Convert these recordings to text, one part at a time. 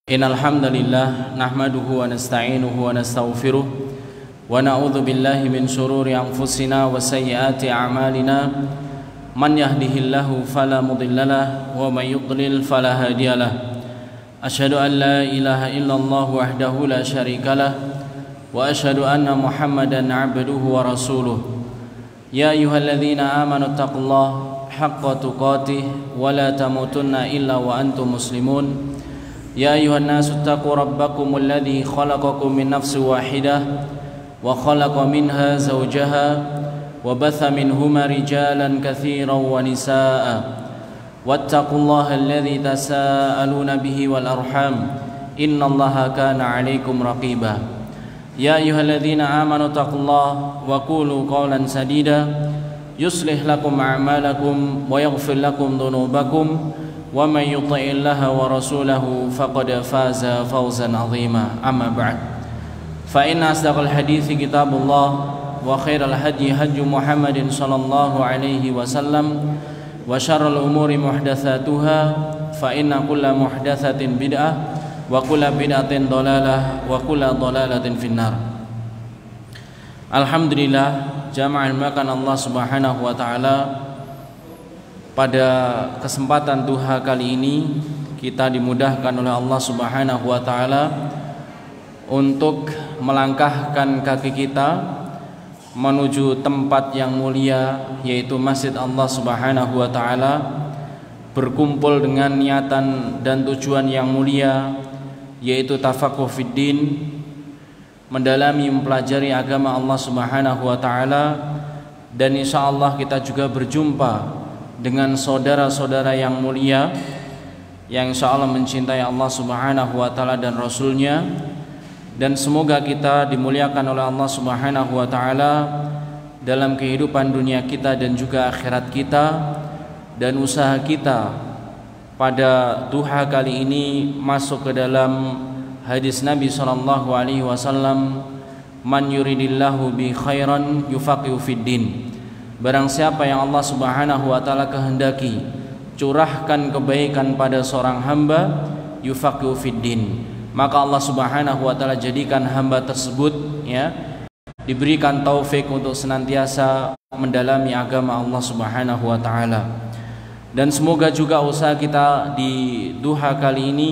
Innal hamdalillah nahmaduhu wa nasta'inuhu wa nastaghfiruh wa na'udzu billahi min shururi anfusina wa sayyiati a'malina man yahdihillahu fala mudhillalah wa may yudlil fala hadiyalah. Asyhadu an la ilaha illallah wahdahu la syarikalah wa asyhadu anna Muhammadan 'abduhu wa rasuluh. Ya ayyuhalladzina amanu taqullaha haqqa tuqatih wa la tamutunna illa wa antum muslimun. Ya ayuhan nasu taqu rabbakum alladhi khalaqakum min nafsin wahidah wa khalaqa minha zawjaha wa batha minhuma rijalan katsiran wa nisaa'a wattaqullaha alladhi tasaaluna bihi wal arham innallaha kana 'alaikum raqiba. Ya ayyuhalladzina amanu taqullaha wa qulu qawlan sadida yuslih lakum a'malakum wa yaghfir lakum dhunubakum wa man yuti'illaha wa rasulahu faqad faza fawzan 'azima. Amma ba'd. Fa inna asdaqal hadithi kitabullah wa khairal hadyi hadyu Muhammadin sallallahu alaihi wasallam wa syarrul umuri muhdatsatuha fa inna kulla muhdatsatin bid'ah wa kulla bid'atin dhalalah wa kulla dhalalatin finnar. Alhamdulillah jamaah makan Allah Subhanahu wa taala. Pada kesempatan duha kali ini kita dimudahkan oleh Allah Subhanahu wa taala untuk melangkahkan kaki kita menuju tempat yang mulia, yaitu Masjid Allah Subhanahu wa taala, berkumpul dengan niatan dan tujuan yang mulia, yaitu tafaqquh fid din, mendalami mempelajari agama Allah Subhanahu wa taala, dan insyaallah kita juga berjumpa dengan saudara-saudara yang mulia yang insyaallah mencintai Allah Subhanahu wa taala dan Rasulnya, dan semoga kita dimuliakan oleh Allah Subhanahu wa taala dalam kehidupan dunia kita dan juga akhirat kita. Dan usaha kita pada duha kali ini masuk ke dalam hadis Nabi sallallahu alaihi wasallam, man yuridillahu bi khairan yufaqihu fid din. Barang siapa yang Allah Subhanahu wa taala kehendaki curahkan kebaikan pada seorang hamba, yufaqihu fid din, maka Allah Subhanahu wa taala jadikan hamba tersebut diberikan taufik untuk senantiasa mendalami agama Allah Subhanahu wa taala. Dan semoga juga usaha kita di duha kali ini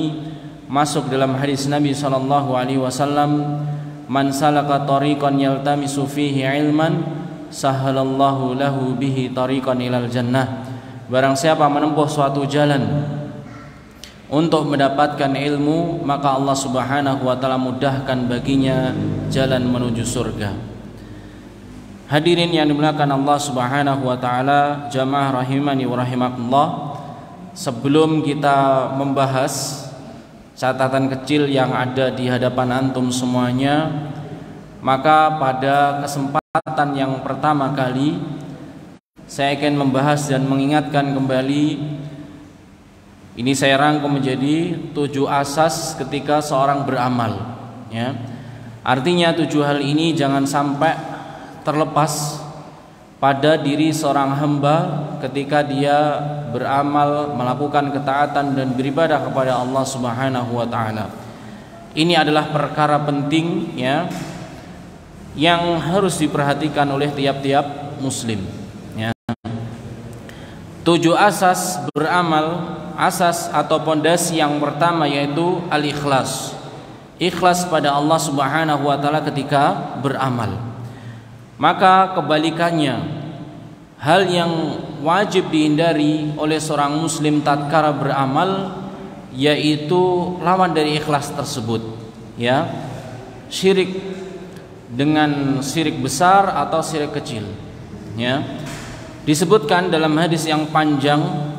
masuk dalam hadis Nabi sallallahu alaihi wasallam, man salaka tariqan yaltamisu fihi ilman sahalallahu lahu bihi tariqan ilal jannah. Barang siapa menempuh suatu jalan untuk mendapatkan ilmu, maka Allah Subhanahu wa taala mudahkan baginya jalan menuju surga. Hadirin yang dimuliakan Allah Subhanahu wa taala, jamaah rahimani wa rahimakumullah. Sebelum kita membahas catatan kecil yang ada di hadapan antum semuanya, maka pada kesempatan yang pertama kali saya akan membahas dan mengingatkan kembali, ini saya rangkum menjadi 7 asas ketika seorang beramal, ya. Artinya 7 hal ini jangan sampai terlepas pada diri seorang hamba ketika dia beramal, melakukan ketaatan dan beribadah kepada Allah Subhanahu wa taala. Ini adalah perkara penting, ya, yang harus diperhatikan oleh tiap-tiap muslim, ya. 7 asas beramal. Asas atau pondasi yang pertama yaitu al-ikhlas. Ikhlas pada Allah Subhanahu wa taala ketika beramal. Maka kebalikannya, hal yang wajib dihindari oleh seorang muslim tatkala beramal yaitu lawan dari ikhlas tersebut, ya. Syirik, dengan syirik besar atau syirik kecil, ya. Disebutkan dalam hadis yang panjang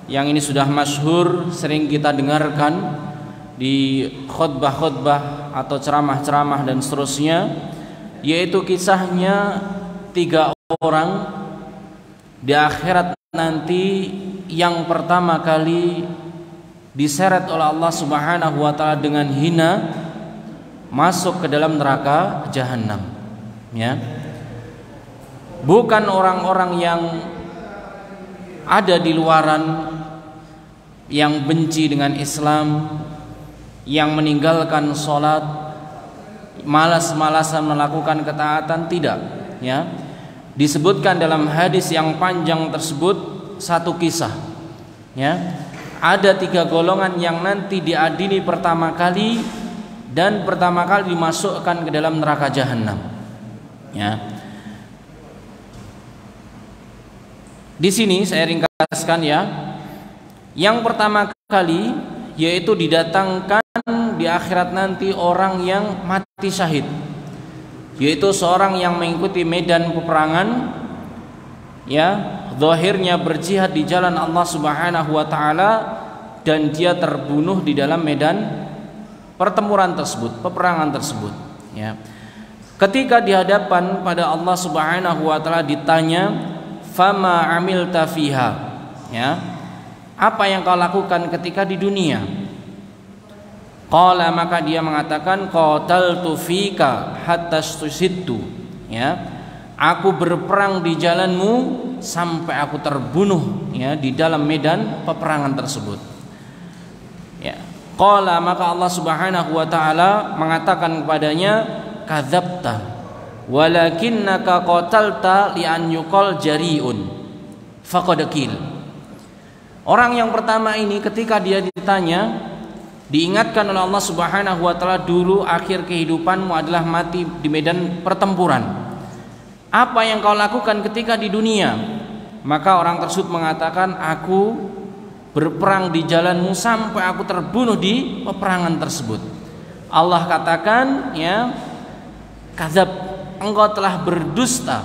yang ini sudah masyhur, sering kita dengarkan di khutbah-khutbah atau ceramah-ceramah dan seterusnya, yaitu kisahnya 3 orang di akhirat nanti yang pertama kali diseret oleh Allah Subhanahu wa taala dengan hina masuk ke dalam neraka jahanam, ya. Bukan orang-orang yang ada di luaran yang benci dengan Islam, yang meninggalkan sholat, malas-malasan melakukan ketaatan, tidak, ya. Disebutkan dalam hadis yang panjang tersebut satu kisah, ya. Ada 3 golongan yang nanti diadili pertama kali dan pertama kali dimasukkan ke dalam neraka jahanam, ya. Di sini saya ringkaskan, ya. Yang pertama kali yaitu didatangkan di akhirat nanti orang yang mati syahid, yaitu seorang yang mengikuti medan peperangan, ya, zahirnya berjihad di jalan Allah Subhanahu wa taala, dan dia terbunuh di dalam medan pertempuran tersebut, peperangan tersebut, ya. Ketika di hadapan pada Allah Subhanahu wa taala ditanya, "Fama amilta fiha?" Ya. Apa yang kau lakukan ketika di dunia? Qala, maka dia mengatakan, qataltu fika hatta stusidtu, ya. Aku berperang di jalanmu sampai aku terbunuh, ya, di dalam medan peperangan tersebut, ya. Qala, maka Allah Subhanahu wa taala mengatakan kepadanya, kadzabta walakinnaka qatalta li an yuqal jari'un faqad qil. Orang yang pertama ini ketika dia ditanya, diingatkan oleh Allah Subhanahu wa taala, dulu akhir kehidupanmu adalah mati di medan pertempuran. Apa yang kau lakukan ketika di dunia? Maka orang tersebut mengatakan, aku berperang di jalanmu sampai aku terbunuh di peperangan tersebut. Allah katakan, ya, kadzab, engkau telah berdusta,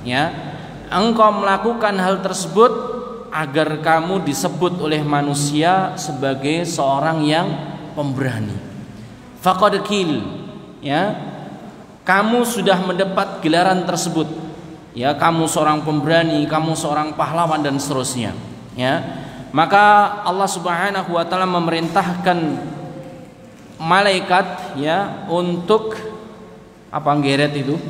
ya. Engkau melakukan hal tersebut agar kamu disebut oleh manusia sebagai seorang yang pemberani. Faqad qil, ya, kamu sudah mendapat gelaran tersebut, ya, kamu seorang pemberani, kamu seorang pahlawan dan seterusnya, ya. Maka Allah Subhanahu wa taala memerintahkan malaikat, ya, untuk apa, ngeret itu,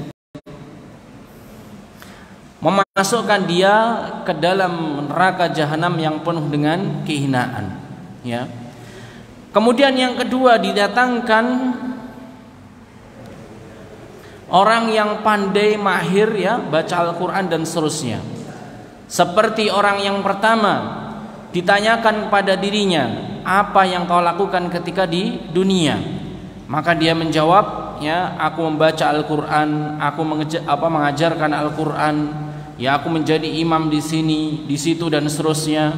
memasukkan dia ke dalam neraka jahanam yang penuh dengan kehinaan, ya. Kemudian yang kedua, didatangkan orang yang pandai, mahir, ya, baca Al-Quran dan seterusnya. Seperti orang yang pertama, ditanyakan kepada dirinya, apa yang kau lakukan ketika di dunia? Maka dia menjawab, ya, aku membaca Al-Quran, aku mengajarkan Al-Quran, ya, aku menjadi imam di sini, di situ dan seterusnya.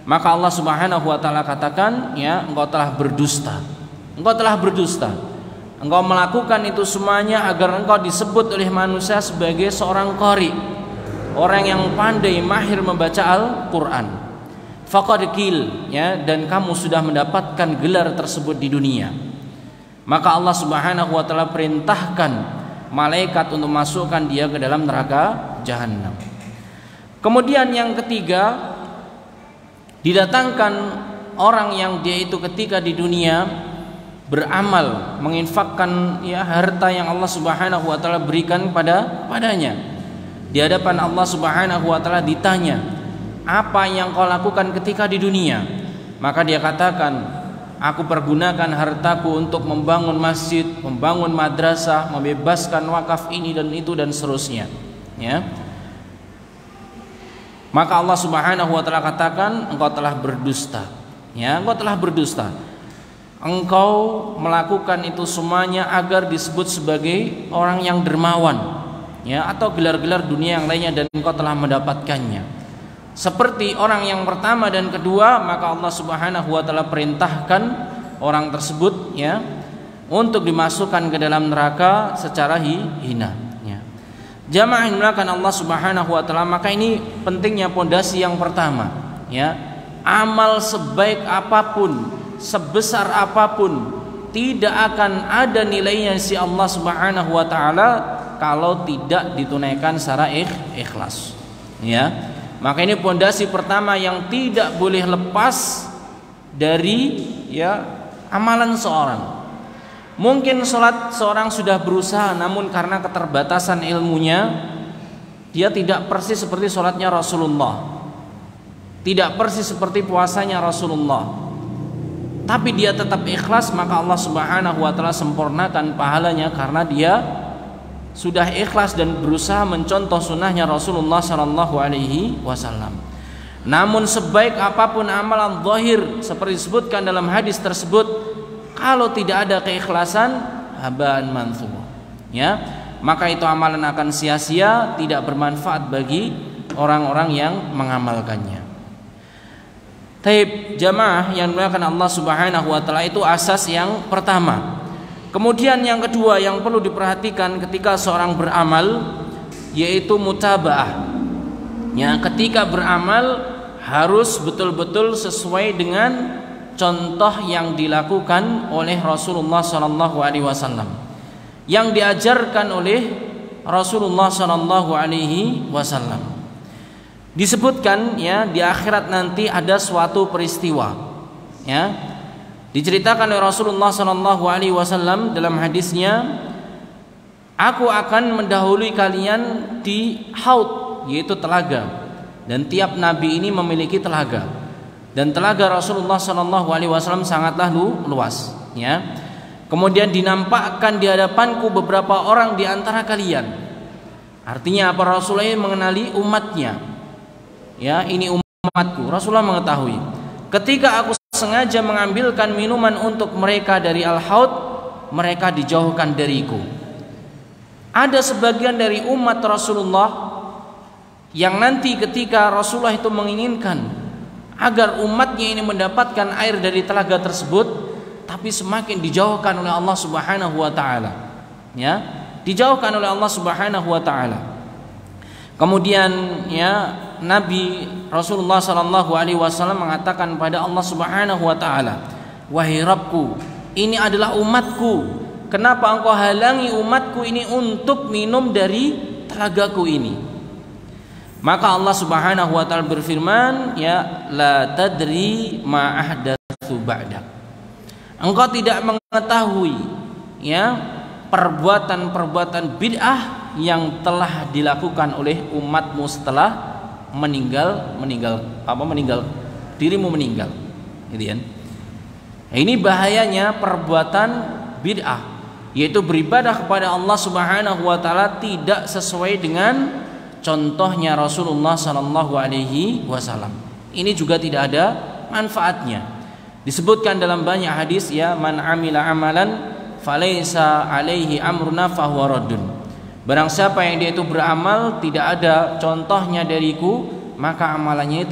Maka Allah Subhanahu wa taala katakan, ya, engkau telah berdusta. Engkau telah berdusta. Engkau melakukan itu semuanya agar engkau disebut oleh manusia sebagai seorang qari, orang yang pandai, mahir membaca Al-Qur'an. Faqad qil, ya, dan kamu sudah mendapatkan gelar tersebut di dunia. Maka Allah Subhanahu wa taala perintahkan malaikat untuk masukkan dia ke dalam neraka jahanam. Kemudian yang ketiga, didatangkan orang yang dia itu ketika di dunia beramal, menginfakkan, ya, harta yang Allah Subhanahu wa taala berikan padanya. Di hadapan Allah Subhanahu wa taala ditanya, apa yang kau lakukan ketika di dunia? Maka dia katakan, aku pergunakan hartaku untuk membangun masjid, membangun madrasah, membebaskan wakaf ini dan itu dan seterusnya, ya. Maka Allah Subhanahu wa taala katakan, engkau telah berdusta, ya, engkau telah berdusta. Engkau melakukan itu semuanya agar disebut sebagai orang yang dermawan, ya, atau gelar-gelar dunia yang lainnya, dan engkau telah mendapatkannya. Seperti orang yang pertama dan kedua, maka Allah Subhanahu wa taala perintahkan orang tersebut, ya, untuk dimasukkan ke dalam neraka secara hina, ya. Jamaah yang dimuliakan Allah Subhanahu wa taala, maka ini pentingnya pondasi yang pertama, ya. Amal sebaik apapun, sebesar apapun, tidak akan ada nilainya si Allah Subhanahu wa taala kalau tidak ditunaikan secara ikhlas, ya. Maka ini pondasi pertama yang tidak boleh lepas dari, ya, amalan seorang. Mungkin sholat seorang sudah berusaha, namun karena keterbatasan ilmunya, dia tidak persis seperti sholatnya Rasulullah, tidak persis seperti puasanya Rasulullah. tapi dia tetap ikhlas, maka Allah Subhanahu wa taala sempurnakan pahalanya karena dia sudah ikhlas dan berusaha mencontoh sunnahnya Rasulullah sallallahu alaihi wasallam. Namun sebaik apapun amalan zahir seperti disebutkan dalam hadis tersebut, kalau tidak ada keikhlasan, habaan manthur, ya, maka itu amalan akan sia-sia, tidak bermanfaat bagi orang-orang yang mengamalkannya. Taib jamaah yang dimuliakan Allah Subhanahu wa taala, itu asas yang pertama. Kemudian yang kedua yang perlu diperhatikan ketika seorang beramal, yaitu mutabaah. Ya, ketika beramal harus betul-betul sesuai dengan contoh yang dilakukan oleh Rasulullah sallallahu alaihi wasallam, yang diajarkan oleh Rasulullah sallallahu alaihi wasallam. Disebutkan ya, di akhirat nanti ada suatu peristiwa, ya, diceritakan oleh Rasulullah sallallahu alaihi wasallam dalam hadisnya, aku akan mendahului kalian di haud, yaitu telaga, dan tiap nabi ini memiliki telaga, dan telaga Rasulullah sallallahu alaihi wasallam sangatlah luas, ya. Kemudian dinampakkan di hadapanku beberapa orang di antara kalian. Artinya apa? Rasulullah ini mengenali umatnya. Ya, ini umatku. Rasulullah mengetahui. Ketika aku sengaja mengambilkan minuman untuk mereka dari al-haud, mereka dijauhkan dariku. Ada sebagian dari umat Rasulullah yang nanti ketika Rasulullah itu menginginkan agar umatnya ini mendapatkan air dari telaga tersebut, tapi semakin dijauhkan oleh Allah Subhanahu wa taala. Ya, dijauhkan oleh Allah Subhanahu wa taala. Kemudian ya, Nabi Rasulullah sallallahu alaihi wasallam mengatakan pada Allah Subhanahu wa taala, "Wahai Rabbku, ini adalah umatku. Kenapa engkau halangi umatku ini untuk minum dari telagaku ini?" Maka Allah Subhanahu wa taala berfirman, "Ya la tadri ma ahdatsu ba'dak." Engkau tidak mengetahui ya perbuatan-perbuatan bid'ah yang telah dilakukan oleh umatmu setelah meninggal dirimu meninggal, gitu kan? Ini bahayanya perbuatan bid'ah, yaitu beribadah kepada Allah Subhanahu wa taala tidak sesuai dengan contohnya Rasulullah sallallahu alaihi wasallam. Ini juga tidak ada manfaatnya. Disebutkan dalam banyak hadis, ya, man amila amalan falaisa alaihi amruna fahuwa raddun. Barang siapa yang dia itu beramal tidak ada contohnya dariku, maka amalannya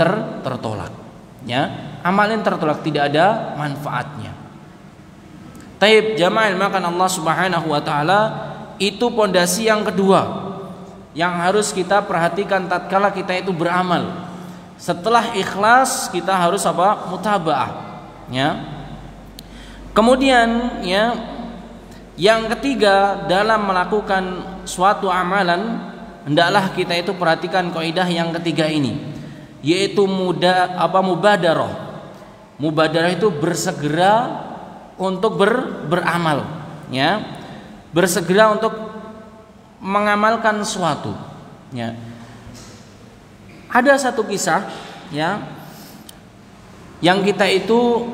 tertolak. Ya, amalan tertolak, tidak ada manfaatnya. Taib jamaah makan Allah Subhanahu wa taala, itu pondasi yang kedua yang harus kita perhatikan tatkala kita itu beramal. Setelah ikhlas kita harus apa? Mutabaah. Ya. Kemudian ya, yang ketiga dalam melakukan suatu amalan, hendaklah kita itu perhatikan kaidah yang ketiga ini, yaitu mubadarah. Mubadarah itu bersegera untuk beramal, ya. Bersegera untuk mengamalkan suatu, ya. Ada satu kisah, ya, yang kita itu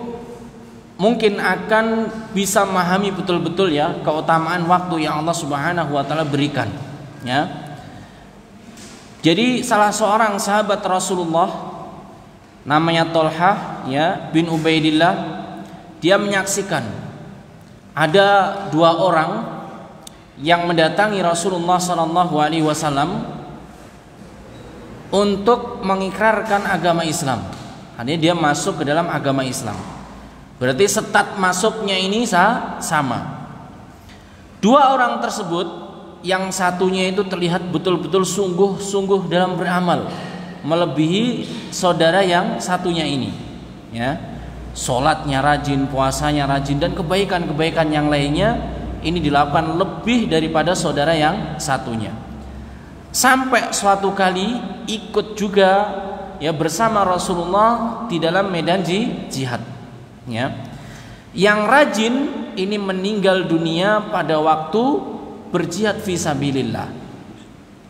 mungkin akan bisa memahami betul-betul ya keutamaan waktu yang Allah Subhanahu wa taala berikan, ya. Jadi salah seorang sahabat Rasulullah namanya Thalhah, ya, bin Ubaidillah, dia menyaksikan ada dua orang yang mendatangi Rasulullah sallallahu alaihi wasallam untuk mengikrarkan agama Islam. Artinya dia masuk ke dalam agama Islam. Berarti setat masuknya ini sama. Dua orang tersebut, yang satunya itu terlihat betul-betul sungguh-sungguh dalam beramal, melebihi saudara yang satunya ini, ya. Salatnya rajin, puasanya rajin, dan kebaikan-kebaikan yang lainnya ini dilakukan lebih daripada saudara yang satunya. Sampai suatu kali ikut juga ya bersama Rasulullah di dalam medan jihad. Ya. Yang rajin ini meninggal dunia pada waktu berjihad fisabilillah.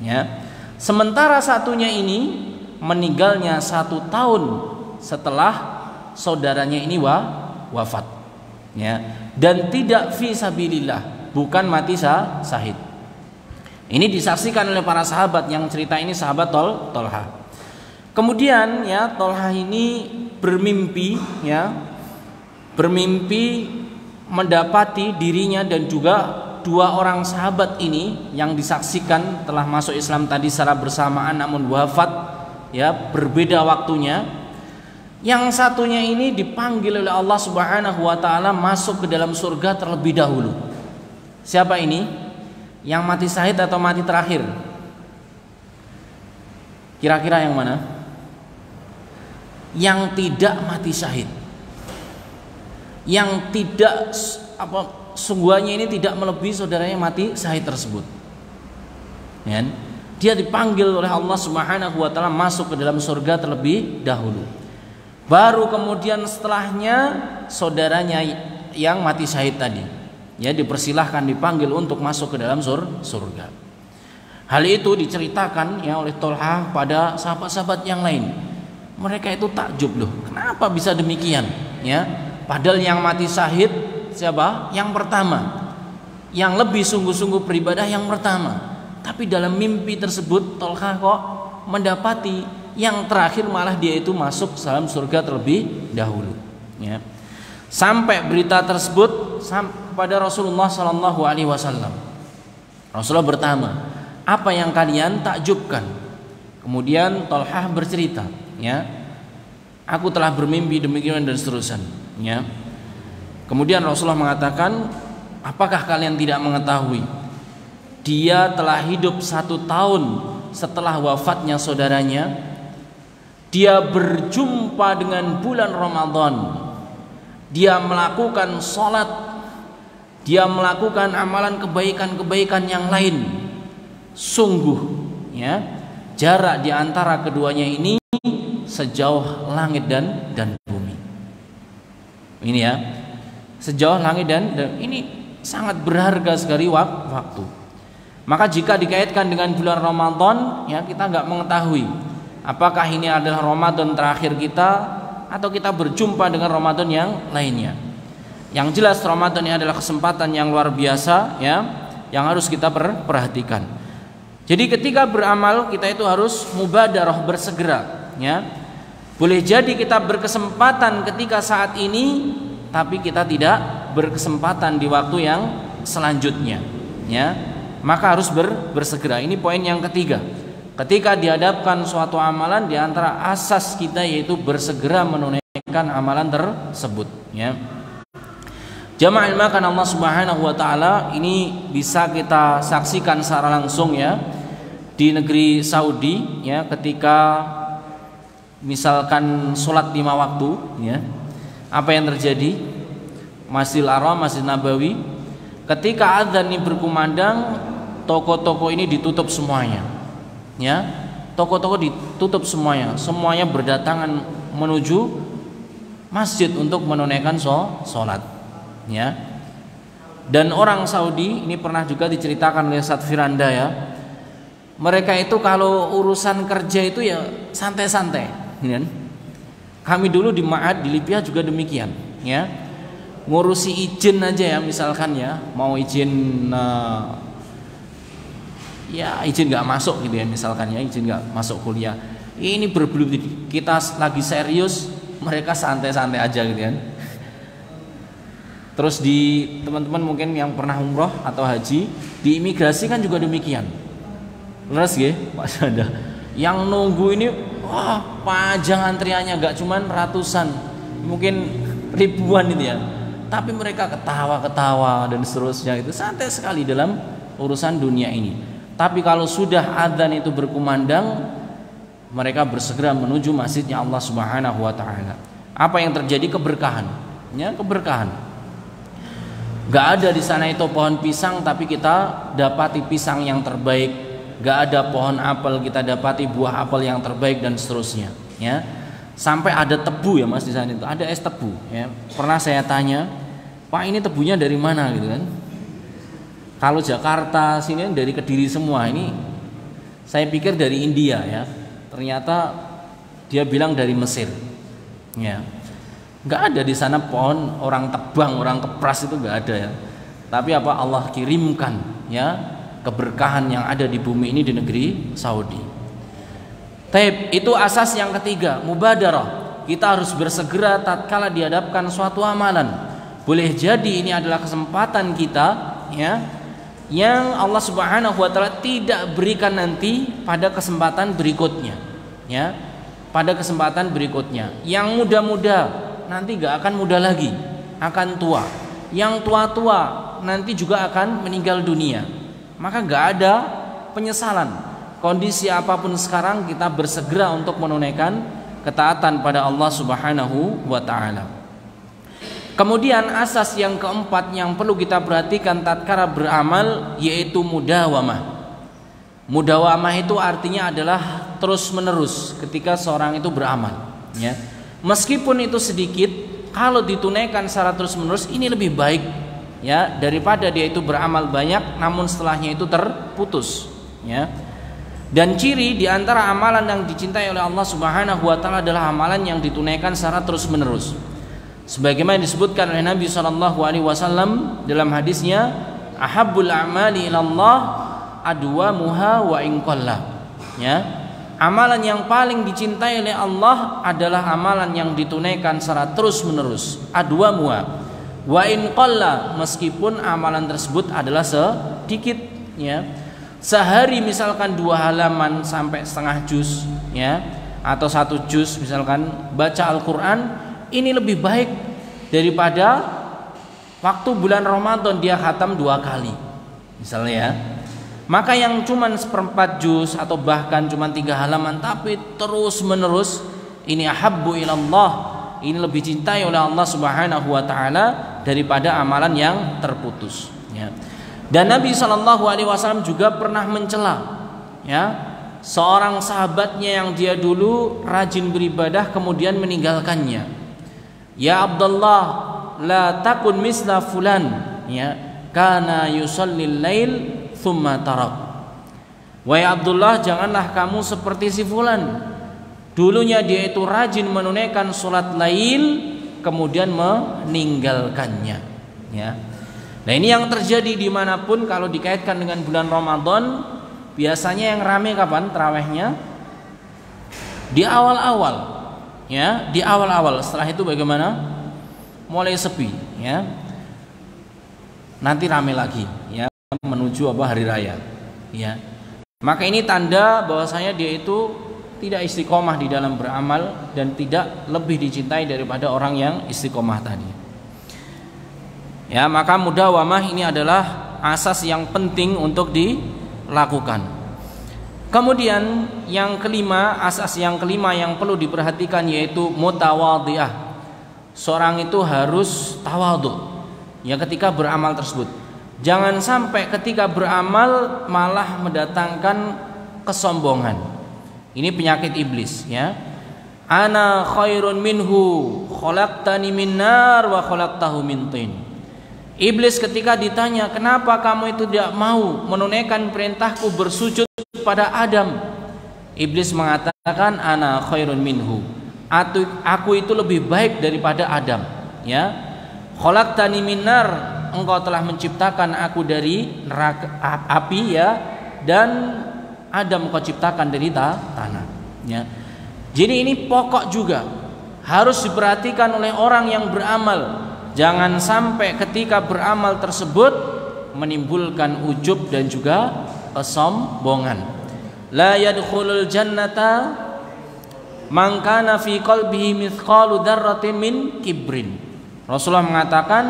Ya. Sementara satunya ini meninggalnya 1 tahun setelah saudaranya ini wafat, ya, dan tidak fi sabilillah, bukan mati syahid. Ini disaksikan oleh para sahabat. Yang cerita ini sahabat Tolha. Kemudian ya, Tolha ini bermimpi, ya, bermimpi mendapati dirinya dan juga dua orang sahabat ini yang disaksikan telah masuk Islam tadi secara bersamaan namun wafat, ya, berbeda waktunya. Yang satunya ini dipanggil oleh Allah Subhanahu wa taala masuk ke dalam surga terlebih dahulu. Siapa ini? Yang mati syahid atau mati terakhir? Kira-kira yang mana? Yang tidak mati syahid. Yang tidak sungguhnya ini tidak melebihi saudaranya mati syahid tersebut. Ya, dia dipanggil oleh Allah Subhanahu wa taala masuk ke dalam surga terlebih dahulu. Baru kemudian setelahnya saudaranya yang mati syahid tadi, ya, dipersilahkan dipanggil untuk masuk ke dalam surga. Hal itu diceritakan ya oleh Tolha pada sahabat-sahabat yang lain. Mereka itu takjub, loh, kenapa bisa demikian? Ya, padahal yang mati syahid siapa? Yang pertama, yang lebih sungguh-sungguh beribadah yang pertama. Tapi dalam mimpi tersebut Tolha kok mendapati yang terakhir malah dia itu masuk dalam surga terlebih dahulu. Ya. Sampai berita tersebut kepada Rasulullah Sallallahu Alaihi Wasallam. Rasulullah bertanya, apa yang kalian takjubkan? Kemudian Tolha bercerita, ya, aku telah bermimpi demikian dan seterusnya. Ya. Kemudian Rasulullah mengatakan, apakah kalian tidak mengetahui dia telah hidup 1 tahun setelah wafatnya saudaranya? Dia berjumpa dengan bulan Ramadan, dia melakukan sholat, dia melakukan amalan kebaikan-kebaikan yang lain. Sungguh, ya, jarak di antara keduanya ini sejauh langit dan bumi. Ini ya, sejauh langit dan ini sangat berharga sekali waktu. Maka jika dikaitkan dengan bulan Ramadan, ya, kita nggak mengetahui apakah ini adalah Ramadan terakhir kita atau kita berjumpa dengan Ramadan yang lainnya. Yang jelas Ramadan ini adalah kesempatan yang luar biasa, ya, yang harus kita perhatikan. Jadi ketika beramal kita itu harus mubadarah, bersegera, ya. Boleh jadi kita berkesempatan ketika saat ini, tapi kita tidak berkesempatan di waktu yang selanjutnya, ya. Maka harus bersegera. Ini poin yang ketiga. Ketika dihadapkan suatu amalan, di antara asas kita yaitu bersegera menunaikan amalan tersebut, ya. Jamaah ilmakan Allah Subhanahu wa taala, ini bisa kita saksikan secara langsung, ya, di negeri Saudi, ya, ketika misalkan sholat 5 waktu, ya, apa yang terjadi? Masjidil Haram, Masjid Nabawi, ketika adzan ini berkumandang, toko-toko ini ditutup semuanya, ya, toko-toko ditutup semuanya berdatangan menuju masjid untuk menunaikan sholat, ya. Dan orang Saudi ini pernah juga diceritakan oleh Ustaz Firanda, ya, mereka itu kalau urusan kerja itu ya santai-santai, ya. Kami dulu di Ma'ad di Libya juga demikian, ya, ngurusi izin aja, ya, misalkan, ya, mau izin ya izin nggak masuk gitu, ya, misalkan, ya, izin nggak masuk kuliah, ini berbulu, kita lagi serius, mereka santai-santai aja gitu, kan. Terus di teman-teman mungkin yang pernah umroh atau haji, di imigrasi kan juga demikian. Terus ya Pak Sada, yang nunggu ini wah panjang antriannya, nggak cuman ratusan, mungkin ribuan itu, ya, tapi mereka ketawa-ketawa dan seterusnya, itu santai sekali dalam urusan dunia ini. Tapi kalau sudah adzan itu berkumandang, mereka bersegera menuju masjidnya Allah Subhanahu wa taala. Apa yang terjadi? Keberkahan, ya, keberkahan. Gak ada di sana itu pohon pisang, tapi kita dapati pisang yang terbaik. Gak ada pohon apel, kita dapati buah apel yang terbaik dan seterusnya, ya. Sampai ada tebu, ya Mas, di sana itu ada es tebu, ya. Pernah saya tanya, Pak, ini tebunya dari mana gitu kan? Kalau Jakarta sini dari Kediri semua, ini saya pikir dari India, ya. Ternyata dia bilang dari Mesir, ya. Nggak ada di sana pohon orang tebang, orang kepras, itu nggak ada ya. Tapi apa, Allah kirimkan ya keberkahan yang ada di bumi ini, di negeri Saudi. Taib, itu asas yang ketiga, mubadarah. Kita harus bersegera tatkala dihadapkan suatu amalan. Boleh jadi ini adalah kesempatan kita ya, yang Allah Subhanahu wa taala tidak berikan nanti pada kesempatan berikutnya ya. Pada kesempatan berikutnya, yang muda-muda nanti gak akan muda lagi, akan tua. Yang tua-tua nanti juga akan meninggal dunia. Maka gak ada penyesalan. Kondisi apapun sekarang kita bersegera untuk menunaikan ketaatan pada Allah Subhanahu wa taala. Kemudian asas yang keempat yang perlu kita perhatikan tatkala beramal, yaitu mudawamah. Mudawamah itu artinya adalah terus menerus ketika seorang itu beramal ya. Meskipun itu sedikit, kalau ditunaikan secara terus menerus ini lebih baik ya, daripada dia itu beramal banyak namun setelahnya itu terputus ya. Dan ciri diantara amalan yang dicintai oleh Allah Subhanahu wa taala adalah amalan yang ditunaikan secara terus menerus. Sebagaimana disebutkan oleh Nabi SAW dalam hadisnya, ahabbul a'mali ilallah adwamuha wa in qalla ya. Amalan yang paling dicintai oleh Allah adalah amalan yang ditunaikan secara terus menerus, adwamuha wa in qalla, meskipun amalan tersebut adalah sedikit ya. Sehari misalkan 2 halaman sampai setengah juz ya, atau 1 juz misalkan baca Al-Quran, ini lebih baik daripada waktu bulan Ramadan dia khatam 2 kali misalnya ya. Maka yang cuman 1/4 juz atau bahkan cuman 3 halaman tapi terus menerus, ini ahabbu ilallah, ini lebih cintai oleh Allah Subhanahu wa taala daripada amalan yang terputus ya. Dan Nabi SAW juga pernah mencela ya seorang sahabatnya yang dia dulu rajin beribadah kemudian meninggalkannya. Ya Abdullah, la takun misla fulan ya, kana yusallil lail thumma tarak. Wahai Abdullah, janganlah kamu seperti si fulan. Dulunya dia itu rajin menunaikan sholat lail kemudian meninggalkannya ya. Nah ini yang terjadi dimanapun kalau dikaitkan dengan bulan Ramadan. Biasanya yang rame kapan tarawihnya? Di awal-awal ya, di awal-awal. Setelah itu bagaimana? Mulai sepi ya. Nanti rame lagi ya, menuju hari raya ya. Maka ini tanda bahwasanya dia itu tidak istiqomah di dalam beramal dan tidak lebih dicintai daripada orang yang istiqomah tadi ya. Maka mudawamah ini adalah asas yang penting untuk dilakukan. Kemudian yang kelima, asas yang kelima yang perlu diperhatikan yaitu mutawadhi'ah. Seorang itu harus tawadhu ya ketika beramal tersebut. Jangan sampai ketika beramal malah mendatangkan kesombongan. Ini penyakit iblis ya. Ana khairun minhu, khalaqtani min nar wa khalaqtahu min tin. Iblis ketika ditanya, kenapa kamu itu tidak mau menunaikan perintahku bersujud pada Adam? Iblis mengatakan, ana khairun minhu. Aku itu lebih baik daripada Adam ya. Khalaqtani min nar, engkau telah menciptakan aku dari neraka api ya, dan Adam engkau ciptakan dari tanah ya. Jadi ini pokok juga harus diperhatikan oleh orang yang beramal. Jangan sampai ketika beramal tersebut menimbulkan ujub dan juga kesombongan. La yadkhulul jannata man kana fi qalbihi mithqalu dzarratin min kibrin. Rasulullah mengatakan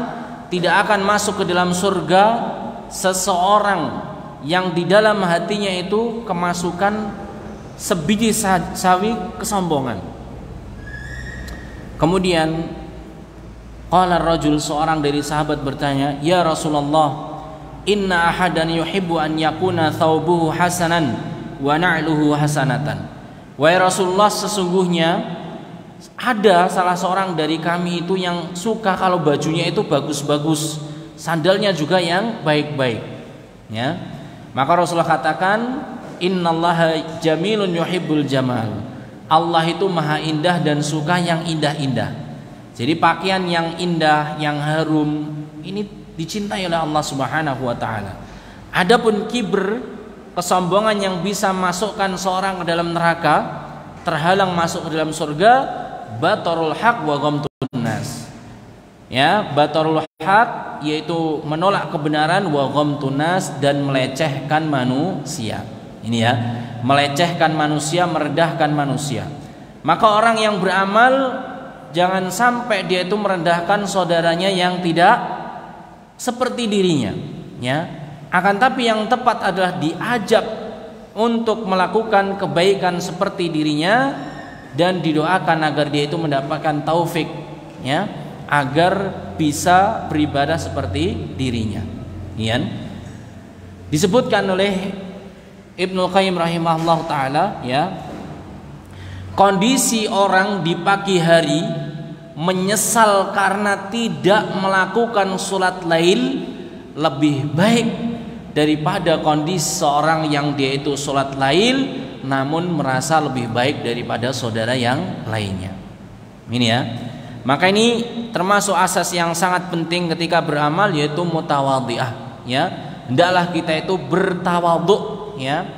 tidak akan masuk ke dalam surga seseorang yang di dalam hatinya itu kemasukan sebiji sawi kesombongan. Kemudian qala rajul, seorang dari sahabat bertanya, ya Rasulullah, inna ahadan yuhibbu an yakuna thawbuhu hasanan wa na'luhu hasanatan. Wahai Rasulullah, sesungguhnya ada salah seorang dari kami itu yang suka kalau bajunya itu bagus-bagus, sandalnya juga yang baik-baik ya. Maka Rasulullah katakan, innallaha jamilun yuhibbul jamal. Allah itu maha indah dan suka yang indah-indah. Jadi pakaian yang indah, yang harum ini dicintai oleh Allah Subhanahu wa taala. Adapun kibr, kesombongan yang bisa masukkan seorang ke dalam neraka, terhalang masuk ke dalam surga, batarul haq wa ghamtun nas. Ya, batarul haq yaitu menolak kebenaran, wa ghamtun nas dan melecehkan manusia. Ini ya, melecehkan manusia, merendahkan manusia. Maka orang yang beramal jangan sampai dia itu merendahkan saudaranya yang tidak seperti dirinya, ya. Akan tapi yang tepat adalah diajak untuk melakukan kebaikan seperti dirinya dan didoakan agar dia itu mendapatkan taufik, ya, agar bisa beribadah seperti dirinya. Ya. Disebutkan oleh Ibnu Qayyim rahimahullah taala, ya, kondisi orang di pagi hari menyesal karena tidak melakukan sholat lail lebih baik daripada kondisi seorang yang dia itu sholat lail namun merasa lebih baik daripada saudara yang lainnya. Ini ya. Maka ini termasuk asas yang sangat penting ketika beramal, yaitu mutawadhi'ah, ya. Hendaklah kita itu bertawadhu, ya.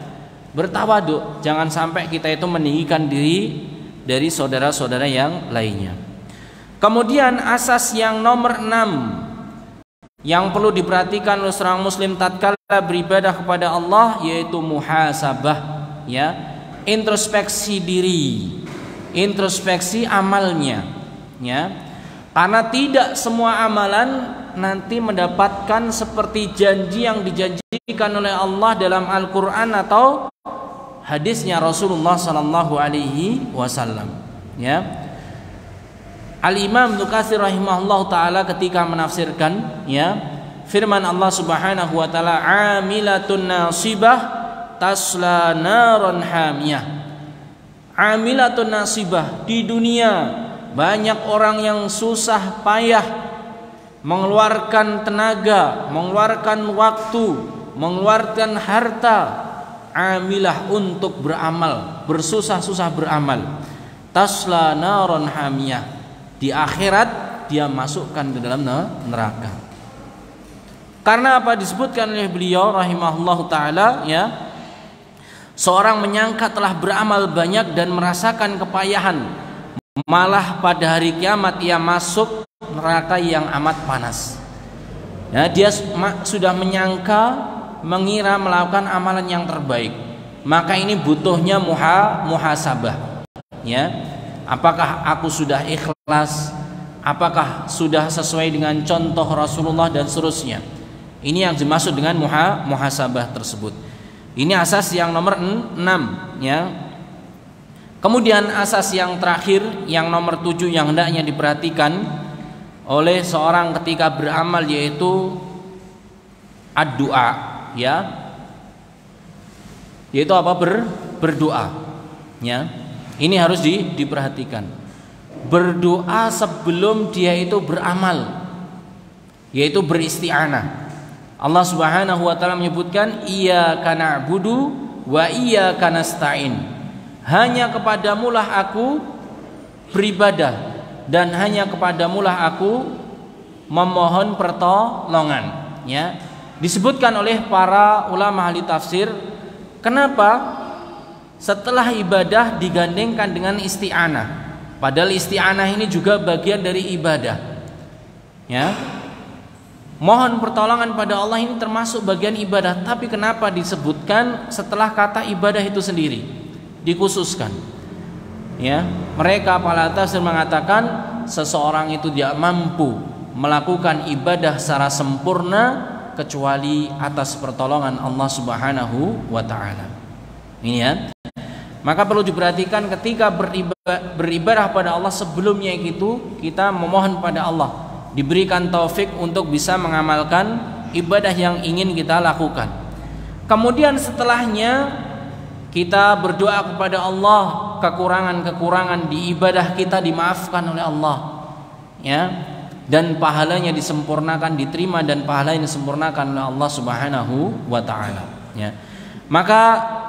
Bertawadhu, jangan sampai kita itu meninggikan diri dari saudara-saudara yang lainnya. Kemudian asas yang nomor 6 yang perlu diperhatikan oleh seorang muslim tatkala beribadah kepada Allah, yaitu muhasabah, ya, introspeksi diri, introspeksi amalnya, ya. Karena tidak semua amalan nanti mendapatkan seperti janji yang dijanjikan oleh Allah dalam Al-Qur'an atau hadisnya Rasulullah sallallahu alaihi wasallam, ya. Al-Imam Ibnu Katsir rahimahullah taala ketika menafsirkan, ya, firman Allah Subhanahu wa taala, amilatun nasibah tasla naron hamiyah. Amilatun nasibah, di dunia banyak orang yang susah payah mengeluarkan tenaga, mengeluarkan waktu, mengeluarkan harta, amilah untuk beramal, bersusah-susah beramal. Tasla naron hamiyah, di akhirat dia masukkan ke dalam neraka. Karena apa? Disebutkan oleh beliau rahimahullahu taala, ya, seorang menyangka telah beramal banyak dan merasakan kepayahan, malah pada hari kiamat ia masuk neraka yang amat panas. Ya, dia sudah menyangka, mengira melakukan amalan yang terbaik. Maka ini butuhnya muhasabah, ya. Apakah aku sudah ikhlas? Apakah sudah sesuai dengan contoh Rasulullah dan seterusnya? Ini yang dimaksud dengan muhasabah tersebut. Ini asas yang nomor 6, ya. Kemudian asas yang terakhir, yang nomor 7 yang hendaknya diperhatikan oleh seorang ketika beramal, yaitu ad-du'a, ya. Yaitu apa? Berdoa, ya. Ini harus diperhatikan. Berdoa sebelum dia itu beramal, yaitu beristi'anah. Allah Subhanahu wa taala menyebutkan, iyyaka na'budu wa iyyaka nasta'in. Hanya kepadamulah aku beribadah dan hanya kepadamulah aku memohon pertolongan, ya. Disebutkan oleh para ulama ahli tafsir, kenapa setelah ibadah digandengkan dengan isti'anah? Padahal isti'anah ini juga bagian dari ibadah, ya. Mohon pertolongan pada Allah ini termasuk bagian ibadah, tapi kenapa disebutkan setelah kata ibadah itu sendiri dikhususkan, ya? Mereka para tafsir mengatakan seseorang itu tidak mampu melakukan ibadah secara sempurna kecuali atas pertolongan Allah Subhanahu wa taala. Ini, ya. Maka perlu diperhatikan ketika beribadah pada Allah, sebelumnya itu kita memohon pada Allah diberikan taufik untuk bisa mengamalkan ibadah yang ingin kita lakukan. Kemudian setelahnya kita berdoa kepada Allah, kekurangan-kekurangan di ibadah kita dimaafkan oleh Allah, ya, dan pahalanya disempurnakan, diterima, dan pahalanya disempurnakan oleh Allah Subhanahu wa taala, ya. Maka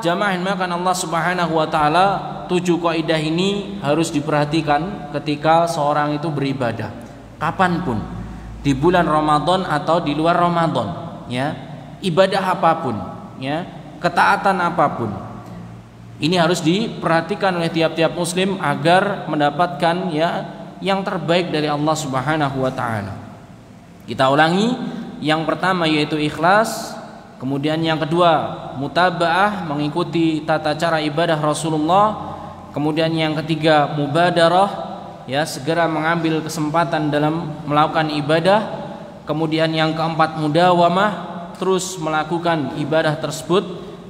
jamaah yang dimuliakan Allah Subhanahu wa taala, 7 kaidah ini harus diperhatikan ketika seorang itu beribadah, kapanpun, di bulan Ramadan atau di luar Ramadan, ya. Ibadah apapun, ya, ketaatan apapun. Ini harus diperhatikan oleh tiap-tiap muslim agar mendapatkan, ya, yang terbaik dari Allah Subhanahu wa taala. Kita ulangi, yang pertama yaitu ikhlas. Kemudian yang kedua, mutabaah, mengikuti tata cara ibadah Rasulullah. Kemudian yang ketiga, mubadarah, ya, segera mengambil kesempatan dalam melakukan ibadah. Kemudian yang keempat, mudawamah, terus melakukan ibadah tersebut,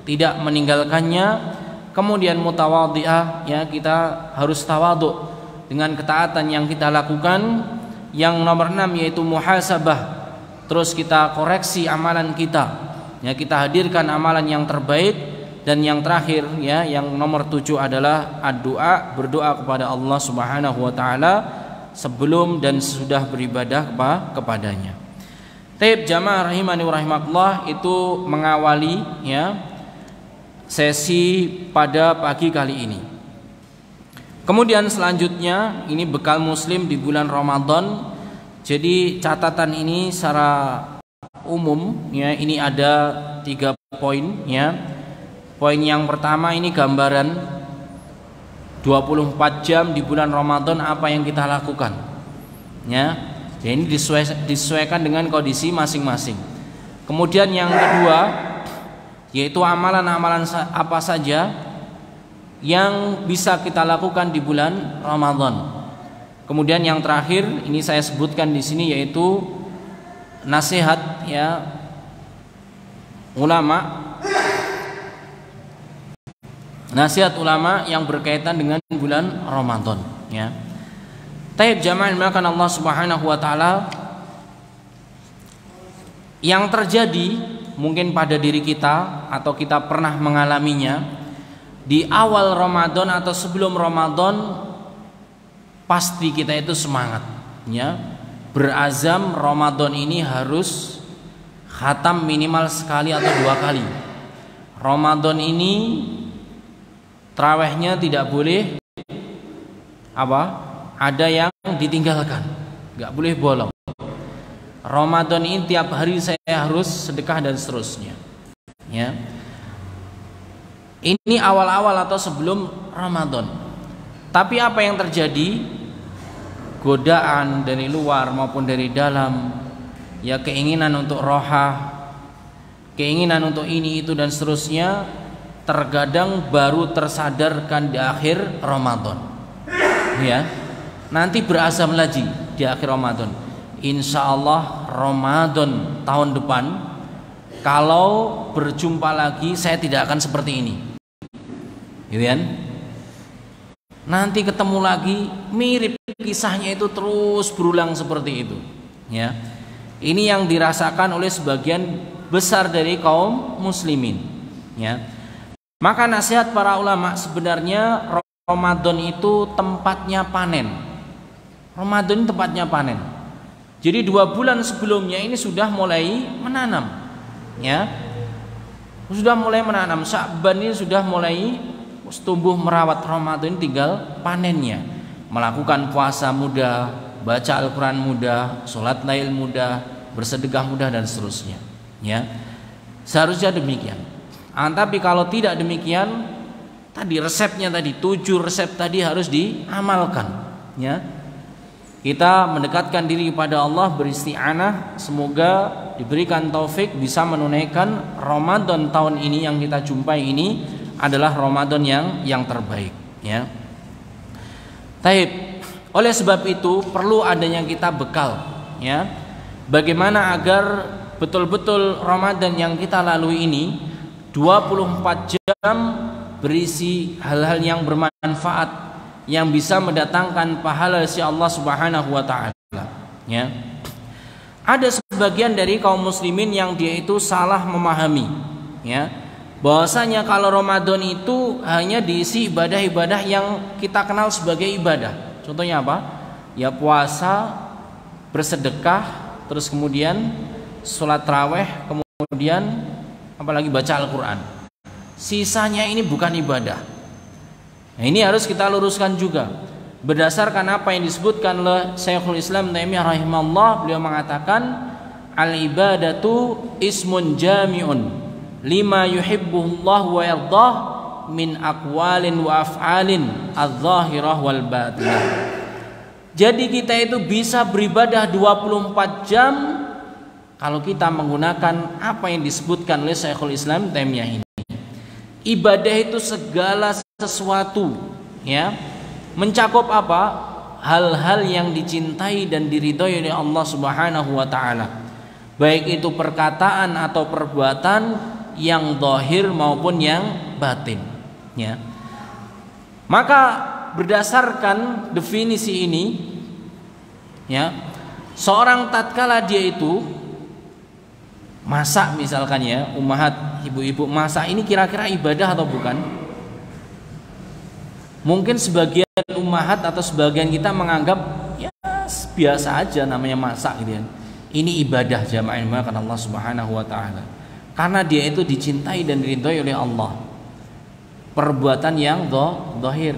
tidak meninggalkannya. Kemudian mutawadhi'ah, ya, kita harus tawadhu dengan ketaatan yang kita lakukan. Yang nomor 6 yaitu muhasabah, terus kita koreksi amalan kita. Ya, kita hadirkan amalan yang terbaik. Dan yang terakhir, ya, yang nomor 7 adalah ad-du'a, berdoa kepada Allah Subhanahu wa taala sebelum dan sesudah beribadah kepadanya. Taib jamaah rahimani wa rahimakumullah, itu mengawali, ya, sesi pada pagi kali ini. Kemudian selanjutnya, ini bekal muslim di bulan Ramadan. Jadi catatan ini secara umum, ya, ini ada 3 poin, ya. Poin yang pertama ini gambaran 24 jam di bulan Ramadan apa yang kita lakukan, ya. Jadi ini disesuaikan dengan kondisi masing-masing. Kemudian yang kedua yaitu amalan-amalan apa saja yang bisa kita lakukan di bulan Ramadan. Kemudian yang terakhir ini saya sebutkan di sini yaitu nasihat, ya, ulama, nasihat ulama yang berkaitan dengan bulan Ramadan, ya. Taib jamaah dimuliakan Allah Subhanahu wa taala, yang terjadi mungkin pada diri kita atau kita pernah mengalaminya di awal Ramadan atau sebelum Ramadan, pasti kita itu semangat, ya, berazam Ramadan ini harus khatam minimal sekali atau 2 kali. Ramadan ini tarawihnya tidak boleh ada yang ditinggalkan, nggak boleh bolong. Ramadan ini tiap hari saya harus sedekah dan seterusnya, ya. Ini awal-awal atau sebelum Ramadan. Tapi apa yang terjadi? Godaan dari luar maupun dari dalam, ya, keinginan untuk rohah, keinginan untuk ini itu dan seterusnya, terkadang baru tersadarkan di akhir Ramadan, ya. Nanti berazam lagi di akhir Ramadan, insya Allah Ramadan tahun depan kalau berjumpa lagi saya tidak akan seperti ini, gitu kan? Nanti ketemu lagi mirip, kisahnya itu terus berulang seperti itu, ya. Ini yang dirasakan oleh sebagian besar dari kaum muslimin, ya. Maka nasihat para ulama, sebenarnya Ramadan itu tempatnya panen. Ramadan tempatnya panen. Jadi 2 bulan sebelumnya ini sudah mulai menanam, ya. Sudah mulai menanam. Sya'ban ini sudah mulai tumbuh merawat. Ramadan tinggal panennya. Melakukan puasa mudah, baca Al-Quran mudah, sholat lail mudah, bersedekah mudah dan seterusnya, ya. Seharusnya demikian. Tapi kalau tidak demikian, tadi resepnya tadi 7 resep tadi harus diamalkan, ya. Kita mendekatkan diri kepada Allah, beristi'anah, semoga diberikan taufik bisa menunaikan Ramadan tahun ini yang kita jumpai ini adalah Ramadan yang terbaik, ya. Taib. Oleh sebab itu perlu adanya kita bekal, ya. Bagaimana agar betul-betul Ramadan yang kita lalui ini 24 jam berisi hal-hal yang bermanfaat, yang bisa mendatangkan pahala si Allah Subhanahu wa taala, ya. Ada sebagian dari kaum muslimin yang dia itu salah memahami, ya, bahwasanya kalau Ramadan itu hanya diisi ibadah-ibadah yang kita kenal sebagai ibadah. Contohnya apa? Ya puasa, bersedekah, terus kemudian sholat tarawih, kemudian apalagi baca Al-Quran. Sisanya ini bukan ibadah. Nah, ini harus kita luruskan juga. Berdasarkan apa yang disebutkan oleh Syekhul Islam Taimiyah rahimahullah, beliau mengatakan al-ibadatu ismun jami'un lima yuhibbuhullah wa yardah min aqwalin wa af'alin adh-dhahirah wal batinah. Jadi kita itu bisa beribadah 24 jam kalau kita menggunakan apa yang disebutkan oleh Syekhul Islam Taimiyah ini. Ibadah itu segala sesuatu, ya, mencakup apa? Hal-hal yang dicintai dan diridhoi oleh Allah Subhanahu wa taala. Baik itu perkataan atau perbuatan yang zahir maupun yang batin, ya. Maka berdasarkan definisi ini, ya, seorang tatkala dia itu masak misalkan, ya, ummahat, ibu-ibu masak, ini kira-kira ibadah atau bukan? Mungkin sebagian ummahat atau sebagian kita menganggap ya biasa aja namanya masak gitu ya. Ini ibadah jamaah yang dimuliakan Allah Subhanahu wa taala. Karena dia itu dicintai dan diridhoi oleh Allah. Perbuatan yang zahir.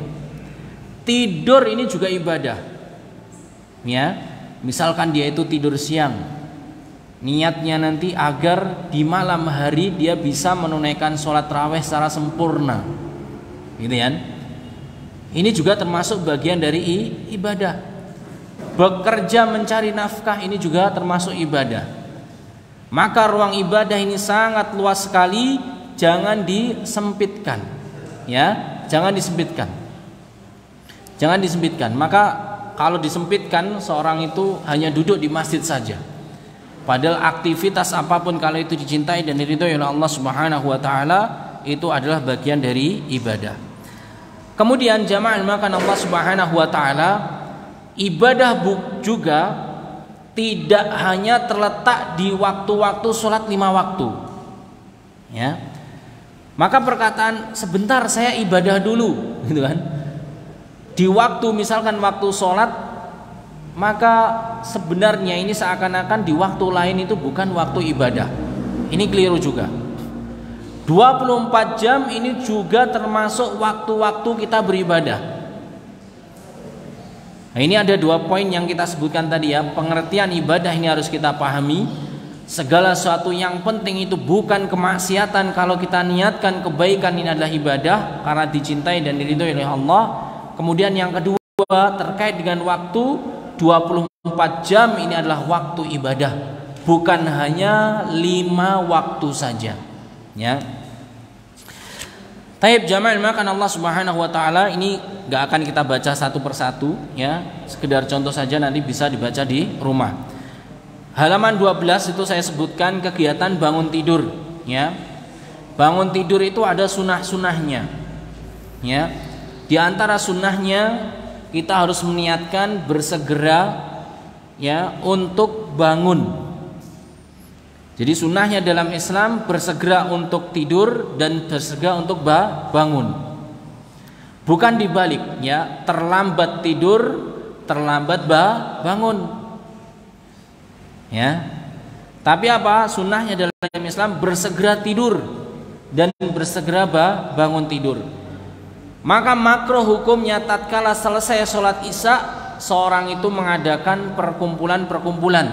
Tidur ini juga ibadah. Ya, misalkan dia itu tidur siang, niatnya nanti agar di malam hari dia bisa menunaikan sholat tarawih secara sempurna, gitu kan? Ini juga termasuk bagian dari ibadah. Bekerja mencari nafkah ini juga termasuk ibadah. Maka ruang ibadah ini sangat luas sekali, jangan disempitkan, ya, jangan disempitkan. Jangan disempitkan. Maka kalau disempitkan, seorang itu hanya duduk di masjid saja. Padahal aktivitas apapun kalau itu dicintai dan diridhoi oleh Allah Subhanahu wa taala, itu adalah bagian dari ibadah. Kemudian jamaah makan Allah Subhanahu wa taala, ibadah juga tidak hanya terletak di waktu-waktu sholat 5 waktu. Ya. Maka perkataan sebentar saya ibadah dulu, gitu kan? Di waktu misalkan waktu sholat, maka sebenarnya ini seakan-akan di waktu lain itu bukan waktu ibadah. Ini keliru juga. 24 jam ini juga termasuk waktu-waktu kita beribadah. Nah, ini ada 2 poin yang kita sebutkan tadi, ya. Pengertian ibadah ini harus kita pahami. Segala sesuatu yang penting itu bukan kemaksiatan. Kalau kita niatkan kebaikan, ini adalah ibadah karena dicintai dan diridhoi oleh Allah. Kemudian yang kedua terkait dengan waktu, 24 jam ini adalah waktu ibadah, bukan hanya 5 waktu saja, ya. Taib jamaah makan Allah Subhanahu wa taala, ini enggak akan kita baca satu persatu, ya. Sekedar contoh saja, nanti bisa dibaca di rumah. Halaman 12 itu saya sebutkan kegiatan bangun tidur, ya. Bangun tidur itu ada sunah-sunahnya, ya. Di antara sunnahnya kita harus meniatkan bersegera, ya, untuk bangun. Jadi sunnahnya dalam Islam bersegera untuk tidur dan bersegera untuk bangun. Bukan dibalik, ya, terlambat tidur, terlambat bangun. Ya. Tapi apa? Sunnahnya dalam Islam bersegera tidur dan bersegera bangun tidur. Maka makruh hukumnya tatkala selesai sholat isya, seorang itu mengadakan perkumpulan-perkumpulan,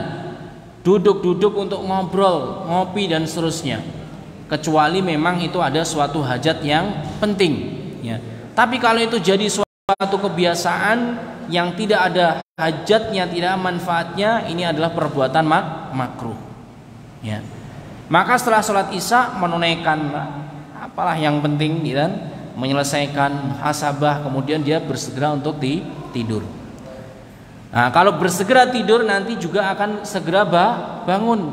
duduk-duduk untuk ngobrol, ngopi dan seterusnya, kecuali memang itu ada suatu hajat yang penting, ya. Tapi kalau itu jadi suatu kebiasaan yang tidak ada hajatnya, tidak ada manfaatnya, ini adalah perbuatan makruh, ya. Maka setelah sholat isya menunaikan apalah yang penting, ya, menyelesaikan muhasabah, kemudian dia bersegera untuk tidur. Nah, kalau bersegera tidur nanti juga akan segera bangun,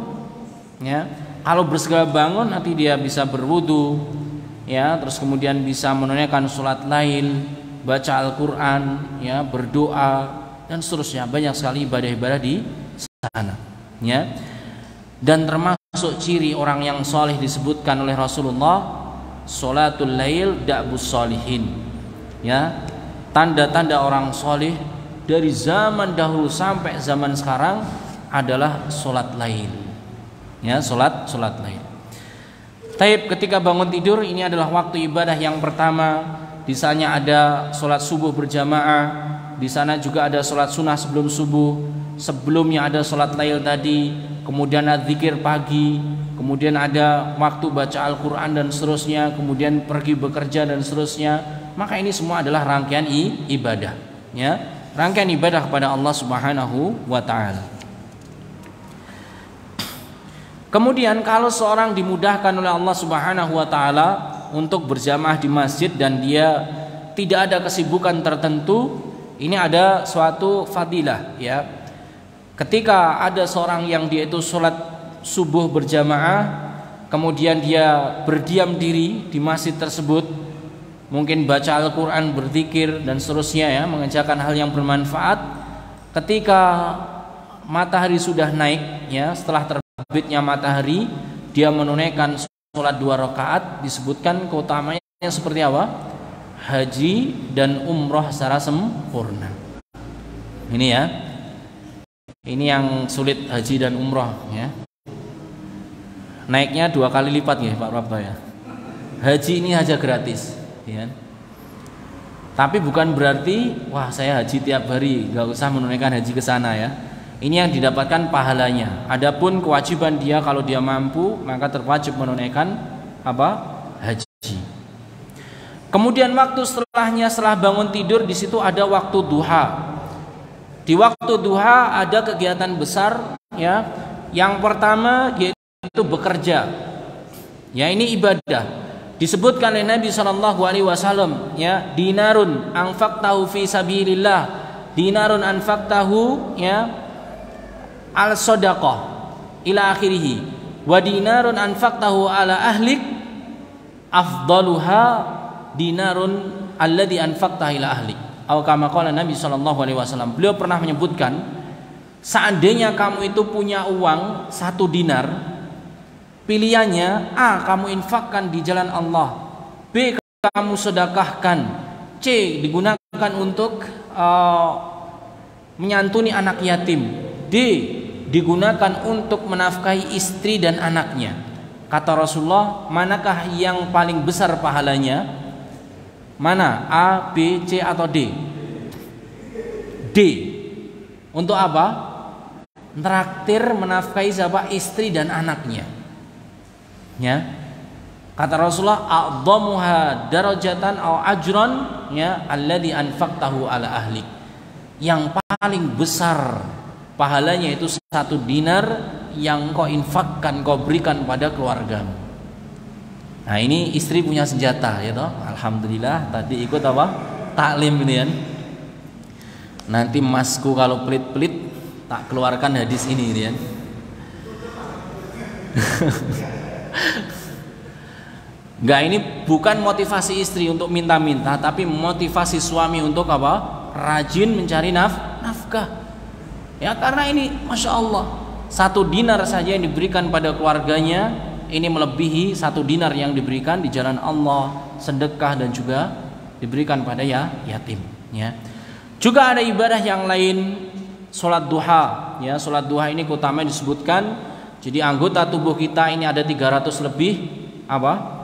ya. Kalau bersegera bangun nanti dia bisa berwudu, ya, terus kemudian bisa menunaikan sholat lail, baca Al-Quran, ya, berdoa dan seterusnya. Banyak sekali ibadah-ibadah di sana, ya. Dan termasuk ciri orang yang soleh disebutkan oleh Rasulullah, sholatul lail da'bus sholihin, ya. Tanda-tanda orang soleh dari zaman dahulu sampai zaman sekarang adalah sholat lail, ya, sholat lail. Taib, ketika bangun tidur ini adalah waktu ibadah yang pertama. di sana ada sholat subuh berjamaah, di sana juga ada sholat sunnah sebelum subuh, sebelumnya ada sholat lail tadi, kemudian ada zikir pagi, kemudian ada waktu baca Al-Quran dan seterusnya, kemudian pergi bekerja dan seterusnya. Maka ini semua adalah rangkaian ibadah, ya, rangkaian ibadah kepada Allah Subhanahu wa Ta'ala. Kemudian kalau seorang dimudahkan oleh Allah Subhanahu wa Ta'ala untuk berjamaah di masjid dan dia tidak ada kesibukan tertentu, ini ada suatu fadilah, ya. Ketika ada seorang yang dia itu sholat subuh berjamaah, kemudian dia berdiam diri di masjid tersebut, mungkin baca Al-Quran, berzikir dan seterusnya, ya, mengerjakan hal yang bermanfaat. Ketika matahari sudah naik, ya, setelah terbitnya matahari, dia menunaikan sholat 2 rakaat. Disebutkan keutamaannya seperti apa? Haji dan umroh secara sempurna. Ini, ya, ini yang sulit, haji dan umroh, ya. Naiknya 2 kali lipat, ya Pak Rabto, ya. Haji ini aja gratis, ya. Tapi bukan berarti wah saya haji tiap hari, gak usah menunaikan haji ke sana, ya. Ini yang didapatkan pahalanya. Adapun kewajiban dia, kalau dia mampu maka terwajib menunaikan apa? Haji. Kemudian waktu setelahnya, setelah bangun tidur, di situ ada waktu duha. Di waktu duha ada kegiatan besar, ya. Yang pertama yaitu bekerja. Ya, ini ibadah. Disebutkan oleh Nabi SAW, ya, dinarun anfaqtahu fi sabilillah, dinarun anfaqtahu, ya, al sadaqah ila akhirih, wa dinarun anfaqtahu ala ahlik afdaluha dinarun alladhi anfaqtahu ila ahlik. Atau kama qala Nabi SAW. Beliau pernah menyebutkan, seandainya kamu itu punya uang 1 dinar, pilihannya A, kamu infakkan di jalan Allah, B, kamu sedekahkan, C, digunakan untuk menyantuni anak yatim, D, digunakan untuk menafkahi istri dan anaknya. Kata Rasulullah, manakah yang paling besar pahalanya? Mana? A, B, C atau D? D. Untuk apa? Traktir menafkahi siapa? Istri dan anaknya. Ya, kata Rasulullah, a'dhamuha darajatan aw ajran, ya, alladhi anfaqtahu ala ahlik. Yang paling besar pahalanya itu 1 dinar yang kau infakkan, kau berikan pada keluargamu. Nah, ini istri punya senjata, ya toh. Alhamdulillah tadi ikut apa? Taklim ini kan. Nanti masku kalau pelit-pelit tak keluarkan hadis ini kan. Enggak, ini bukan motivasi istri untuk minta-minta, tapi motivasi suami untuk apa? Rajin mencari nafkah. Ya, karena ini Masya Allah, 1 dinar saja yang diberikan pada keluarganya, ini melebihi 1 dinar yang diberikan di jalan Allah, sedekah, dan juga diberikan pada yatim, ya. Juga ada ibadah yang lain, sholat duha, ya. Sholat duha ini keutamaan disebutkan. Jadi anggota tubuh kita ini ada 300 lebih apa?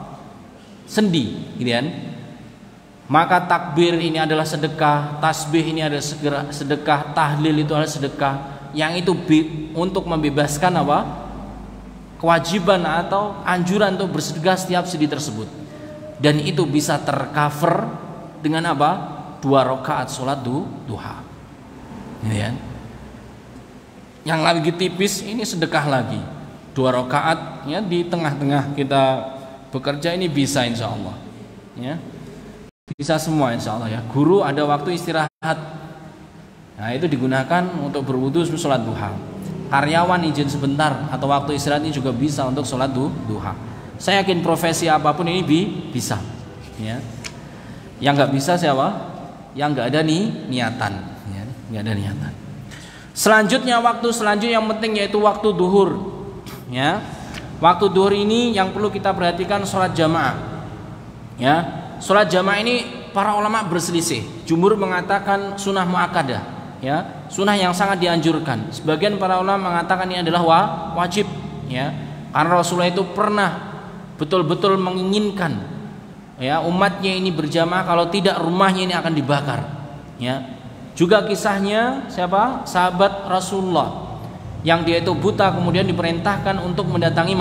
Sendi, gitu kan? Maka takbir ini adalah sedekah, tasbih ini adalah sedekah, tahlil itu adalah sedekah. Yang itu untuk membebaskan apa? Kewajiban atau anjuran untuk bersedekah setiap sendi tersebut. Dan itu bisa tercover dengan apa? 2 rakaat sholat duha, gitu kan? Yang lagi tipis ini sedekah lagi 2 rakaat, ya, di tengah-tengah kita bekerja ini bisa insya Allah, ya, bisa semua insya Allah, ya. Guru ada waktu istirahat, nah itu digunakan untuk berwudu sholat duha. Karyawan izin sebentar atau waktu istirahat ini juga bisa untuk sholat duha. Saya yakin profesi apapun ini bisa, ya. Yang nggak bisa siapa? Yang nggak ada niatan, ya, nggak ada niatan. Selanjutnya, waktu selanjutnya yang penting yaitu waktu duhur, ya. Waktu duhur ini yang perlu kita perhatikan, sholat jamaah, ya. Sholat jamaah ini para ulama berselisih. Jumhur mengatakan sunnah muakkadah, ya, sunnah yang sangat dianjurkan. Sebagian para ulama mengatakan ini adalah wajib, ya, karena Rasulullah itu pernah betul-betul menginginkan ya umatnya ini berjamaah, kalau tidak rumahnya ini akan dibakar. Ya. Juga kisahnya siapa? Sahabat Rasulullah yang dia itu buta kemudian diperintahkan untuk mendatangi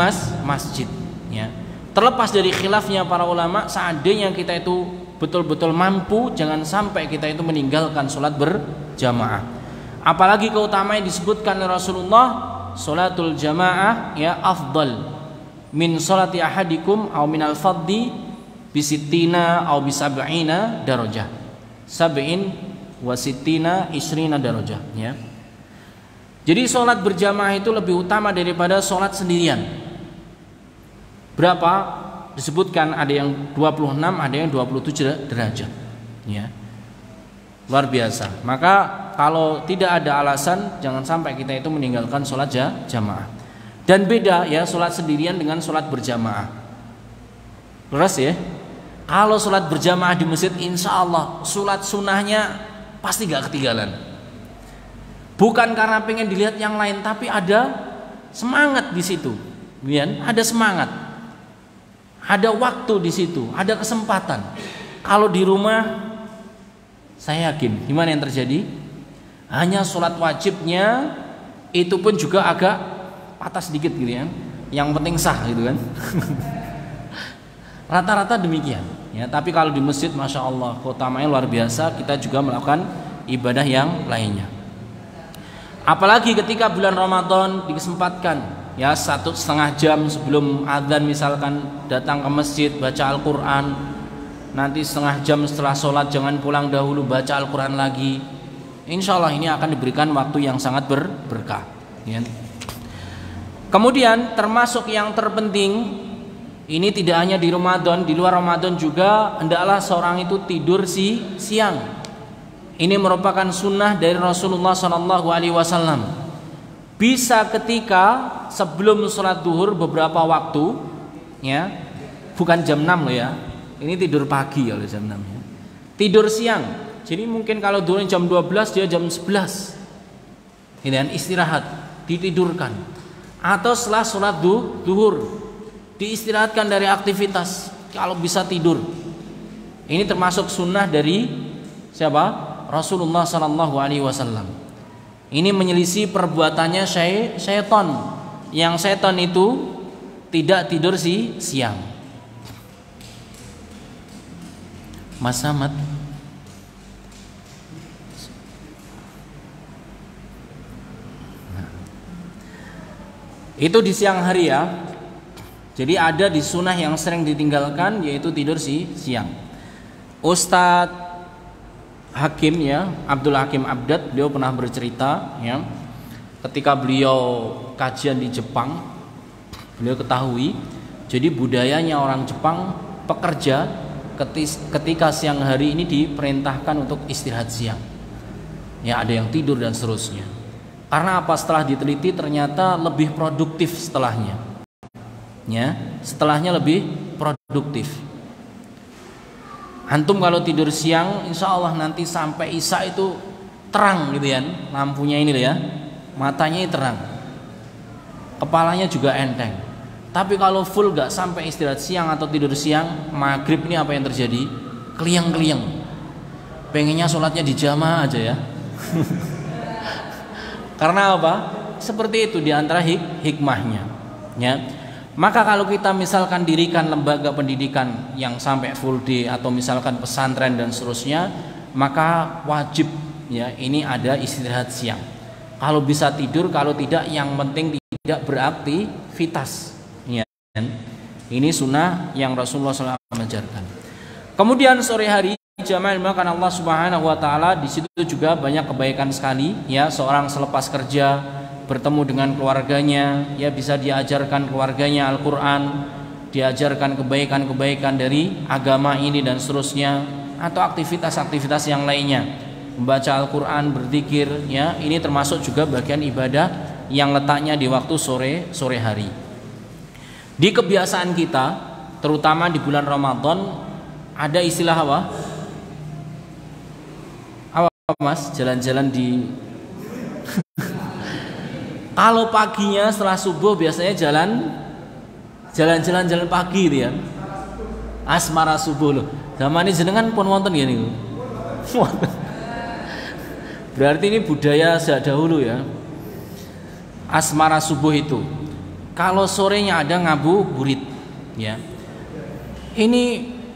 masjid. Ya. Terlepas dari khilafnya para ulama, seandainya kita itu betul-betul mampu, jangan sampai kita itu meninggalkan sholat berjamaah. Apalagi keutamaan yang disebutkan oleh Rasulullah, sholatul jamaah ya afdal min sholati ahadikum au minal faddi bisittina au bisab'ina darajah. Sab'in wasittina isrina darajah, ya. Jadi sholat berjamaah itu lebih utama daripada sholat sendirian. Berapa? Disebutkan ada yang 26, ada yang 27 derajat, ya. Luar biasa. Maka kalau tidak ada alasan, jangan sampai kita itu meninggalkan sholat jamaah. Dan beda ya sholat sendirian dengan sholat berjamaah. Terus ya, kalau sholat berjamaah di masjid, insya Allah sholat sunnahnya pasti gak ketinggalan. Bukan karena pengen dilihat yang lain, tapi ada semangat di situ, ada semangat, ada waktu di situ, ada kesempatan. Kalau di rumah, saya yakin gimana yang terjadi? Hanya sholat wajibnya itu pun juga agak patah sedikit gitu ya. Yang penting sah gitu kan. Rata-rata demikian. Ya, tapi kalau di masjid, masya Allah, keutamanya luar biasa. Kita juga melakukan ibadah yang lainnya. Apalagi ketika bulan Ramadan dikesempatkan, ya 1,5 jam sebelum adzan misalkan datang ke masjid baca Al-Quran. Nanti setengah jam setelah sholat jangan pulang dahulu, baca Al-Quran lagi. Insya Allah ini akan diberikan waktu yang sangat berkah, ya. Kemudian termasuk yang terpenting, ini tidak hanya di Ramadan, di luar Ramadan juga hendaklah seorang itu tidur siang. Ini merupakan sunnah dari Rasulullah SAW. Bisa ketika sebelum sholat duhur beberapa waktu, ya, bukan jam 6 loh ya. Ini tidur pagi kalau jam 6 ya. Tidur siang. Jadi mungkin kalau dulu jam 12 dia jam 11. Kemudian istirahat, ditidurkan. Atau setelah sholat duhur diistirahatkan dari aktivitas. Kalau bisa tidur. Ini termasuk sunnah dari siapa? Rasulullah SAW. Ini menyelisih perbuatannya syaitan. Yang syaitan itu tidak tidur siang. Mas Samad, itu di siang hari ya. Jadi ada di sunnah yang sering ditinggalkan, yaitu tidur siang. Ustadz Hakim ya, Abdul Hakim Abdad, beliau pernah bercerita ya, ketika beliau kajian di Jepang, beliau ketahui jadi budayanya orang Jepang pekerja ketika siang hari ini diperintahkan untuk istirahat siang. Ya, ada yang tidur dan seterusnya. Karena apa? Setelah diteliti ternyata lebih produktif setelahnya. Ya, setelahnya lebih produktif. Antum kalau tidur siang, insya Allah nanti sampai isya itu terang gitu ya, lampunya ini ya, matanya terang, kepalanya juga enteng. Tapi kalau full gak sampai istirahat siang atau tidur siang, maghrib ini apa yang terjadi? Kliang-kliang. Pengennya sholatnya di jamaah aja ya. Karena apa? Seperti itu diantara hikmahnya. Ya. Maka kalau kita misalkan dirikan lembaga pendidikan yang sampai full day atau misalkan pesantren dan seterusnya, maka wajib ya ini ada istirahat siang. Kalau bisa tidur, kalau tidak yang penting tidak beraktivitas. Ya. Ini sunnah yang Rasulullah SAW mengajarkan. Kemudian sore hari jamaah makan Allah Subhanahu Wa Taala, di situ juga banyak kebaikan sekali. Ya, seorang selepas kerja bertemu dengan keluarganya, ya bisa diajarkan keluarganya Al-Quran, diajarkan kebaikan-kebaikan dari agama ini dan seterusnya, atau aktivitas-aktivitas yang lainnya, membaca Al-Quran, berzikir, ya ini termasuk juga bagian ibadah yang letaknya di waktu sore hari. Di kebiasaan kita, terutama di bulan Ramadan, ada istilah apa? Apa Mas? Jalan-jalan di kalau paginya setelah subuh biasanya jalan-jalan pagi gitu ya. Asmara subuh loh. Zaman ini jenengan pun wonten gini loh. Berarti ini budaya sejak dahulu ya. Asmara subuh itu. Kalau sorenya ada ngabuburit ya. Ini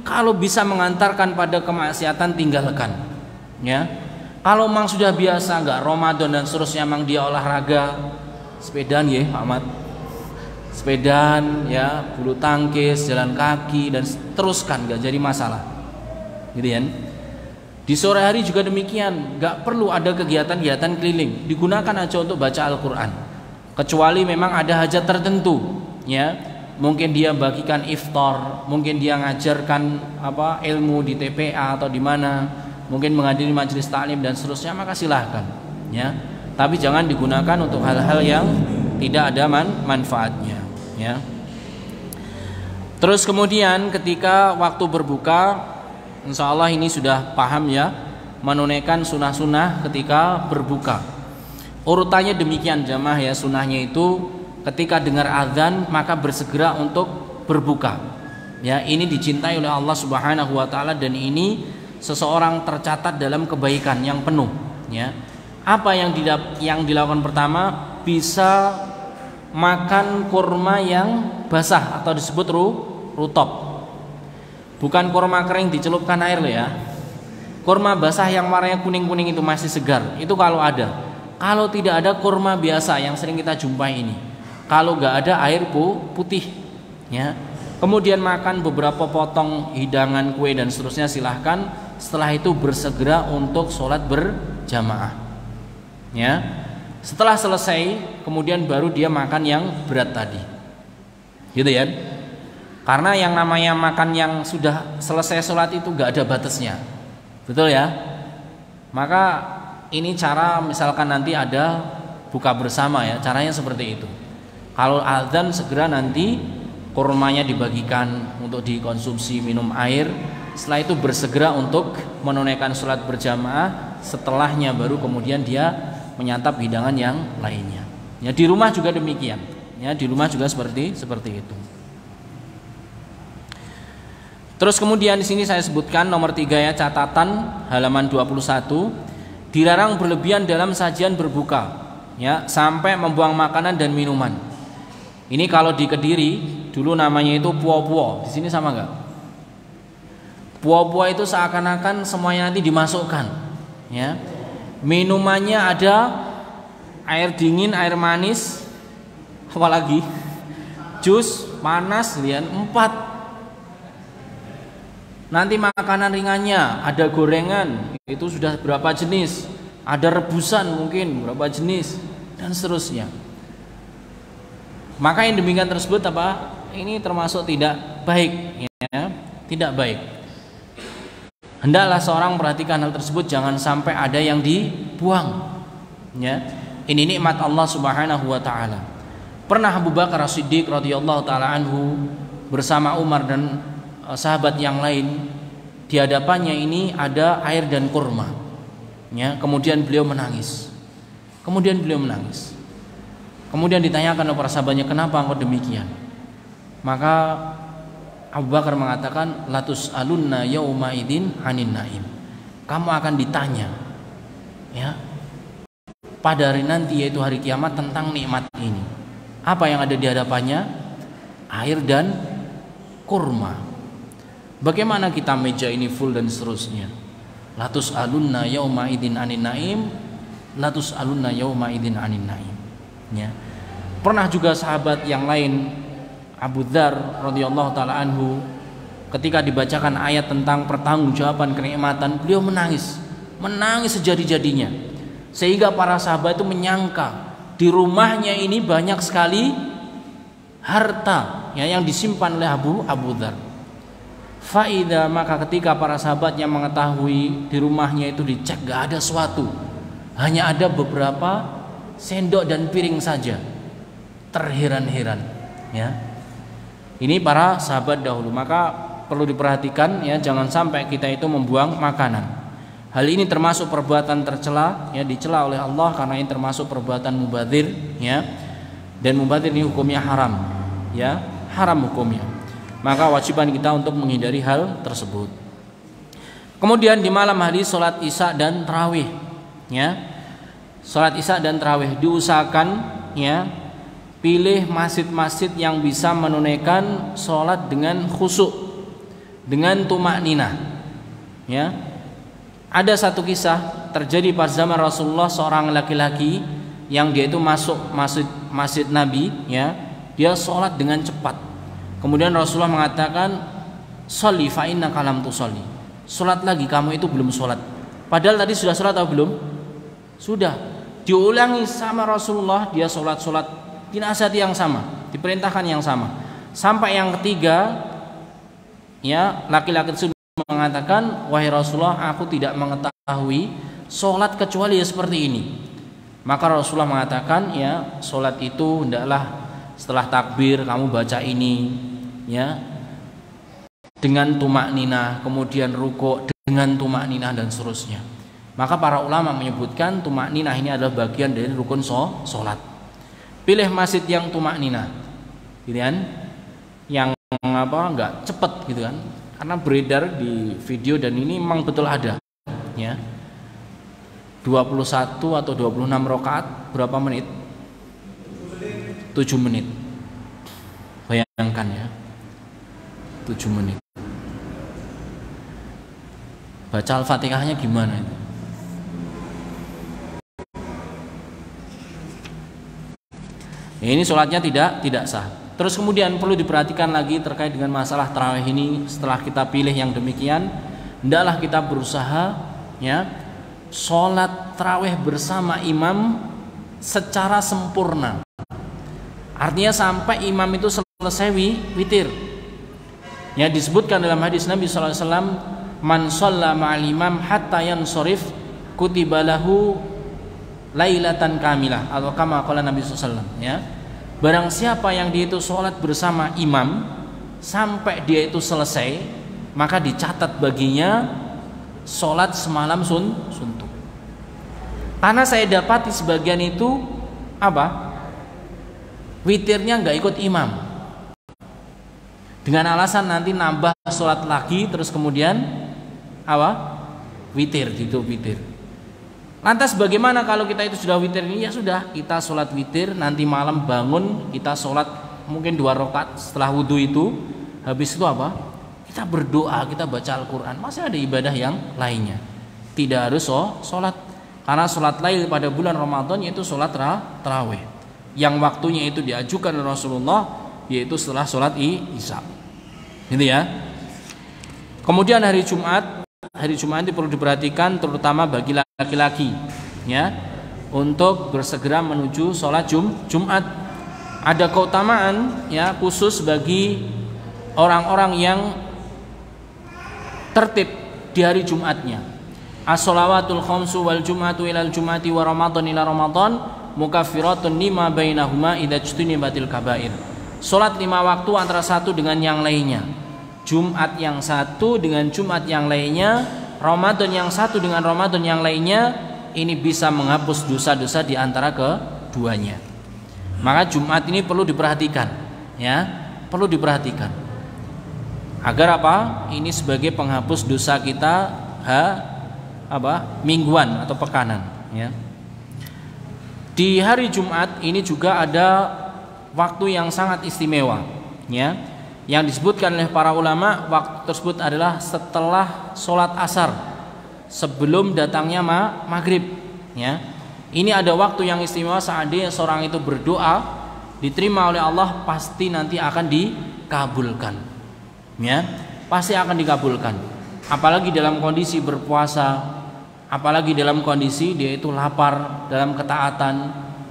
kalau bisa mengantarkan pada kemaksiatan tinggalkan ya. Kalau memang sudah biasa nggak Ramadan dan seterusnya memang dia olahraga sepedaan ya Pak Ahmad, sepedaan ya, bulu tangkis, jalan kaki dan teruskan, nggak jadi masalah gitu kan. Di sore hari juga demikian, nggak perlu ada kegiatan-kegiatan keliling, digunakan aja untuk baca Al-Quran kecuali memang ada hajat tertentu ya. Mungkin dia bagikan iftar, mungkin dia ngajarkan ilmu di TPA atau di mana, mungkin menghadiri majelis taklim dan seterusnya, maka silahkan ya. Tapi jangan digunakan untuk hal-hal yang tidak ada manfaatnya ya. Terus kemudian ketika waktu berbuka, insya Allah ini sudah paham ya, menunaikan sunnah-sunnah ketika berbuka. Urutannya demikian jamaah ya, sunnahnya itu ketika dengar azan maka bersegera untuk berbuka ya. Ini dicintai oleh Allah Subhanahu wa taala dan ini seseorang tercatat dalam kebaikan yang penuh ya. Apa yang dilakukan pertama, bisa makan kurma yang basah atau disebut rutop. Bukan kurma kering dicelupkan air loh ya. Kurma basah yang warnanya kuning-kuning itu masih segar. Itu kalau ada. Kalau tidak ada, kurma biasa yang sering kita jumpai ini. Kalau nggak ada, air putih ya. Kemudian makan beberapa potong hidangan kue dan seterusnya, silahkan. Setelah itu bersegera untuk sholat berjamaah ya. Setelah selesai kemudian baru dia makan yang berat tadi gitu ya. Karena yang namanya makan yang sudah selesai sholat itu nggak ada batasnya, betul ya. Maka ini cara, misalkan nanti ada buka bersama ya, caranya seperti itu. Kalau azan segera nanti kurmanya dibagikan untuk dikonsumsi, minum air. Setelah itu bersegera untuk menunaikan sholat berjamaah. Setelahnya baru kemudian dia menyantap hidangan yang lainnya. Ya, di rumah juga demikian. Ya, di rumah juga seperti itu. Terus kemudian di sini saya sebutkan nomor 3 ya, catatan halaman 21. Dilarang berlebihan dalam sajian berbuka ya, sampai membuang makanan dan minuman. Ini kalau di Kediri dulu namanya itu puo-puo. Di sini sama enggak? Puo-puo itu seakan-akan semuanya nanti dimasukkan ya. Minumannya ada air dingin, air manis, apalagi jus, panas, lian 4. Nanti makanan ringannya ada gorengan, itu sudah berapa jenis, ada rebusan mungkin berapa jenis dan seterusnya. Maka yang demikian tersebut ini termasuk tidak baik ya, tidak baik. Hendaklah seorang perhatikan hal tersebut, jangan sampai ada yang dibuang ya. Ini nikmat Allah Subhanahu wa taala. Pernah Abu Bakar As-Siddiq radhiyallahu taala anhu bersama Umar dan sahabat yang lain, di hadapannya ini ada air dan kurma ya. Kemudian beliau menangis. Kemudian ditanyakan oleh para sahabatnya, kenapa engkau demikian? Maka Abu Bakar mengatakan, latus alunna yauma idin anin naim. Kamu akan ditanya ya pada hari nanti, yaitu hari kiamat, tentang nikmat ini. Apa yang ada di hadapannya? Air dan kurma. Bagaimana kita meja ini full dan seterusnya. Latus alunna yauma idin anin naim, latus alunna yauma idin anin naim ya. Pernah juga sahabat yang lain, Abu Dzar radhiyallahu taala anhu, ketika dibacakan ayat tentang pertanggungjawaban kenikmatan, beliau menangis sejadi-jadinya, sehingga para sahabat itu menyangka di rumahnya ini banyak sekali harta ya, yang disimpan oleh Abu Dzar. Faida, maka ketika para sahabatnya mengetahui di rumahnya itu dicek gak ada sesuatu, hanya ada beberapa sendok dan piring saja, terheran-heran ya. Ini para sahabat dahulu. Maka perlu diperhatikan ya, jangan sampai kita itu membuang makanan. Hal ini termasuk perbuatan tercela ya, dicela oleh Allah, karena ini termasuk perbuatan mubadzir ya. Dan mubadzir ini hukumnya haram ya, haram hukumnya. maka wajiban kita untuk menghindari hal tersebut. Kemudian di malam hari sholat isya dan tarawih, ya, sholat isya dan tarawih diusahakan, ya, pilih masjid-masjid yang bisa menunaikan sholat dengan khusyuk, dengan tumakninah, ya. Ada satu kisah terjadi pada zaman Rasulullah, seorang laki-laki yang dia itu masuk masjid Nabi, ya, dia sholat dengan cepat. Kemudian Rasulullah mengatakan, "Sholli fa innaka lam tusolli." Sholat lagi, kamu itu belum sholat. Padahal tadi sudah sholat atau belum? Sudah. Diulangi sama Rasulullah, dia sholat dinasihati yang sama, diperintahkan yang sama. Sampai yang ketiga, ya, laki-laki tersebut mengatakan, "Wahai Rasulullah, aku tidak mengetahui sholat kecuali seperti ini." Maka Rasulullah mengatakan, ya, sholat itu hendaklah setelah takbir kamu baca ini, ya, dengan tumakninah, kemudian rukuk dengan tumakninah dan seterusnya. Maka para ulama menyebutkan tumakninah ini adalah bagian dari rukun sholat. Pilih masjid yang tumakninah, pilihan yang enggak cepet gitu kan, karena beredar di video dan ini memang betul ada, ya, 21 atau 26 rakaat berapa menit? 7 menit. Bayangkan, ya, 7 menit. Baca Al-Fatihahnya gimana itu? Ya, ini sholatnya tidak sah. Terus kemudian perlu diperhatikan lagi terkait dengan masalah tarawih ini. Setelah kita pilih yang demikian, hendaklah kita berusaha, ya, sholat tarawih bersama imam secara sempurna. Artinya sampai imam itu selesai witir. Ya, disebutkan dalam hadis Nabi sallallahu alaihi wasallam, "Man shalla ma'al imam hatta yansharif kutiba lahu lailatan kamilah," atau kama qala Nabi sallallahu alaihi wasallam, ya. Barang siapa yang dia itu sholat bersama imam sampai dia itu selesai, maka dicatat baginya sholat semalam suntuk. Karena saya dapati sebagian itu witirnya nggak ikut imam, dengan alasan nanti nambah sholat lagi, terus kemudian witir, gitu, witir. Lantas bagaimana kalau kita itu sudah witir ini? Ya sudah, kita sholat witir, nanti malam bangun kita sholat mungkin 2 rakaat setelah wudhu itu. Habis itu kita berdoa, kita baca Al-Quran. Masih ada ibadah yang lainnya, tidak harus sholat. Karena sholat lail pada bulan Ramadan yaitu sholat tarawih, yang waktunya itu diajukan oleh Rasulullah, yaitu setelah sholat isya, gitu, ya. Kemudian hari Jumat itu perlu diperhatikan terutama bagi laki-laki, ya, untuk bersegera menuju sholat Jumat. Ada keutamaan, ya, khusus bagi orang-orang yang tertib di hari Jumatnya. As-shalawatul khamsu wal jum'atu ilal jum'ati wa ramadan ila ramadan mukaffiratun lima bainahuma idza ijtunibatil kabair. Salat 5 waktu antara satu dengan yang lainnya, Jumat yang satu dengan Jumat yang lainnya, Ramadan yang satu dengan Ramadan yang lainnya, ini bisa menghapus dosa-dosa di antara keduanya. Maka Jumat ini perlu diperhatikan, ya, perlu diperhatikan. Agar ini sebagai penghapus dosa kita mingguan atau pekanan, ya. Di hari Jumat ini juga ada waktu yang sangat istimewa, ya, yang disebutkan oleh para ulama. Waktu tersebut adalah setelah sholat asar, sebelum datangnya maghrib, ya. Ini ada waktu yang istimewa. Seandainya seorang itu berdoa diterima oleh Allah, pasti nanti akan dikabulkan, ya, pasti akan dikabulkan. Apalagi dalam kondisi berpuasa, apalagi dalam kondisi dia itu lapar dalam ketaatan,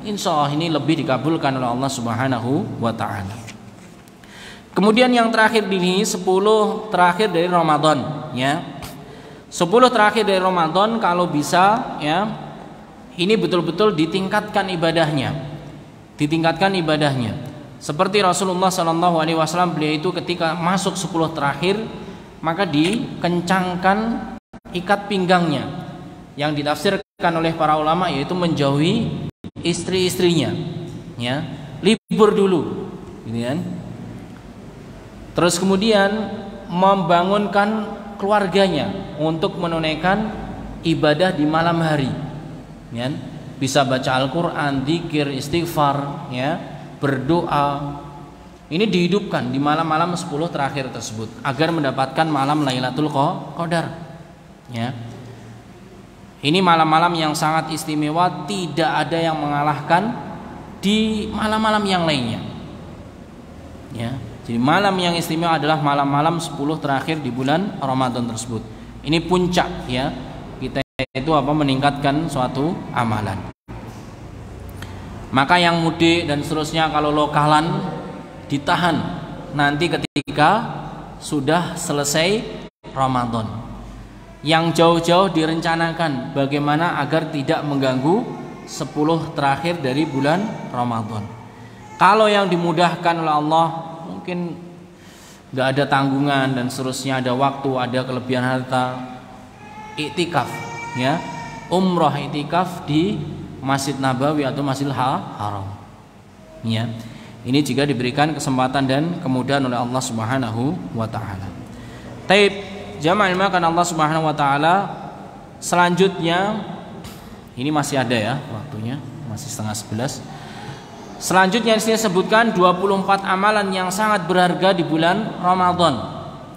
insya Allah ini lebih dikabulkan oleh Allah Subhanahu wa ta'ala. Kemudian yang terakhir ini 10 terakhir dari Ramadan, ya. 10 terakhir dari Ramadan kalau bisa, ya, ini betul-betul ditingkatkan ibadahnya. Ditingkatkan ibadahnya. Seperti Rasulullah SAW, beliau itu ketika masuk 10 terakhir, maka dikencangkan ikat pinggangnya, yang ditafsirkan oleh para ulama yaitu menjauhi istri-istrinya, ya, libur dulu, gitu kan. Terus kemudian membangunkan keluarganya untuk menunaikan ibadah di malam hari, ya. Bisa baca Al-Quran, dzikir, istighfar, ya, berdoa. Ini dihidupkan di malam-malam 10 terakhir tersebut agar mendapatkan malam Lailatul Qadar, ya. Ini malam-malam yang sangat istimewa, tidak ada yang mengalahkan di malam-malam yang lainnya, ya. Jadi malam yang istimewa adalah malam-malam 10 terakhir di bulan Ramadan tersebut. Ini puncak, ya. Kita itu meningkatkan suatu amalan. Maka yang mudik dan seterusnya kalau lokalan ditahan nanti ketika sudah selesai Ramadan. Yang jauh-jauh direncanakan bagaimana agar tidak mengganggu 10 terakhir dari bulan Ramadan. Kalau yang dimudahkan oleh Allah, mungkin nggak ada tanggungan dan seterusnya, ada waktu, ada kelebihan harta, iktikaf, ya, umroh iktikaf di Masjid Nabawi atau Masjidil Haram, ya. Ini jika diberikan kesempatan dan kemudahan oleh Allah Subhanahu wa taala. Taib jamaah makan Allah Subhanahu wa taala. Selanjutnya ini masih ada, ya, waktunya masih 10:30. Selanjutnya di sini sebutkan 24 amalan yang sangat berharga di bulan Ramadan,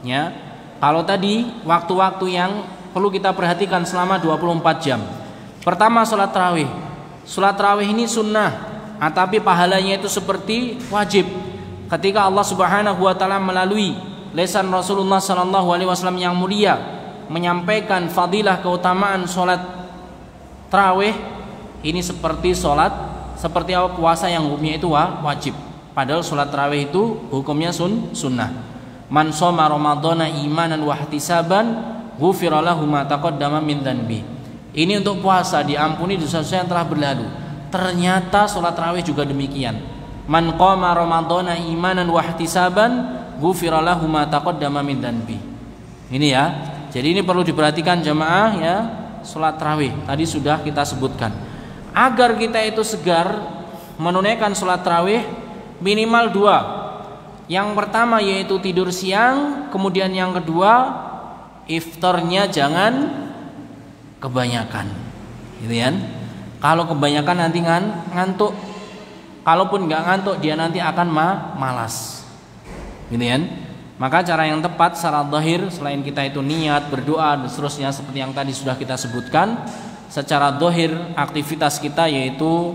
ya. Kalau tadi waktu-waktu yang perlu kita perhatikan selama 24 jam. Pertama, salat tarawih. Salat tarawih ini sunnah, tapi pahalanya itu seperti wajib. Ketika Allah Subhanahu wa taala melalui lisan Rasulullah sallallahu alaihi wasallam yang mulia menyampaikan fadilah keutamaan salat tarawih, ini seperti salat seperti apa puasa yang hukumnya itu wajib. Padahal salat tarawih itu hukumnya sunnah. Man shoma ramadhana imanan wa ihtisaban ghufira lahu ma taqaddama min dzanbi. Ini untuk puasa, diampuni dosa-dosa yang telah berlalu. Ternyata salat tarawih juga demikian. Man qama ramadhana imanan wa ihtisaban ghufira lahu ma taqaddama min dzanbi. Ini, ya. Jadi ini perlu diperhatikan jamaah, ya. Salat tarawih tadi sudah kita sebutkan. Agar kita itu segar menunaikan sholat tarawih, minimal 2. Yang pertama yaitu tidur siang, kemudian yang kedua iftarnya jangan kebanyakan, gitu kan? Kalau kebanyakan nanti ngantuk. Kalaupun nggak ngantuk, dia nanti akan malas, gitu kan? Maka cara yang tepat secara zahir, selain kita itu niat, berdoa dan seterusnya seperti yang tadi sudah kita sebutkan, secara zahir aktivitas kita yaitu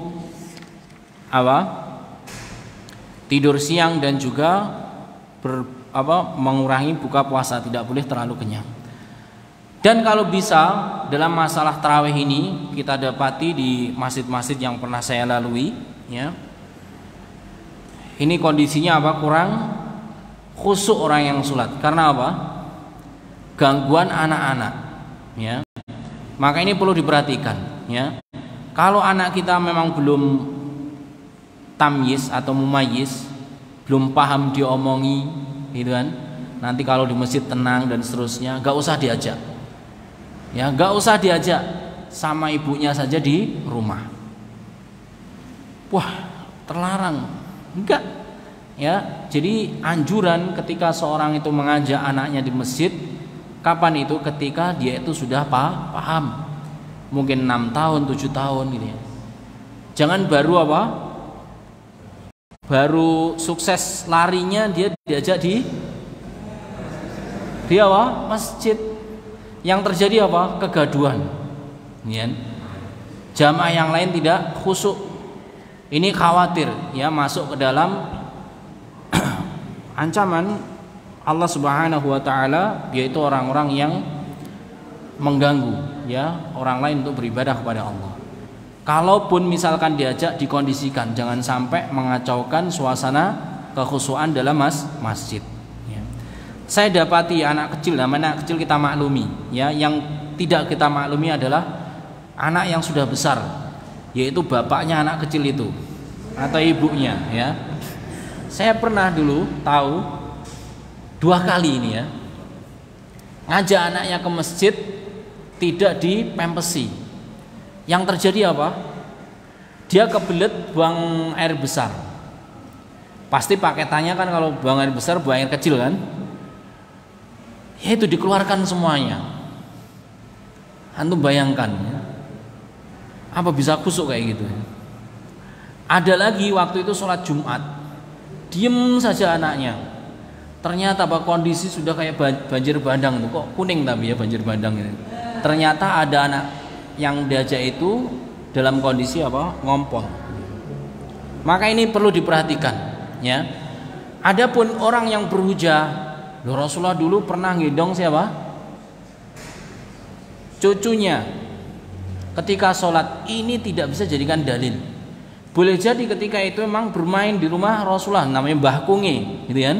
tidur siang dan juga mengurangi buka puasa, tidak boleh terlalu kenyang. Dan kalau bisa dalam masalah tarawih ini kita dapati di masjid-masjid yang pernah saya lalui, ya, ini kondisinya kurang khusyuk orang yang sholat. Karena gangguan anak-anak, ya. Maka ini perlu diperhatikan, ya. Kalau anak kita memang belum tamyiz atau mumayyiz, belum paham diomongi, gitu kan. Nanti kalau di masjid tenang dan seterusnya, gak usah diajak. Ya, gak usah diajak, sama ibunya saja di rumah. Wah, terlarang. Enggak. Ya, jadi anjuran ketika seorang itu mengajak anaknya di masjid, kapan itu? Ketika dia itu sudah paham, mungkin 6 tahun, 7 tahun gitu, ya. Jangan baru sukses larinya dia diajak di masjid. Yang terjadi kegaduhan, ya. Jamaah yang lain tidak khusyuk. Ini khawatir, ya, masuk ke dalam ancaman Allah Subhanahu wa taala, yaitu orang-orang yang mengganggu, ya, orang lain untuk beribadah kepada Allah. Kalaupun misalkan diajak, dikondisikan jangan sampai mengacaukan suasana kekhusyuan dalam masjid, ya. Saya dapati anak kecil, namanya anak kecil kita maklumi, ya. Yang tidak kita maklumi adalah anak yang sudah besar, yaitu bapaknya anak kecil itu atau ibunya, ya. Saya pernah dulu tahu 2 kali ini, ya, ngajak anaknya ke masjid tidak dipempesi. Yang terjadi Dia kebelet buang air besar. Pasti paketannya kan kalau buang air besar, buang air kecil kan? Ya itu dikeluarkan semuanya. Antum bayangkan ya. Apa bisa kusuk kayak gitu? Ada lagi waktu itu sholat Jumat, diem saja anaknya. Ternyata apa kondisi sudah kayak banjir bandang tuh, kok kuning tapi ya banjir bandang ini. Ternyata ada anak yang diajak itu dalam kondisi apa? Ngompol. Maka ini perlu diperhatikan, ya. Adapun orang yang berhujah, Rasulullah dulu pernah gendong siapa? Cucunya. Ketika sholat, ini tidak bisa jadikan dalil. Boleh jadi ketika itu memang bermain di rumah Rasulullah, namanya Mbah Kungi, gitu kan?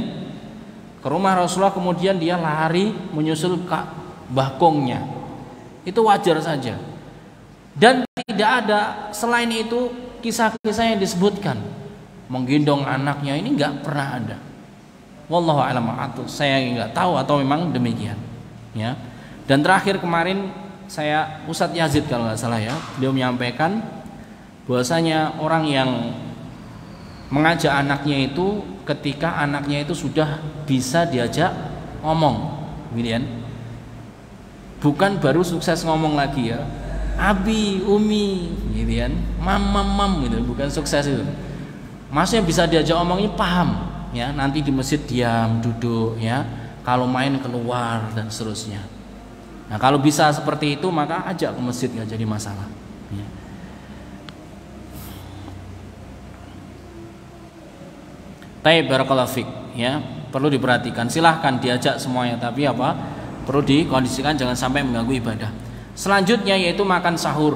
Ke rumah Rasulullah kemudian dia lari menyusul Mbah Kongnya. Itu wajar saja. Dan tidak ada selain itu kisah-kisah yang disebutkan menggendong anaknya, ini nggak pernah ada. Wallahu a'lam, atau saya nggak tahu atau memang demikian, ya. Dan terakhir kemarin saya Ustadz Yazid kalau nggak salah ya, beliau menyampaikan bahwasanya orang yang mengajak anaknya itu ketika anaknya itu sudah bisa diajak ngomong, gitu. Bukan baru sukses ngomong lagi ya, abi, umi, gitu kan, mam, gitu, bukan sukses itu. Maksudnya bisa diajak ngomongnya paham, ya. Nanti di masjid diam, duduk, ya. Kalau main keluar dan seterusnya. Nah kalau bisa seperti itu maka ajak ke masjid, nggak jadi masalah. Ya. Taib barakallahu fik, ya. Perlu diperhatikan. Silahkan diajak semuanya, tapi apa? Perlu dikondisikan jangan sampai mengganggu ibadah. Selanjutnya yaitu makan sahur.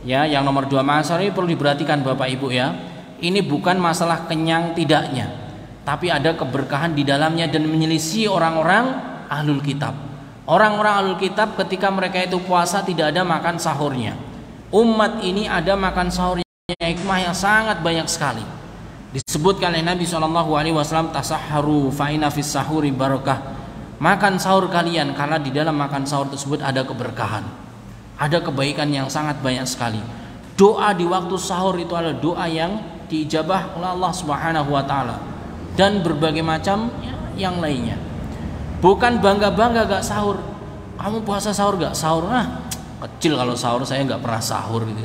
Ya, yang nomor 2 makan sahur ini perlu diperhatikan Bapak Ibu ya. Ini bukan masalah kenyang tidaknya, tapi ada keberkahan di dalamnya dan menyelisih orang-orang ahlul kitab. Orang-orang ahlul kitab ketika mereka itu puasa tidak ada makan sahurnya. Umat ini ada makan sahurnya, hikmah yang sangat banyak sekali. Disebutkan oleh Nabi SAW, tasahharu fa inna fis sahuri barakah. Makan sahur kalian karena di dalam makan sahur tersebut ada keberkahan. Ada kebaikan yang sangat banyak sekali. Doa di waktu sahur itu adalah doa yang diijabah oleh Allah Subhanahu wa taala dan berbagai macam yang lainnya. Bukan bangga-bangga gak sahur. Kamu puasa sahur gak? Sahur kecil kalau sahur, saya gak pernah sahur gitu.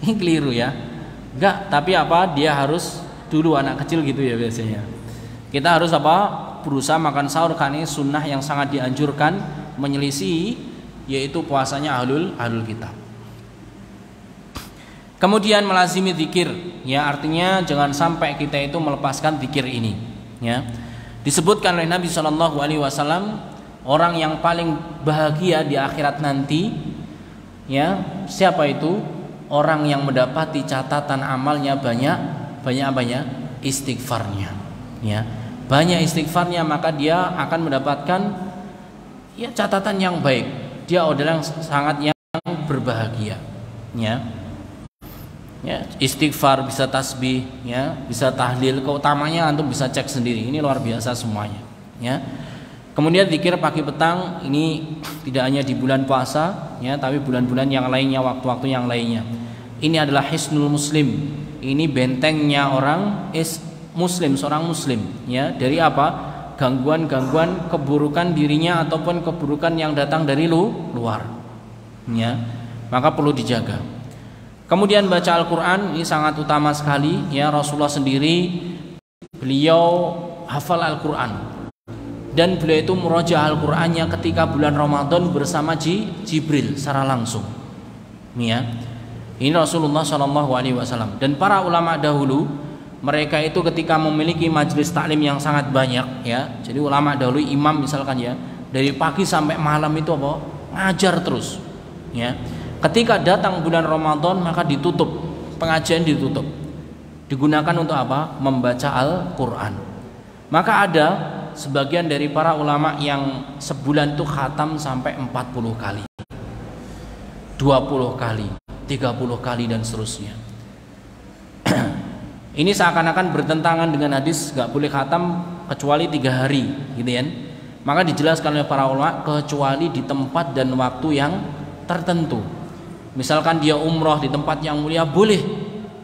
Ini keliru ya. Enggak, tapi apa? Dia harus dulu anak kecil gitu ya biasanya. Kita harus apa? Berusaha makan sahur karena ini sunnah yang sangat dianjurkan, menyelisih yaitu puasanya ahlul kitab. Kemudian melazimi zikir, ya artinya jangan sampai kita itu melepaskan zikir ini, ya. Disebutkan oleh Nabi SAW, orang yang paling bahagia di akhirat nanti, ya siapa itu? Orang yang mendapati catatan amalnya banyak apanya? Istighfarnya, ya. Banyak istighfarnya maka dia akan mendapatkan ya catatan yang baik. Dia adalah sangat yang berbahagia, ya. Ya, istighfar bisa tasbih, ya, bisa tahlil. Keutamanya antum bisa cek sendiri. Ini luar biasa semuanya, ya. Kemudian zikir pagi petang ini tidak hanya di bulan puasa, ya, tapi bulan-bulan yang lainnya, waktu-waktu yang lainnya. Ini adalah hisnul muslim. Ini bentengnya orang muslim, seorang muslim, ya, dari apa? Gangguan-gangguan keburukan dirinya ataupun keburukan yang datang dari luar, ya. Maka perlu dijaga. Kemudian baca Al-Quran ini sangat utama sekali, ya. Rasulullah sendiri beliau hafal Al-Quran dan beliau itu murojaah Al-Qurannya ketika bulan Ramadan bersama Jibril secara langsung, ya. Ini Rasulullah SAW. Dan para ulama dahulu mereka itu ketika memiliki majelis taklim yang sangat banyak, ya. Jadi ulama dahulu imam misalkan ya, dari pagi sampai malam itu apa? Ngajar terus, ya. Ketika datang bulan Ramadan maka ditutup, pengajian ditutup. Digunakan untuk apa? Membaca Al-Quran. Maka ada sebagian dari para ulama yang sebulan itu khatam sampai 40 kali, 20 kali, 30 kali dan seterusnya. Ini seakan-akan bertentangan dengan hadis gak boleh khatam kecuali 3 hari, gitu kan? Maka dijelaskan oleh para ulama kecuali di tempat dan waktu yang tertentu. Misalkan dia umroh di tempat yang mulia boleh,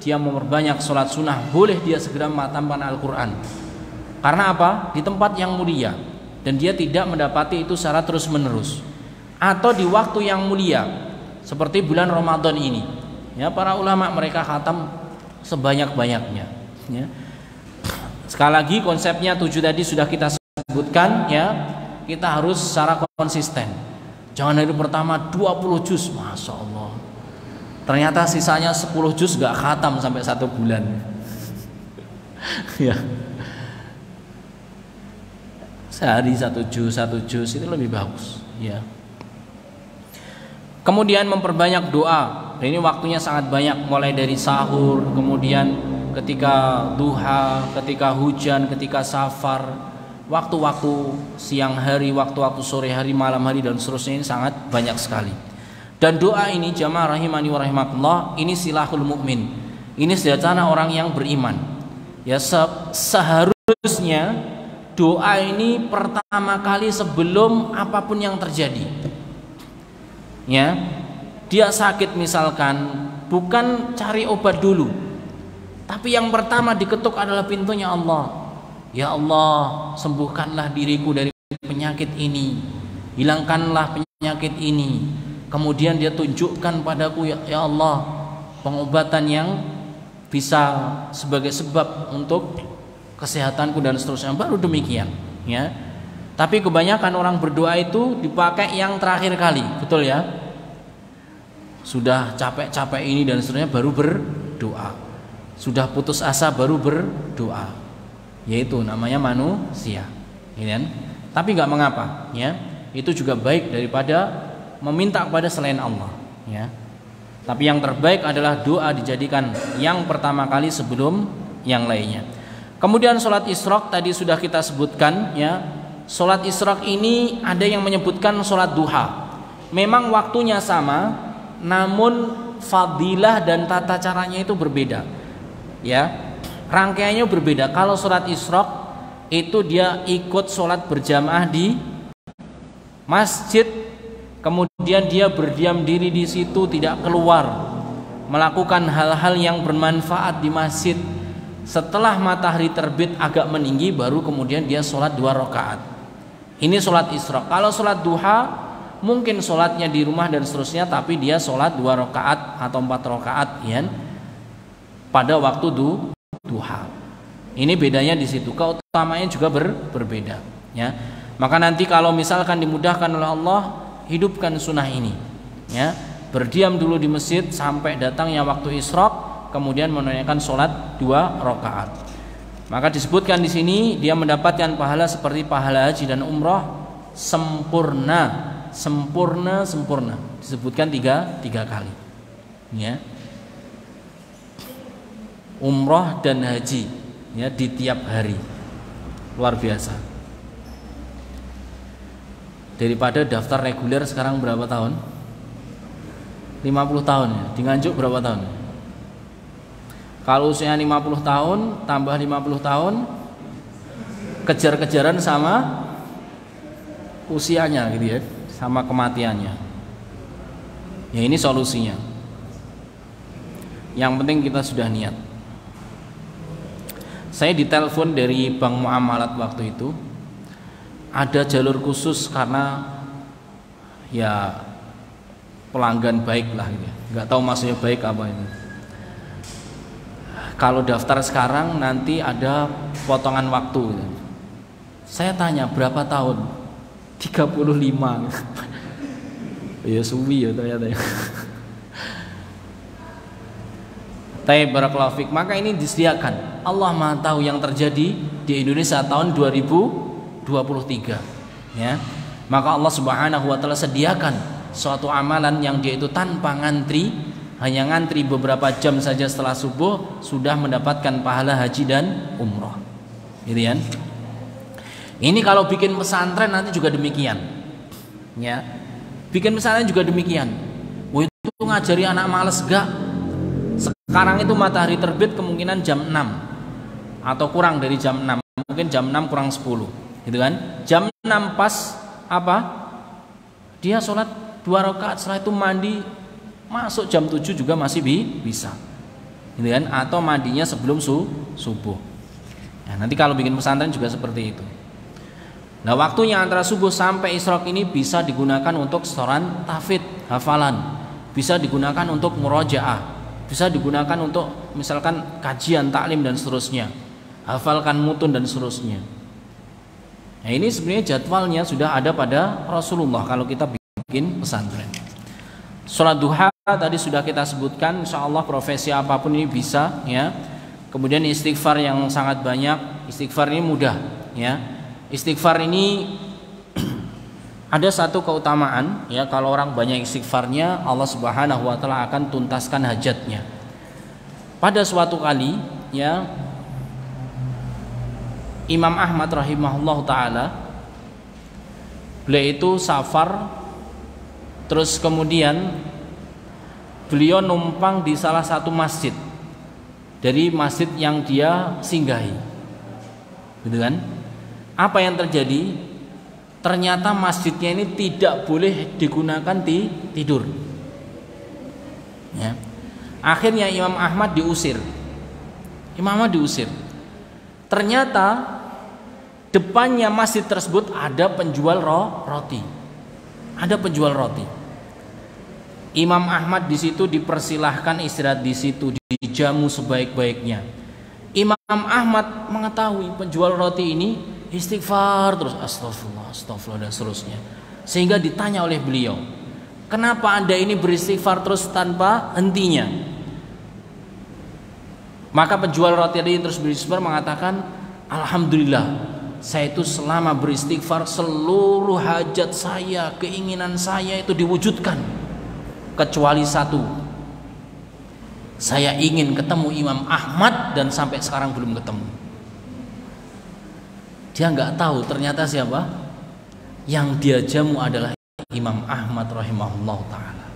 dia memperbanyak sholat sunnah, boleh dia segera menghatamkan Al-Quran. Karena apa? Di tempat yang mulia, dan dia tidak mendapati itu secara terus menerus. Atau di waktu yang mulia seperti bulan Ramadan ini, ya, para ulama mereka khatam sebanyak-banyaknya, ya. Sekali lagi konsepnya 7 tadi sudah kita sebutkan, ya. Kita harus secara konsisten. Jangan hari pertama 20 juz, Masya Allah, ternyata sisanya 10 juz gak khatam sampai 1 bulan. Ya, sehari 1 juz itu lebih bagus, ya. Kemudian memperbanyak doa. Ini waktunya sangat banyak, mulai dari sahur, kemudian ketika duha, ketika hujan, ketika safar, waktu-waktu siang hari, waktu-waktu sore hari, malam hari, dan seterusnya. Ini sangat banyak sekali. Dan doa ini jamaah rahimani wa rahimakumullah, ini silahul mukmin. Ini senjata orang yang beriman. Ya, seharusnya doa ini pertama kali sebelum apapun yang terjadi. Ya, dia sakit misalkan, bukan cari obat dulu, tapi yang pertama diketuk adalah pintunya Allah. Ya Allah, sembuhkanlah diriku dari penyakit ini, hilangkanlah penyakit ini. Kemudian dia tunjukkan padaku, ya Allah, pengobatan yang bisa sebagai sebab untuk kesehatanku dan seterusnya. Baru demikian, ya. Tapi kebanyakan orang berdoa itu dipakai yang terakhir kali, betul ya? Sudah capek-capek ini dan seterusnya baru berdoa. Sudah putus asa baru berdoa. Yaitu namanya manusia, ya kan? Tapi nggak mengapa, ya. Itu juga baik daripada meminta kepada selain Allah, ya. Tapi yang terbaik adalah doa dijadikan yang pertama kali sebelum yang lainnya. Kemudian sholat isyraq tadi sudah kita sebutkan, ya. Sholat isyraq ini ada yang menyebutkan sholat duha. Memang waktunya sama, namun fadilah dan tata caranya itu berbeda, ya. Rangkaiannya berbeda. Kalau sholat isyraq itu dia ikut sholat berjamaah di masjid, kemudian dia berdiam diri di situ, tidak keluar, melakukan hal-hal yang bermanfaat di masjid. Setelah matahari terbit agak meninggi, baru kemudian dia sholat 2 rakaat. Ini sholat isyraq. Kalau sholat duha, mungkin sholatnya di rumah dan seterusnya, tapi dia sholat 2 rakaat atau 4 rakaat, ya, pada waktu duha. Ini bedanya di situ. Keutamanya juga berbeda, ya. Maka nanti kalau misalkan dimudahkan oleh Allah, hidupkan sunnah ini, ya. Berdiam dulu di masjid sampai datangnya waktu isyraq, kemudian menunaikan sholat 2 rakaat. Maka disebutkan di sini dia mendapatkan pahala seperti pahala haji dan umrah sempurna. Disebutkan tiga kali, ya. Umrah dan haji, ya, di tiap hari. Luar biasa. Daripada daftar reguler sekarang berapa tahun? 50 tahun, ya. Di Nganjuk berapa tahun? Kalau usia 50 tahun tambah 50 tahun, kejar-kejaran sama usianya, gitu ya, sama kematiannya. Ya, ini solusinya. Yang penting kita sudah niat. Saya ditelepon dari Bank Muamalat waktu itu, ada jalur khusus karena ya pelanggan baik lah, gitu. Nggak tahu maksudnya baik apa ini. Kalau daftar sekarang nanti ada potongan waktu. Saya tanya berapa tahun? 35. Ya suwi ya ternyata. Taib barakallahu fik. Maka ini disediakan. Allah Maha tahu yang terjadi di Indonesia tahun 2023, ya. Maka Allah Subhanahu wa taala sediakan suatu amalan yang dia itu tanpa ngantri, hanya ngantri beberapa jam saja setelah subuh sudah mendapatkan pahala haji dan umrah, gitu kan? Ini kalau bikin pesantren nanti juga demikian, ya. Bikin pesantren juga demikian. Wah, itu ngajari anak males gak? Sekarang itu matahari terbit kemungkinan jam 6 atau kurang dari jam 6, mungkin jam 6 kurang 10, gitu kan? Jam 6 pas apa? Dia sholat 2 rakaat, setelah itu mandi, masuk jam 7 juga masih bisa. gitu kan? Atau mandinya sebelum subuh. Nah, nanti kalau bikin pesantren juga seperti itu. Nah, waktunya antara subuh sampai isyraq ini bisa digunakan untuk setoran tahfidz, hafalan, bisa digunakan untuk murojaah, bisa digunakan untuk misalkan kajian, taklim dan seterusnya, hafalkan mutun dan seterusnya. Nah, ini sebenarnya jadwalnya sudah ada pada Rasulullah kalau kita bikin pesantren. Sholat duha tadi sudah kita sebutkan, insya Allah profesi apapun ini bisa ya. Kemudian istighfar yang sangat banyak, istighfar ini mudah ya. Istighfar ini ada satu keutamaan ya, kalau orang banyak istighfarnya Allah Subhanahu wa taala akan tuntaskan hajatnya. Pada suatu kali ya, Imam Ahmad rahimahullah taala, beliau itu safar, terus kemudian beliau numpang di salah satu masjid dari masjid yang dia singgahi, gitu kan? Apa yang terjadi? Ternyata masjidnya ini tidak boleh digunakan tidur. Ya. Akhirnya Imam Ahmad diusir. Imam Ahmad diusir. Ternyata depannya masjid tersebut ada penjual roti. Ada penjual roti. Imam Ahmad di situ dipersilahkan istirahat di situ, dijamu sebaik-baiknya. Imam Ahmad mengetahui penjual roti ini istighfar terus, astagfirullah, astagfirullah dan seterusnya. Sehingga ditanya oleh beliau, kenapa Anda ini beristighfar terus tanpa hentinya? Maka penjual roti tadi terus beristighfar mengatakan, alhamdulillah, saya itu selama beristighfar seluruh hajat saya, keinginan saya itu diwujudkan. Kecuali satu, saya ingin ketemu Imam Ahmad dan sampai sekarang belum ketemu. Dia nggak tahu ternyata siapa yang dia jamu adalah Imam Ahmad rahimahullah taala.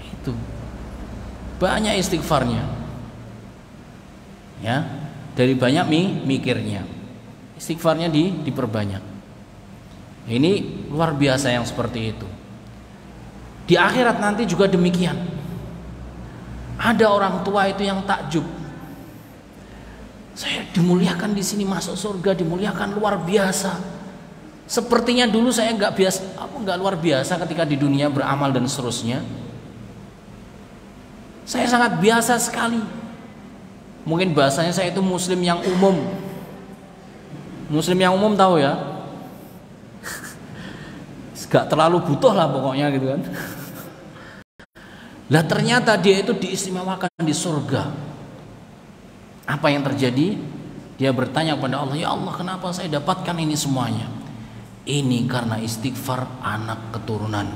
Itu banyak istighfarnya ya, dari banyak mikirnya, istighfarnya diperbanyak. Ini luar biasa yang seperti itu. Di akhirat nanti juga demikian. Ada orang tua itu yang takjub, saya dimuliakan di sini, masuk surga dimuliakan luar biasa. Sepertinya dulu saya nggak luar biasa ketika di dunia beramal dan seterusnya. Saya sangat biasa sekali. Mungkin bahasanya saya itu muslim yang umum. Muslim yang umum tahu ya? Gak terlalu butuh lah pokoknya gitu kan. Lah ternyata dia itu diistimewakan di surga. Apa yang terjadi? Dia bertanya kepada Allah, ya Allah, kenapa saya dapatkan ini semuanya? Ini karena istighfar anak keturunan.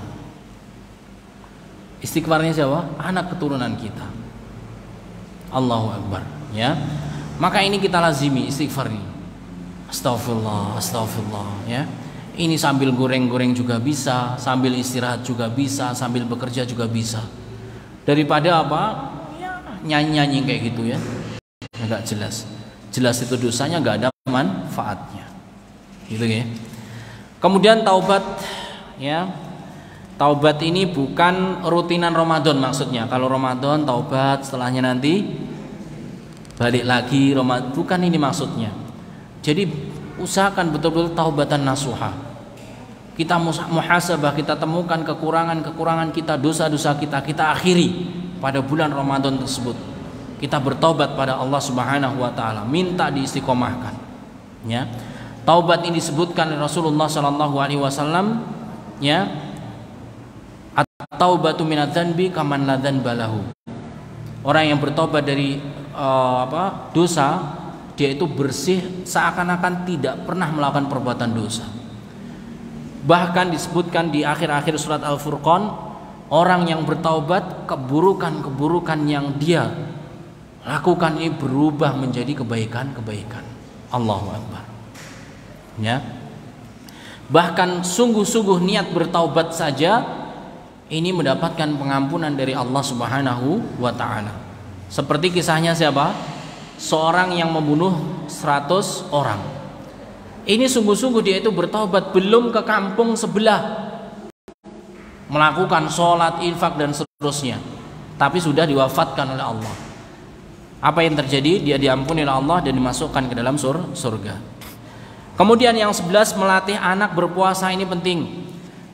Istighfarnya siapa? Anak keturunan kita. Allahu Akbar ya. Maka ini kita lazimi istighfar ini. Astagfirullah, astagfirullah ya. Ini sambil goreng-goreng juga bisa, sambil istirahat juga bisa, sambil bekerja juga bisa. Daripada apa? Ya, nyanyi-nyanyi kayak gitu ya. Enggak jelas. Jelas itu dosanya enggak ada manfaatnya. Gitu ya. Kemudian taubat ya. Taubat ini bukan rutinan Ramadan maksudnya. Kalau Ramadan taubat, setelahnya nanti balik lagi Ramadan, bukan ini maksudnya. Jadi usahakan betul-betul taubatan nasuha. Kita muhasabah, kita temukan kekurangan-kekurangan kita, dosa-dosa kita akhiri pada bulan Ramadan tersebut. Kita bertobat pada Allah Subhanahu wa taala, minta diistiqomahkan. Ya. Taubat ini disebutkan oleh Rasulullah sallallahu alaihi wasallam ya. At-taubatu minadz-dzanbi kaman la dzanba lahu. Orang yang bertobat dari dosa, dia itu bersih seakan-akan tidak pernah melakukan perbuatan dosa. Bahkan disebutkan di akhir-akhir surat Al-Furqan, orang yang bertaubat, keburukan-keburukan yang dia lakukan ini berubah menjadi kebaikan-kebaikan. Allahu Akbar. Ya. Bahkan sungguh-sungguh niat bertaubat saja ini mendapatkan pengampunan dari Allah Subhanahu wa taala. Seperti kisahnya siapa? Seorang yang membunuh 100 orang. Ini sungguh-sungguh dia itu bertaubat, belum ke kampung sebelah melakukan sholat, infak dan seterusnya. tapi sudah diwafatkan oleh Allah. Apa yang terjadi? Dia diampuni oleh Allah dan dimasukkan ke dalam surga. Kemudian yang 11, melatih anak berpuasa. Ini penting.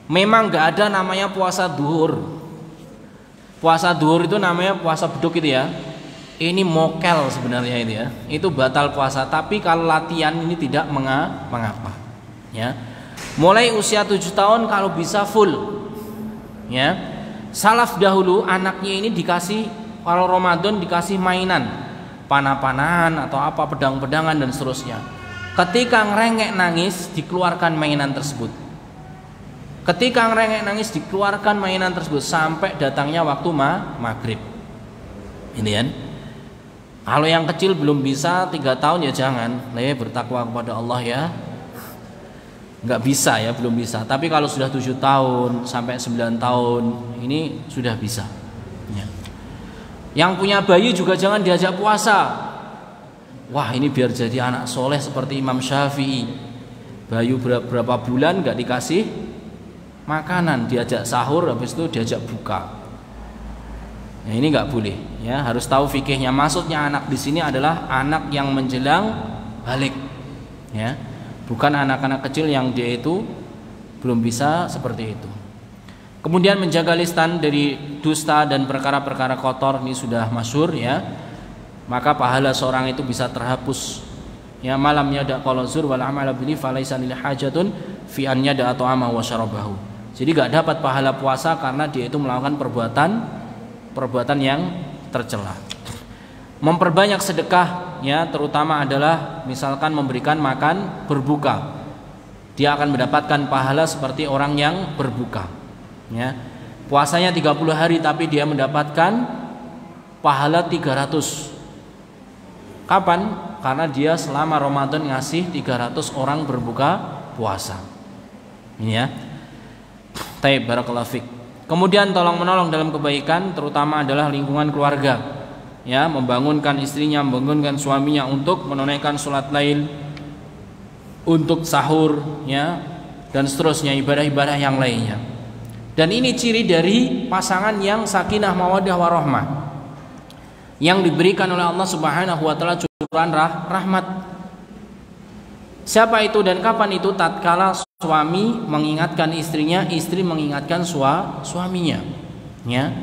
Memang gak ada namanya puasa duhur. Puasa duhur itu namanya puasa beduk itu ya. Ini mokel sebenarnya itu ya. Itu batal puasa. Tapi kalau latihan ini tidak mengapa. Ya. Mulai usia 7 tahun kalau bisa full. Ya. Salaf dahulu anaknya ini dikasih, kalau Ramadan dikasih mainan, panah-panahan atau apa, pedang-pedangan dan seterusnya. Ketika ngerengek nangis dikeluarkan mainan tersebut. Ketika ngerengek nangis dikeluarkan mainan tersebut sampai datangnya waktu maghrib. Ini kan. Kalau yang kecil belum bisa 3 tahun ya jangan, bertakwa kepada Allah ya. Nggak bisa ya, belum bisa. Tapi kalau sudah 7 tahun sampai 9 tahun ini sudah bisa. Ya. Yang punya bayi juga jangan diajak puasa. Wah, ini biar jadi anak soleh seperti Imam Syafi'i. Bayi berapa bulan nggak dikasih makanan, diajak sahur, habis itu diajak buka. Nah, ini nggak boleh. Ya, harus tahu fikihnya. Maksudnya anak di sini adalah anak yang menjelang balik. Ya. Bukan anak-anak kecil yang dia itu belum bisa seperti itu. Kemudian menjaga lisan dari dusta dan perkara-perkara kotor, ini sudah masyhur ya. Maka pahala seorang itu bisa terhapus. Ya, malam yada qala zur wal amala bihi falaisa lil hajatun fi an yada ta'ama wa syarabahu. Jadi enggak dapat pahala puasa karena dia itu melakukan perbuatan yang tercela. Memperbanyak sedekah ya, terutama adalah misalkan memberikan makan berbuka. Dia akan mendapatkan pahala seperti orang yang berbuka. Ya. Puasanya 30 hari tapi dia mendapatkan pahala 300. Kapan? Karena dia selama Ramadan ngasih 300 orang berbuka puasa. Ini ya. Taib, barakallahu fik. Kemudian tolong menolong dalam kebaikan, terutama adalah lingkungan keluarga. Ya, membangunkan istrinya, membangunkan suaminya untuk menunaikan sholat lail, untuk sahur, ya, dan seterusnya ibadah-ibadah yang lainnya. Dan ini ciri dari pasangan yang sakinah mawaddah warahmah, yang diberikan oleh Allah Subhanahu wa taala curahan rahmat. Siapa itu dan kapan itu? Tatkala suami mengingatkan istrinya, istri mengingatkan suaminya. Ya.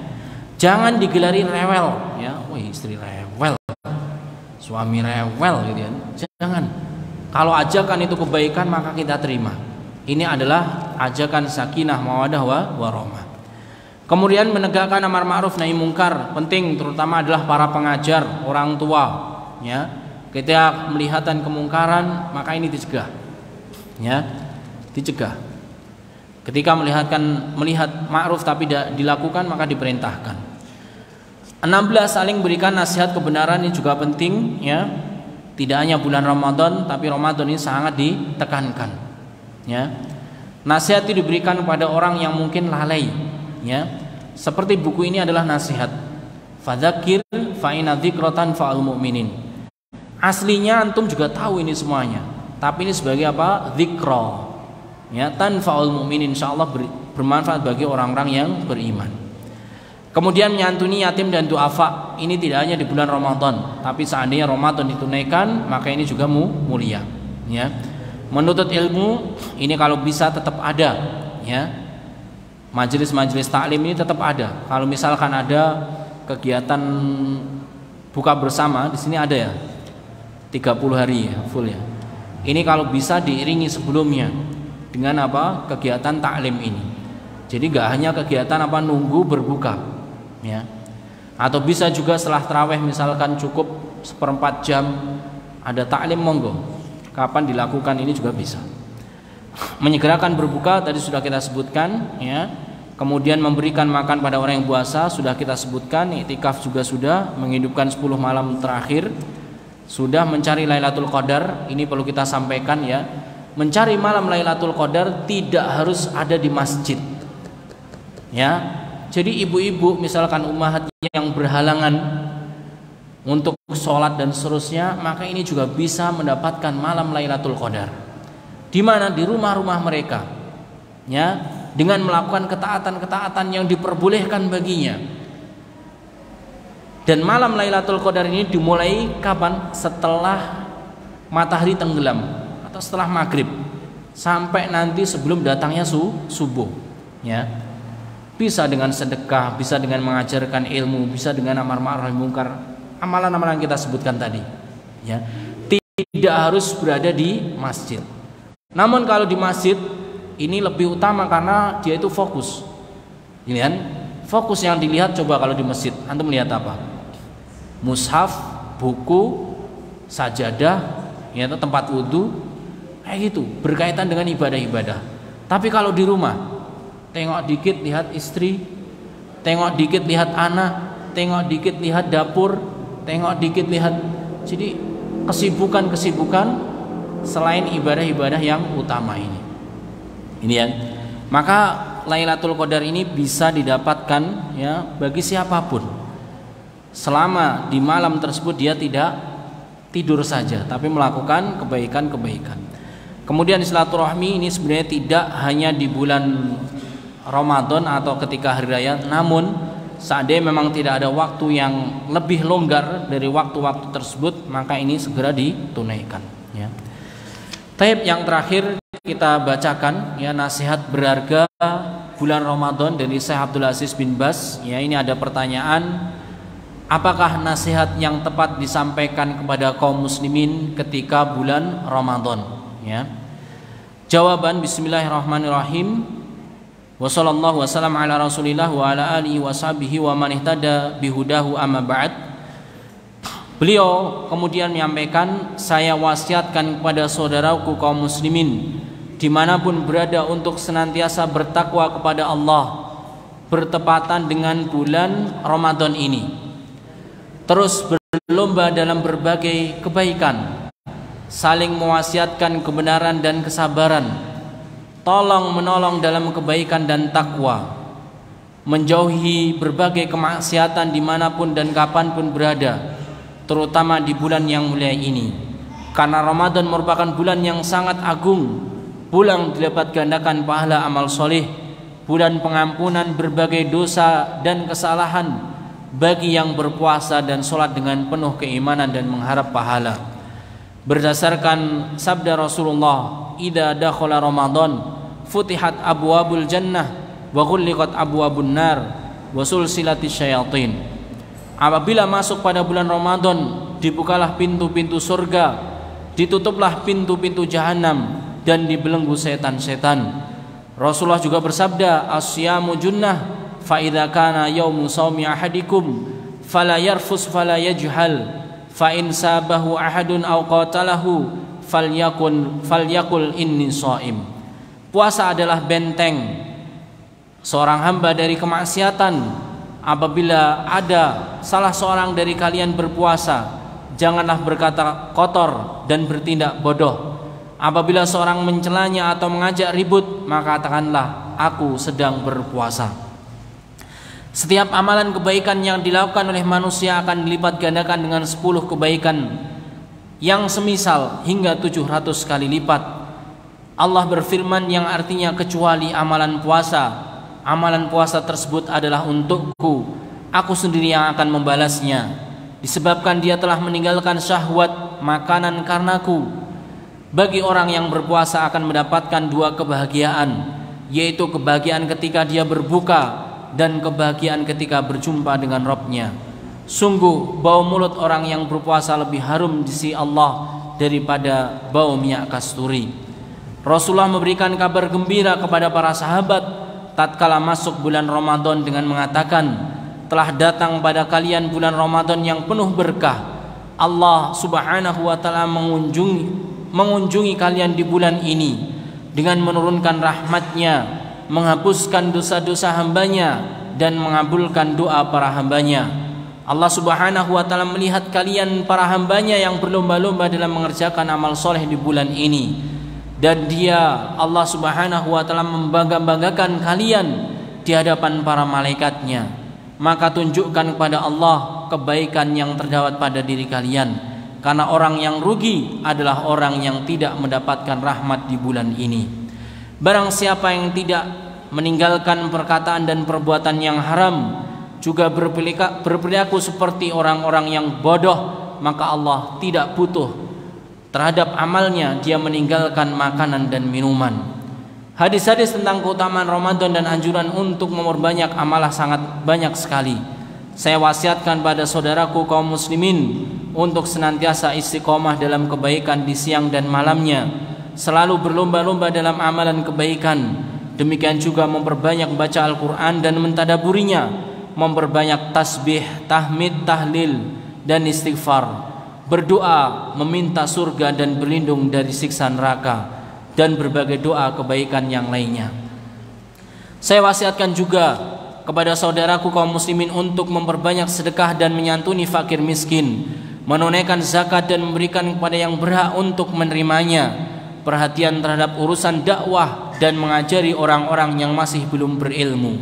Jangan digelari rewel, ya. Wah, istri rewel, suami rewel gitu ya. Jangan. Kalau ajakan itu kebaikan maka kita terima. Ini adalah ajakan sakinah mawaddah warahmah. Kemudian menegakkan amar ma'ruf nahi mungkar, penting, terutama adalah para pengajar, orang tua, ya. Ketika melihatan kemungkaran maka ini dicegah. Ya, dicegah. Ketika melihat ma'ruf tapi tidak dilakukan maka diperintahkan. 16, saling berikan nasihat kebenaran, ini juga penting ya. Tidak hanya bulan Ramadan tapi Ramadan ini sangat ditekankan. Ya. Nasihat itu diberikan kepada orang yang mungkin lalai, ya. Seperti buku ini adalah nasihat. Fadzakir fa inna dzikratan fa'al mu'minin. Aslinya antum juga tahu ini semuanya. Tapi ini sebagai apa? Dzikra. Ya, tanfa'ul mu'minin, insyaallah bermanfaat bagi orang-orang yang beriman. Kemudian menyantuni yatim dan duafa. Ini tidak hanya di bulan Ramadan, tapi seandainya Ramadan ditunaikan maka ini juga mulia. Ya. Menuntut ilmu ini kalau bisa tetap ada. Ya. Majelis-majelis taklim ini tetap ada. Kalau misalkan ada kegiatan buka bersama di sini ada ya. 30 hari ya, full ya. Ini kalau bisa diiringi sebelumnya dengan apa? Kegiatan taklim ini. Jadi gak hanya kegiatan apa nunggu berbuka. Ya. Atau bisa juga setelah tarawih misalkan cukup 1/4 jam ada taklim, monggo. Kapan dilakukan ini juga bisa. Menyegerakan berbuka tadi sudah kita sebutkan ya. Kemudian memberikan makan pada orang yang puasa sudah kita sebutkan. Iktikaf juga sudah, menghidupkan 10 malam terakhir. Sudah mencari Lailatul Qadar, ini perlu kita sampaikan ya. Mencari malam Lailatul Qadar tidak harus ada di masjid. Ya. Jadi ibu-ibu misalkan ummahat yang berhalangan untuk sholat dan seterusnya, maka ini juga bisa mendapatkan malam Lailatul Qadar. Di mana? Di rumah-rumah mereka. Ya, dengan melakukan ketaatan-ketaatan yang diperbolehkan baginya. Dan malam Lailatul Qadar ini dimulai kapan? Setelah matahari tenggelam atau setelah maghrib sampai nanti sebelum datangnya subuh, ya. Bisa dengan sedekah, bisa dengan mengajarkan ilmu, bisa dengan amar ma'ruf nahi munkar, amalan-amalan yang kita sebutkan tadi, ya. Tidak harus berada di masjid. Namun kalau di masjid ini lebih utama karena dia itu fokus. Ini kan fokus yang dilihat. Coba kalau di masjid antum melihat apa? Mushaf, buku, sajadah, ya, tempat wudhu, kayak gitu, berkaitan dengan ibadah-ibadah. Tapi kalau di rumah, tengok dikit lihat istri, tengok dikit lihat anak, tengok dikit lihat dapur, tengok dikit lihat, jadi kesibukan-kesibukan selain ibadah-ibadah yang utama ini. Ini ya. Maka Lailatul Qadar ini bisa didapatkan, ya, bagi siapapun. Selama di malam tersebut dia tidak tidur saja, tapi melakukan kebaikan-kebaikan. Kemudian silaturahmi ini sebenarnya tidak hanya di bulan Ramadan atau ketika hari raya, namun seandainya memang tidak ada waktu yang lebih longgar dari waktu-waktu tersebut, maka ini segera ditunaikan, ya. Taib yang terakhir kita bacakan, ya, nasihat berharga bulan Ramadan dari Syekh Abdul Aziz bin Baz. Ya, ini ada pertanyaan, apakah nasihat yang tepat disampaikan kepada kaum muslimin ketika bulan Ramadan, ya? Jawaban, bismillahirrahmanirrahim. Wassallallahu wasallam ala Rasulillah wa ala alihi washabihi wa man ihtada bihudahu amma ba'd. Beliau kemudian menyampaikan, saya wasiatkan kepada saudaraku kaum muslimin dimanapun berada untuk senantiasa bertakwa kepada Allah bertepatan dengan bulan Ramadan ini. Terus berlomba dalam berbagai kebaikan, saling mewasiatkan kebenaran dan kesabaran, tolong menolong dalam kebaikan dan takwa, menjauhi berbagai kemaksiatan dimanapun dan kapanpun berada, terutama di bulan yang mulia ini. Karena Ramadan merupakan bulan yang sangat agung, bulan dilipat gandakan pahala amal soleh, bulan pengampunan berbagai dosa dan kesalahan bagi yang berpuasa dan sholat dengan penuh keimanan dan mengharap pahala. Berdasarkan sabda Rasulullah, idza dakhala Ramadan futihat abwabul jannah wa ghulliqat abwabun nar wa sulsilatis syayatin. Apabila masuk pada bulan Ramadan, dibukalah pintu-pintu surga, ditutuplah pintu-pintu jahanam, dan dibelenggu setan-setan. Rasulullah juga bersabda, as-siyamu junnah, fa idza kana yaumu shaumi ahadikum fala yarfus fala yajhal, fa in sabahu ahadun aw qatalahu falyakul inni shaim. Puasa adalah benteng seorang hamba dari kemaksiatan. Apabila ada salah seorang dari kalian berpuasa, janganlah berkata kotor dan bertindak bodoh. Apabila seorang mencelanya atau mengajak ribut, maka katakanlah aku sedang berpuasa. Setiap amalan kebaikan yang dilakukan oleh manusia akan dilipat gandakan dengan 10 kebaikan yang semisal hingga 700 kali lipat. Allah berfirman yang artinya kecuali amalan puasa, amalan puasa tersebut adalah untukku, aku sendiri yang akan membalasnya, disebabkan dia telah meninggalkan syahwat makanan karenaku. Bagi orang yang berpuasa akan mendapatkan 2 kebahagiaan, yaitu kebahagiaan ketika dia berbuka dan kebahagiaan ketika berjumpa dengan Rabb-Nya. Sungguh bau mulut orang yang berpuasa lebih harum di sisi Allah daripada bau minyak kasturi. Rasulullah memberikan kabar gembira kepada para sahabat tatkala masuk bulan Ramadan dengan mengatakan, telah datang pada kalian bulan Ramadan yang penuh berkah. Allah Subhanahu wa taala mengunjungi kalian di bulan ini dengan menurunkan rahmat-Nya, menghapuskan dosa-dosa hambanya, dan mengabulkan doa para hambanya. Allah Subhanahu wa taala melihat kalian para hambanya yang berlomba-lomba dalam mengerjakan amal soleh di bulan ini, dan Dia, Allah Subhanahu wa taala, membangga-banggakan kalian di hadapan para malaikatnya. Maka tunjukkan kepada Allah kebaikan yang terdapat pada diri kalian, karena orang yang rugi adalah orang yang tidak mendapatkan rahmat di bulan ini. Barang siapa yang tidak meninggalkan perkataan dan perbuatan yang haram, juga berperilaku seperti orang-orang yang bodoh, maka Allah tidak butuh terhadap amalnya dia meninggalkan makanan dan minuman. Hadis-hadis tentang keutamaan Ramadan dan anjuran untuk memperbanyak amalah sangat banyak sekali. Saya wasiatkan pada saudaraku kaum muslimin untuk senantiasa istiqomah dalam kebaikan di siang dan malamnya, selalu berlomba-lomba dalam amalan kebaikan. Demikian juga memperbanyak baca Al-Quran dan mentadaburinya, memperbanyak tasbih, tahmid, tahlil dan istighfar, berdoa meminta surga dan berlindung dari siksa neraka, dan berbagai doa kebaikan yang lainnya. Saya wasiatkan juga kepada saudaraku kaum muslimin untuk memperbanyak sedekah dan menyantuni fakir miskin, menunaikan zakat dan memberikan kepada yang berhak untuk menerimanya, perhatian terhadap urusan dakwah dan mengajari orang-orang yang masih belum berilmu,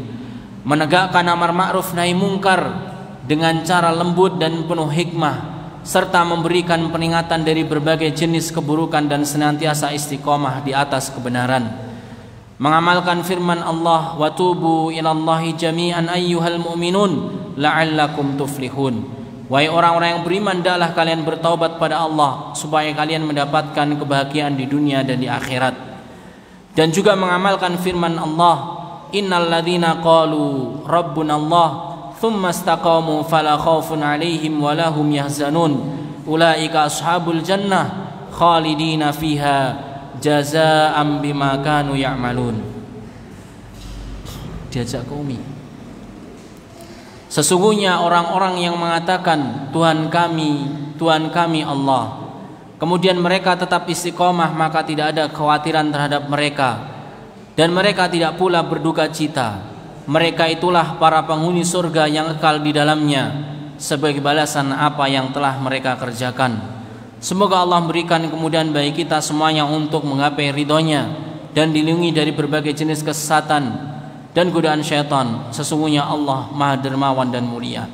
menegakkan amar ma'ruf nahi mungkar dengan cara lembut dan penuh hikmah, serta memberikan peringatan dari berbagai jenis keburukan dan senantiasa istiqomah di atas kebenaran. Mengamalkan firman Allah, wa tubu ilallahi jami'an ayyuhal mu'minun la'allakum tuflihun. Wahai orang-orang yang beriman, hendaklah kalian bertaubat pada Allah supaya kalian mendapatkan kebahagiaan di dunia dan di akhirat. Dan juga mengamalkan firman Allah, innal ladzina qalu rabbunallah thumma istaqamu fala khaufun 'alaihim wa lahum yahzanun ulaika ashabul jannah khalidina fiha jazaa'an bima kanu ya'malun. Diajak ke Umi. Sesungguhnya orang-orang yang mengatakan Tuhan kami Allah, kemudian mereka tetap istiqomah, maka tidak ada kekhawatiran terhadap mereka dan mereka tidak pula berduka cita. Mereka itulah para penghuni surga yang kekal di dalamnya sebagai balasan apa yang telah mereka kerjakan. Semoga Allah memberikan kemudahan bagi kita semuanya untuk menggapai ridhonya dan dilindungi dari berbagai jenis kesesatan dan godaan syaitan. Sesungguhnya Allah Maha Dermawan dan mulia.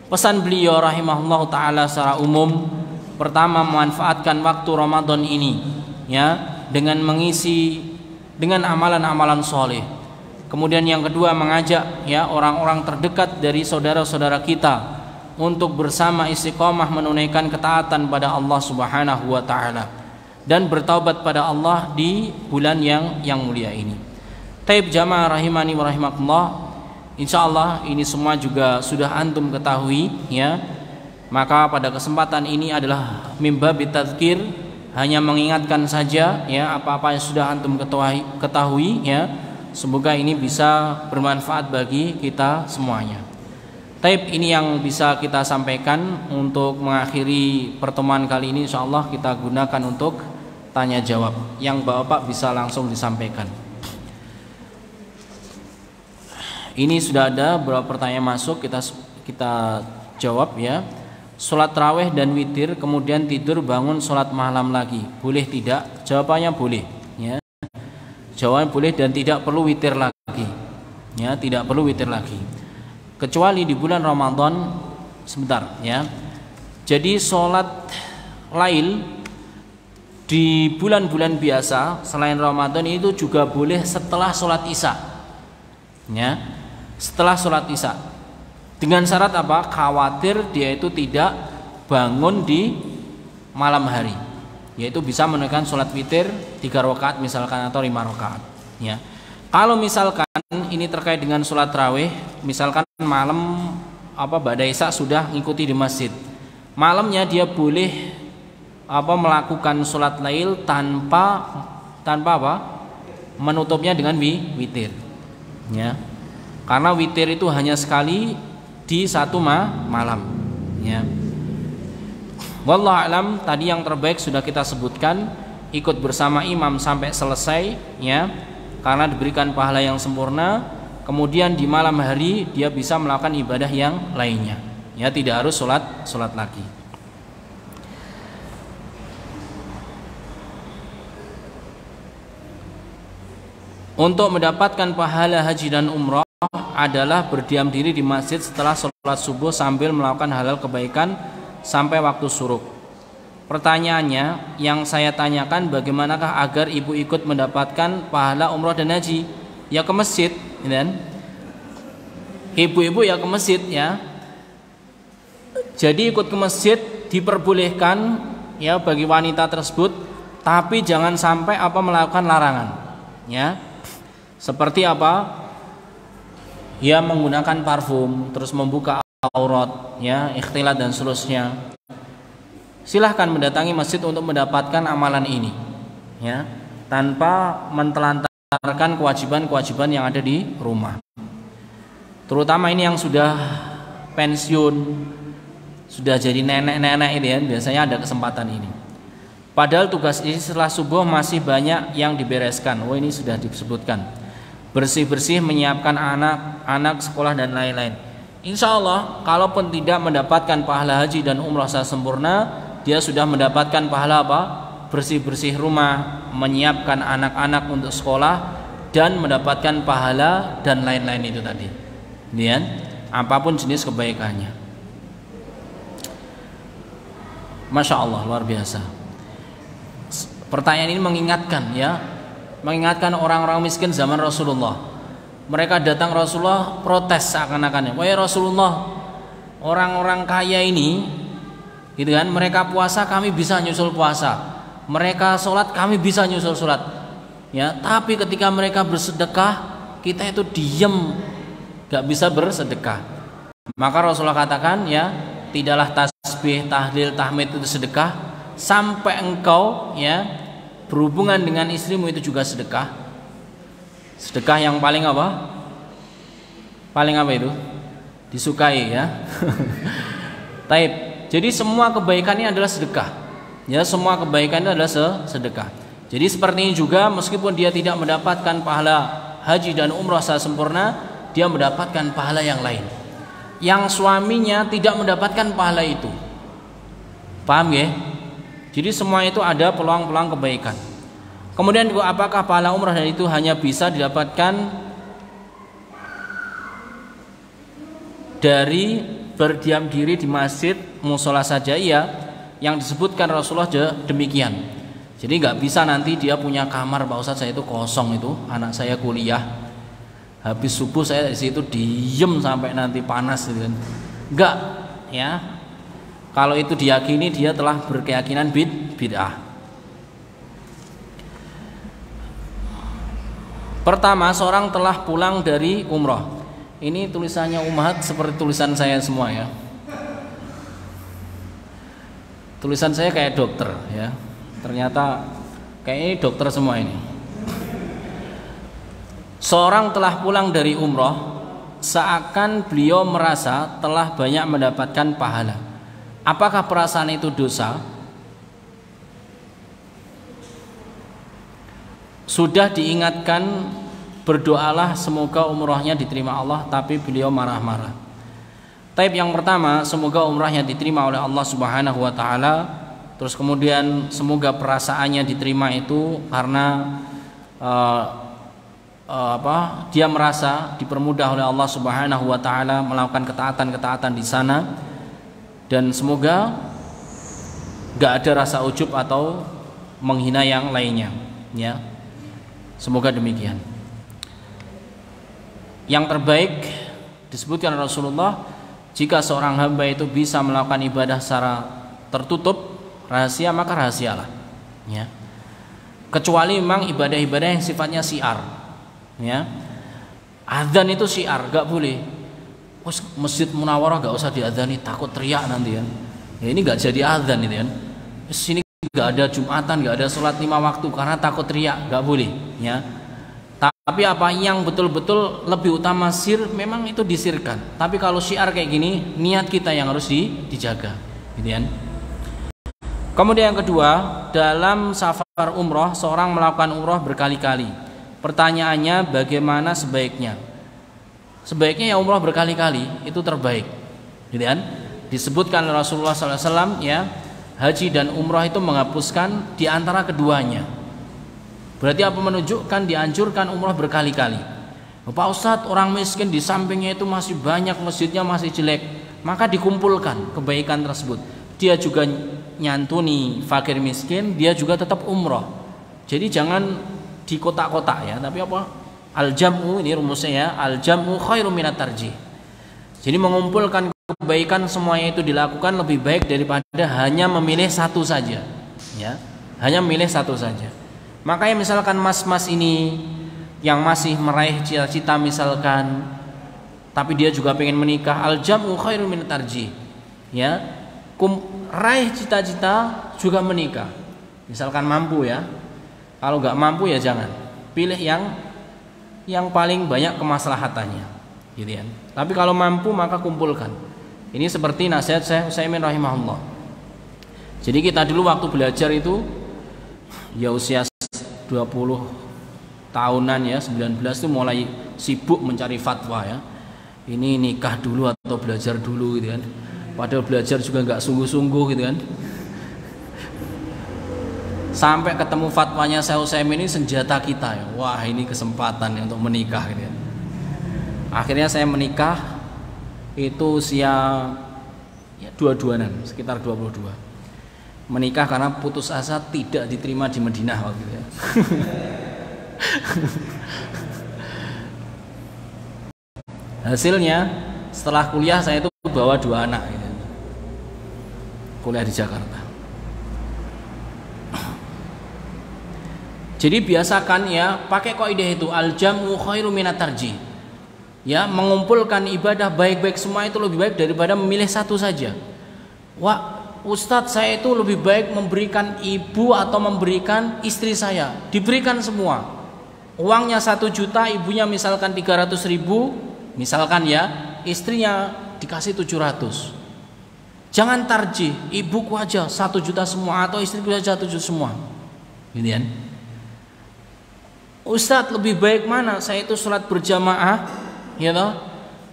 Pesan beliau rahimahullah ta'ala secara umum, pertama, memanfaatkan waktu Ramadan ini ya dengan mengisi dengan amalan-amalan soleh. Kemudian yang kedua, mengajak ya orang-orang terdekat dari saudara-saudara kita untuk bersama istiqomah menunaikan ketaatan pada Allah Subhanahu wa taala dan bertaubat pada Allah di bulan yang mulia ini. Taib jamaah rahimani wa rahimakumullah, insyaallah ini semua juga sudah antum ketahui ya. Maka pada kesempatan ini adalah mimbabi tadzkir, hanya mengingatkan saja ya apa-apa yang sudah antum ketahui ya. Semoga ini bisa bermanfaat bagi kita semuanya. Taib, ini yang bisa kita sampaikan untuk mengakhiri pertemuan kali ini. InsyaAllah kita gunakan untuk tanya jawab yang Bapak bisa langsung disampaikan. Ini sudah ada beberapa pertanyaan masuk, kita jawab ya. Sholat tarawih dan witir kemudian tidur bangun sholat malam lagi, boleh tidak? Jawabannya boleh ya. Jawaban boleh dan tidak perlu witir lagi. Ya, tidak perlu witir lagi. Kecuali di bulan Ramadan, sebentar ya. Jadi sholat lail di bulan-bulan biasa selain Ramadan itu juga boleh setelah sholat Isya. Ya, setelah sholat Isya. Dengan syarat apa? Khawatir dia itu tidak bangun di malam hari, yaitu bisa menunaikan sholat witir 3 rakaat misalkan atau 5 rakaat ya. Kalau misalkan ini terkait dengan sholat tarawih, misalkan malam ba'da isya sudah ngikuti di masjid, malamnya dia boleh melakukan sholat lail tanpa menutupnya dengan witir ya. Karena witir itu hanya sekali di satu malam ya. Wallahu alam, tadi yang terbaik sudah kita sebutkan, ikut bersama imam sampai selesai ya, karena diberikan pahala yang sempurna. Kemudian di malam hari dia bisa melakukan ibadah yang lainnya ya, tidak harus sholat lagi. Untuk mendapatkan pahala haji dan umrah adalah berdiam diri di masjid setelah sholat subuh sambil melakukan halal kebaikan sampai waktu syuruk. Pertanyaannya yang saya tanyakan, bagaimanakah agar ibu ikut mendapatkan pahala umrah dan haji? Ya ke masjid, dan ibu-ibu ya ke masjid ya. Jadi ikut ke masjid diperbolehkan ya bagi wanita tersebut, tapi jangan sampai melakukan larangan ya. Seperti ya menggunakan parfum, terus membuka aurat ya, ikhtilat dan seterusnya. Silahkan mendatangi masjid untuk mendapatkan amalan ini ya, tanpa mentelantarkan kewajiban-kewajiban yang ada di rumah. Terutama ini yang sudah pensiun, sudah jadi nenek-nenek ini ya, biasanya ada kesempatan ini. Padahal tugas ini setelah subuh masih banyak yang dibereskan. Ini sudah disebutkan. Bersih-bersih, menyiapkan anak sekolah dan lain-lain. Insya Allah, kalaupun tidak mendapatkan pahala haji dan umrah secara sempurna, dia sudah mendapatkan pahala bersih-bersih rumah, menyiapkan anak-anak untuk sekolah, dan mendapatkan pahala dan lain-lain itu tadi. Lihat, apapun jenis kebaikannya. Masya Allah, luar biasa. Pertanyaan ini mengingatkan orang-orang miskin zaman Rasulullah. Mereka datang Rasulullah protes seakan-akan, wahai Rasulullah, orang-orang kaya ini, gitu kan, mereka puasa kami bisa nyusul puasa, mereka sholat kami bisa nyusul sholat, ya. Tapi ketika mereka bersedekah, kita itu diem, gak bisa bersedekah. Maka Rasulullah katakan, ya, tidaklah tasbih, tahlil, tahmid itu sedekah sampai engkau ya berhubungan dengan istrimu itu juga sedekah. Sedekah yang paling paling itu disukai ya. Taib. Jadi semua kebaikan ini adalah sedekah. Ya, semua kebaikan itu adalah sedekah. Jadi seperti ini juga, meskipun dia tidak mendapatkan pahala haji dan umrah secara sempurna, dia mendapatkan pahala yang lain. Yang suaminya tidak mendapatkan pahala itu. Paham ya? Jadi semua itu ada peluang-peluang kebaikan. Kemudian apakah pahala umrah dan itu hanya bisa didapatkan dari berdiam diri di masjid musola saja? Iya, yang disebutkan Rasulullah demikian. Jadi nggak bisa nanti dia punya kamar, Pak Ustadz saya itu kosong, itu anak saya kuliah, habis subuh saya di situ diem sampai nanti panas gitu kan. Enggak ya. Kalau itu diyakini, dia telah berkeyakinan bid'ah. Pertama, seorang telah pulang dari umrah. Ini tulisannya Ummahat seperti tulisan saya semua ya. Tulisan saya kayak dokter ya. Ternyata kayaknya dokter semua ini. Seorang telah pulang dari umrah, seakan beliau merasa telah banyak mendapatkan pahala. Apakah perasaan itu dosa? Sudah diingatkan, berdoalah semoga umrahnya diterima Allah, tapi beliau marah-marah. Taib yang pertama, semoga umrahnya diterima oleh Allah Subhanahu wa taala. Terus kemudian semoga perasaannya diterima itu karena dia merasa dipermudah oleh Allah Subhanahu wa taala melakukan ketaatan-ketaatan di sana. Dan semoga gak ada rasa ujub atau menghina yang lainnya ya. Semoga demikian. Yang terbaik disebutkan Rasulullah, jika seorang hamba itu bisa melakukan ibadah secara tertutup, rahasia, maka rahasialah ya. Kecuali memang ibadah-ibadah yang sifatnya syiar ya. Adzan itu syiar, gak boleh. Masjid Munawarah gak usah diadzani, takut teriak nanti kan. Ya ini gak jadi adzan itu kan. Sini gak ada Jumatan, gak ada sholat 5 waktu karena takut teriak, gak boleh ya. Tapi apa yang betul-betul lebih utama sir, memang itu disirkan. Tapi kalau syiar kayak gini, niat kita yang harus dijaga gitu kan. Kemudian yang kedua, dalam safar umroh, seorang melakukan umroh berkali-kali. Pertanyaannya, bagaimana sebaiknya? Sebaiknya ya umrah berkali-kali, itu terbaik gitu kan. Disebutkan Rasulullah SAW ya, haji dan umrah itu menghapuskan di antara keduanya. Berarti apa? Menunjukkan dianjurkan umrah berkali-kali. Pak Ustadz, orang miskin di sampingnya itu masih banyak, masjidnya masih jelek, maka dikumpulkan kebaikan tersebut. Dia juga nyantuni fakir miskin, dia juga tetap umrah. Jadi jangan di kotak-kotak ya, tapi apa? Al-jam'u, ini rumusnya ya, al-jam'u khairum minat tarjih. Jadi mengumpulkan kebaikan semuanya itu dilakukan lebih baik daripada hanya memilih satu saja, ya. Hanya memilih satu saja. Makanya misalkan mas-mas ini yang masih meraih cita-cita misalkan, tapi dia juga pengen menikah, al-jam'u khairun min tarjih. Ya. Raih cita-cita juga menikah. Misalkan mampu ya. Kalau nggak mampu ya jangan. Pilih yang paling banyak kemaslahatannya, gitu ya. Tapi kalau mampu maka kumpulkan. Ini seperti nasihat Syekh Utsaimin rahimahullah. Jadi kita dulu waktu belajar itu ya usia 20 tahunan ya, 19 itu mulai sibuk mencari fatwa ya. Ini nikah dulu atau belajar dulu gitu kan. Padahal belajar juga nggak sungguh-sungguh gitu kan. Sampai ketemu fatwanya Syekh Utsaimin ini senjata kita ya. Wah, ini kesempatan ya untuk menikah gitu ya. Akhirnya saya menikah itu usia ya 22-an, sekitar 22. Menikah karena putus asa tidak diterima di Madinah waktu itu ya. Hasilnya setelah kuliah saya itu bawa 2 anak gitu. Kuliah di Jakarta. Jadi biasakan ya pakai kaidah itu al-jam'u khairu minat tarjih. Ya, mengumpulkan ibadah baik-baik semua itu lebih baik daripada memilih satu saja. Wah, Ustadz saya itu lebih baik memberikan ibu atau memberikan istri saya. Diberikan semua. Uangnya 1 juta, ibunya misalkan 300 ribu, misalkan ya, istrinya dikasih 700. Jangan tarjih, ibuku aja 1 juta semua atau istriku aja 1 juta semua. Gitu kan? Ustadz lebih baik mana? Saya itu sholat berjamaah, ya toh?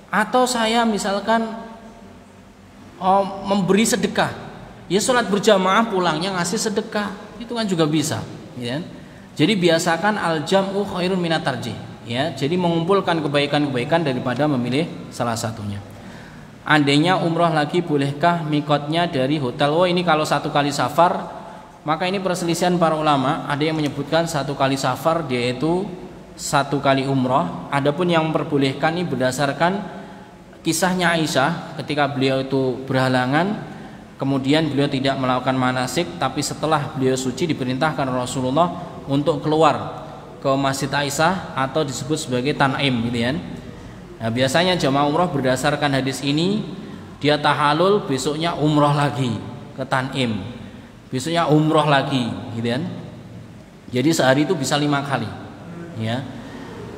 Atau saya misalkan memberi sedekah. Ya sholat berjamaah pulangnya ngasih sedekah, itu kan juga bisa, ya. Jadi biasakan al-jam'u khairun minat tarjih, ya. Jadi mengumpulkan kebaikan-kebaikan daripada memilih salah satunya. Andainya umroh lagi bolehkah mikotnya dari hotel? Oh, ini kalau 1 kali safar, maka ini perselisihan para ulama. Ada yang menyebutkan 1 kali safar dia itu 1 kali umroh. Adapun yang memperbolehkan ini berdasarkan kisahnya Aisyah ketika beliau itu berhalangan, kemudian beliau tidak melakukan manasik, tapi setelah beliau suci diperintahkan Rasulullah untuk keluar ke Masjid Aisyah atau disebut sebagai Tan'im, gitu kan. Nah, biasanya jamaah umroh berdasarkan hadis ini dia tahalul, besoknya umroh lagi ke Tan'im, besoknya umroh lagi, gitu kan. Jadi sehari itu bisa 5 kali, ya.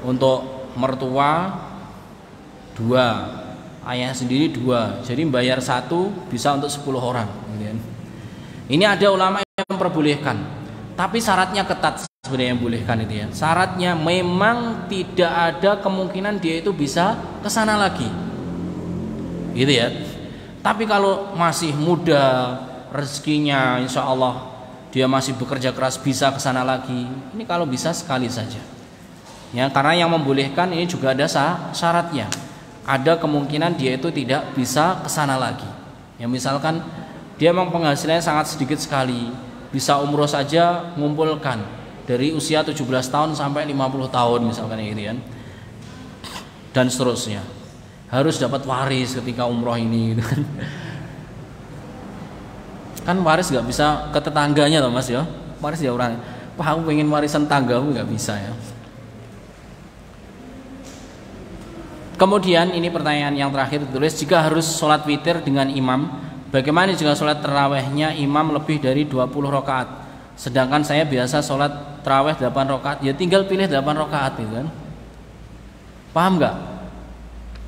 Untuk mertua 2, ayah sendiri 2, jadi bayar 1 bisa untuk 10 orang, gitu kan. Ini ada ulama yang memperbolehkan, tapi syaratnya ketat sebenarnya yang bolehkan itu ya. Syaratnya memang tidak ada kemungkinan dia itu bisa ke sana lagi, gitu ya. Tapi kalau masih muda, rezekinya insya Allah dia masih bekerja keras bisa ke sana lagi, ini kalau bisa sekali saja. Ya, karena yang membolehkan ini juga ada syaratnya. Ada kemungkinan dia itu tidak bisa ke sana lagi. Ya, misalkan dia memang penghasilannya sangat sedikit sekali, bisa umroh saja mengumpulkan dari usia 17 tahun sampai 50 tahun misalkan gitu kan. Dan seterusnya. Harus dapat waris ketika umroh ini gitu kan. Kan waris nggak bisa ke tetangganya loh Mas ya. Waris ya orang, "Pak, aku pengen warisan tanggamu," nggak bisa ya. Kemudian ini pertanyaan yang terakhir ditulis, jika harus sholat witir dengan imam, bagaimana jika sholat tarawehnya imam lebih dari 20 rakaat? Sedangkan saya biasa sholat taraweh 8 rakaat, ya tinggal pilih 8 rakaat gitu kan. Paham nggak?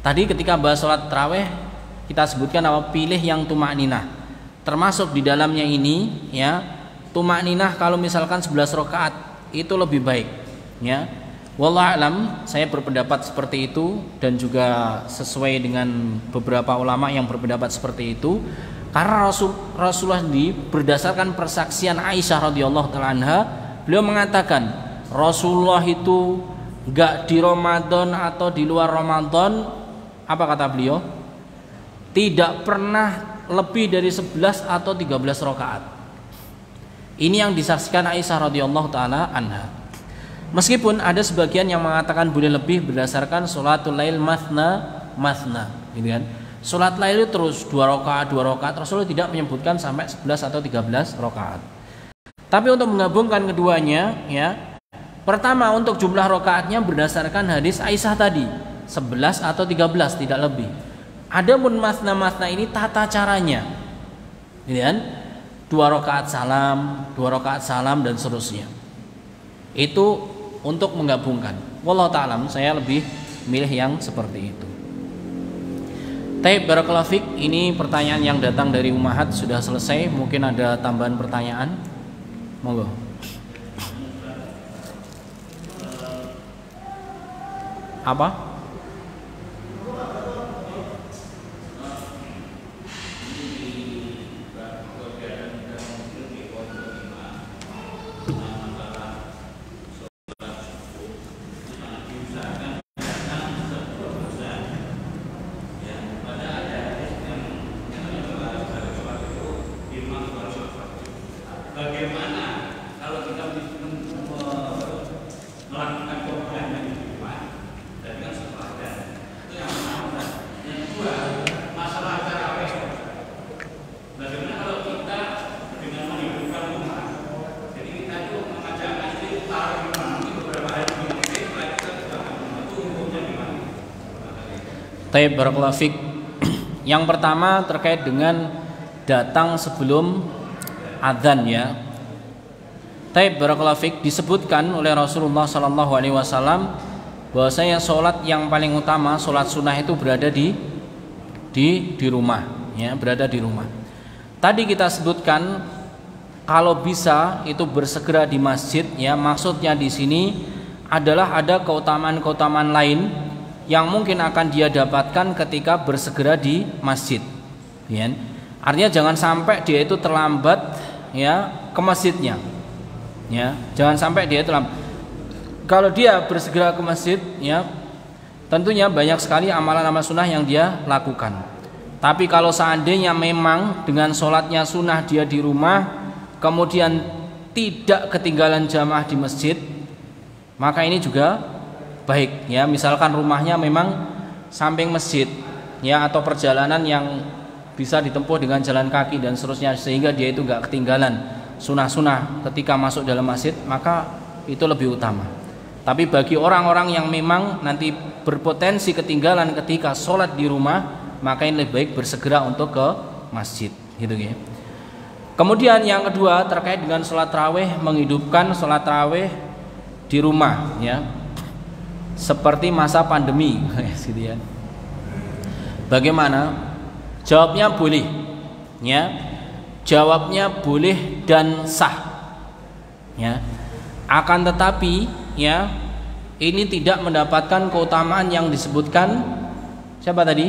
Tadi ketika bahas sholat taraweh kita sebutkan apa? Pilih yang tumakninah. Termasuk di dalamnya ini ya, tumakninah kalau misalkan 11 rakaat itu lebih baik, ya. Wallahu a'lam, saya berpendapat seperti itu dan juga sesuai dengan beberapa ulama yang berpendapat seperti itu, karena Rasulullah sendiri berdasarkan persaksian Aisyah radhiyallahu taala anha, beliau mengatakan Rasulullah itu enggak di Ramadan atau di luar Ramadan, apa kata beliau? Tidak pernah lebih dari 11 atau 13 rakaat. Ini yang disaksikan Aisyah radhiyallahu taala anha. Meskipun ada sebagian yang mengatakan boleh lebih berdasarkan sholatul lail mathna. gitu kan. Salat lail itu terus 2 rakaat, Rasulullah tidak menyebutkan sampai 11 atau 13 rakaat. Tapi untuk menggabungkan keduanya, ya, pertama untuk jumlah rakaatnya berdasarkan hadis Aisyah tadi, 11 atau 13, tidak lebih. Adapun masna-masna ini tata caranya, gitu kan? 2 rakaat salam dan seterusnya. Itu untuk menggabungkan. Wallahu ta'ala, saya lebih milih yang seperti itu. Taib barakallahu fik, ini pertanyaan yang datang dari Ummahat sudah selesai. Mungkin ada tambahan pertanyaan? Monggo. Apa? Taib barakallahu fik. Yang pertama terkait dengan datang sebelum adzan, ya. Taib barakallahu fik, disebutkan oleh Rasulullah sallallahu alaihi wasallam bahwasanya salat yang paling utama, salat sunnah itu berada di rumah, ya, berada di rumah. Tadi kita sebutkan kalau bisa itu bersegera di masjid, ya. Maksudnya di sini adalah ada keutamaan-keutamaan lain yang mungkin akan dia dapatkan ketika bersegera di masjid, ya. Artinya jangan sampai dia itu terlambat, ya, ke masjidnya, ya. Jangan sampai dia terlambat. Kalau dia bersegera ke masjid, ya, tentunya banyak sekali amalan-amalan sunnah yang dia lakukan. Tapi kalau seandainya memang dengan sholatnya sunnah dia di rumah, kemudian tidak ketinggalan jamaah di masjid, maka ini juga baik, ya. Misalkan rumahnya memang samping masjid, ya, atau perjalanan yang bisa ditempuh dengan jalan kaki dan seterusnya, sehingga dia itu nggak ketinggalan sunah-sunah ketika masuk dalam masjid, maka itu lebih utama. Tapi bagi orang-orang yang memang nanti berpotensi ketinggalan ketika sholat di rumah, maka ini lebih baik bersegera untuk ke masjid, gitu, ya. Kemudian yang kedua terkait dengan sholat tarawih, menghidupkan sholat tarawih di rumah, ya, seperti masa pandemi, gitu, ya. Bagaimana? Jawabnya boleh, ya. Jawabnya boleh dan sah, ya. Akan tetapi, ya, ini tidak mendapatkan keutamaan yang disebutkan siapa tadi?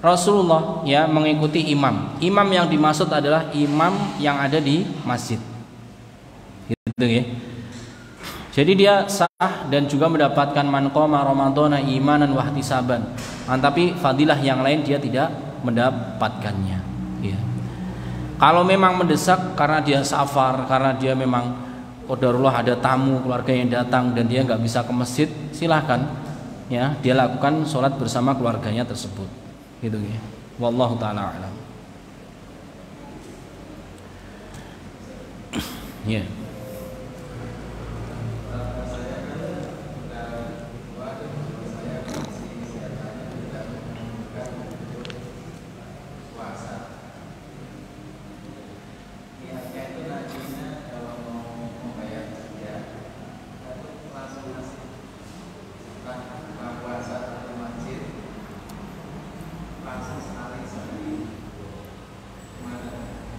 Rasulullah, ya, mengikuti imam. Imam yang dimaksud adalah imam yang ada di masjid, gitu, ya. Jadi dia sah dan juga mendapatkan man qoma ramadhana imanan wa ihtisaban. Tapi fadilah yang lain dia tidak mendapatkannya, ya. Kalau memang mendesak karena dia safar, karena dia memang qadarullah ada tamu keluarga yang datang dan dia nggak bisa ke masjid, silahkan, ya, dia lakukan sholat bersama keluarganya tersebut, gitu, ya. Wallahu taala alam. Ya.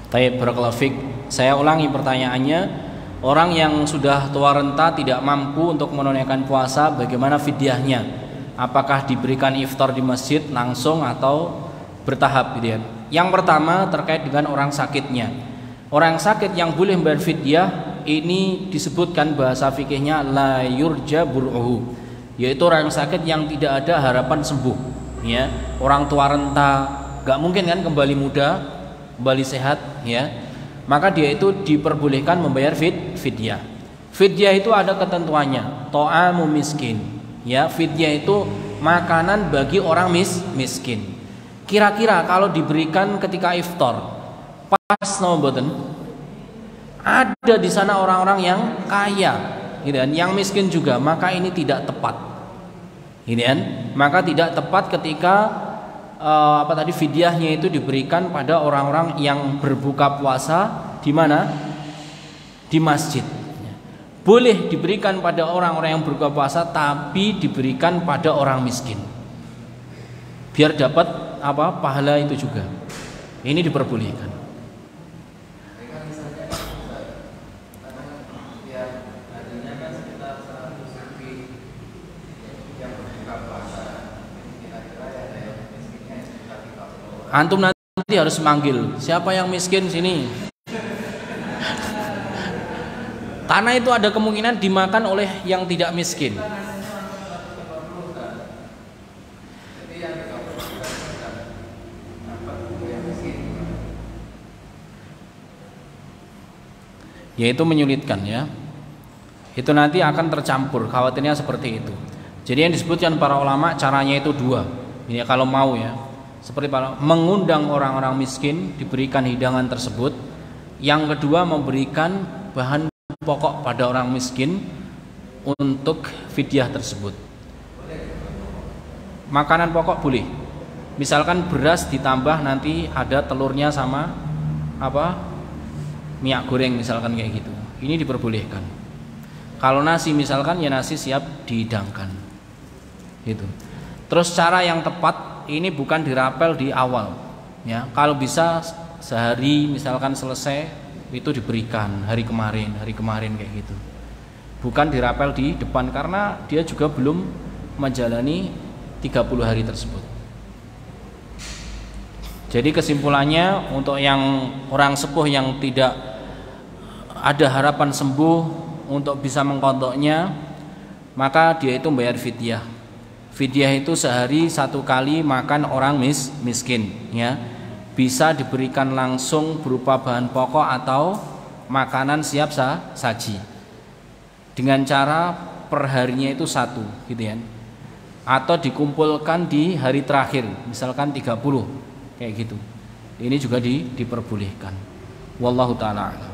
Taib barakallahu fik. Saya ulangi pertanyaannya. Orang yang sudah tua renta tidak mampu untuk menunaikan puasa, bagaimana fidyahnya? Apakah diberikan iftar di masjid langsung atau bertahap, gitu, ya? Yang pertama terkait dengan orang sakitnya. Orang sakit yang boleh membayar fidyah ini disebutkan bahasa fikihnya la yurja bur'uhu, yaitu orang sakit yang tidak ada harapan sembuh, ya. Orang tua renta, gak mungkin kan kembali muda, kembali sehat, ya. Maka dia itu diperbolehkan membayar fidyah. Fidyah itu ada ketentuannya, ta'amu miskin, ya. Fidyah itu makanan bagi orang miskin. Kira-kira kalau diberikan ketika iftar, pas no mboten? Ada di sana orang-orang yang kaya, gitu kan, yang miskin juga, maka ini tidak tepat. Gitu kan? Maka tidak tepat ketika fidyahnya itu diberikan pada orang-orang yang berbuka puasa di mana? Di masjid. Boleh diberikan pada orang-orang yang berbuka puasa, tapi diberikan pada orang miskin. Biar dapat pahala itu juga. Ini diperbolehkan. Antum nanti harus manggil, siapa yang miskin sini. Karena itu ada kemungkinan dimakan oleh yang tidak miskin. Yaitu menyulitkan ya. Itu nanti akan tercampur, khawatirnya seperti itu. Jadi yang disebutkan para ulama caranya itu dua. Ini kalau mau ya. Seperti mengundang orang-orang miskin diberikan hidangan tersebut. Yang kedua memberikan bahan pokok pada orang miskin untuk fidyah tersebut. Makanan pokok boleh. Misalkan beras ditambah nanti ada telurnya sama minyak goreng misalkan kayak gitu. Ini diperbolehkan. Kalau nasi misalkan ya nasi siap dihidangkan. Gitu. Terus cara yang tepat ini bukan dirapel di awal ya. Kalau bisa sehari misalkan selesai itu diberikan hari kemarin kayak gitu. Bukan dirapel di depan karena dia juga belum menjalani 30 hari tersebut. Jadi kesimpulannya untuk yang orang sepuh yang tidak ada harapan sembuh untuk bisa mengkodoknya, maka dia itu membayar fidyah. Fidyah itu sehari 1 kali makan orang miskin ya. Bisa diberikan langsung berupa bahan pokok atau makanan siap saji. Dengan cara perharinya itu 1 gitu ya. Atau dikumpulkan di hari terakhir, misalkan 30 kayak gitu. Ini juga diperbolehkan. Wallahu taala a'lam.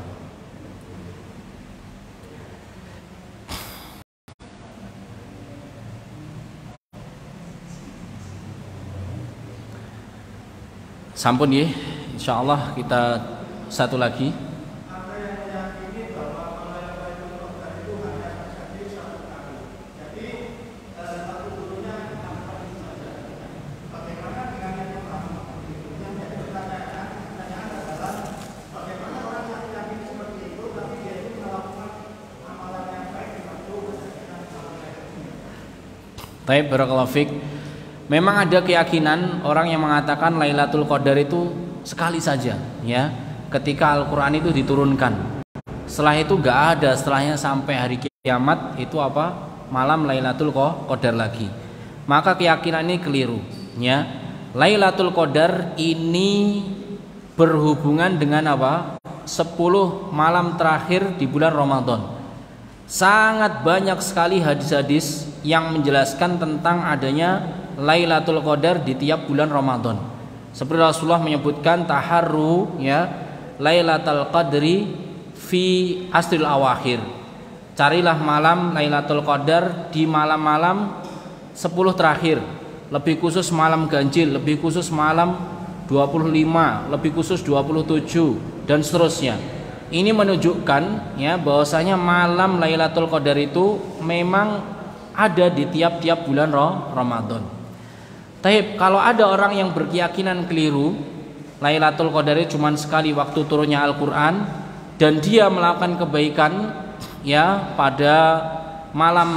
Sampun ya, insyaallah kita satu lagi. Baik, barakallahu fiik. Memang ada keyakinan orang yang mengatakan Lailatul Qadar itu sekali saja ya, ketika Al-Qur'an itu diturunkan. Setelah itu enggak ada, setelahnya sampai hari kiamat itu malam Lailatul Qadar lagi. Maka keyakinan ini keliru ya. Lailatul Qadar ini berhubungan dengan 10 malam terakhir di bulan Ramadan. Sangat banyak sekali hadis-hadis yang menjelaskan tentang adanya Lailatul Qadar di tiap bulan Ramadan. Seperti Rasulullah menyebutkan taharru ya Lailatul Qadri fi asril awakhir. Carilah malam Lailatul Qadar di malam-malam 10 terakhir. Lebih khusus malam ganjil, lebih khusus malam 25, lebih khusus 27 dan seterusnya. Ini menunjukkan ya bahwasanya malam Lailatul Qadar itu memang ada di tiap-tiap bulan Ramadan. Tapi kalau ada orang yang berkeyakinan keliru, Lailatul Qadar itu cuma sekali waktu turunnya Al-Qur'an dan dia melakukan kebaikan ya pada malam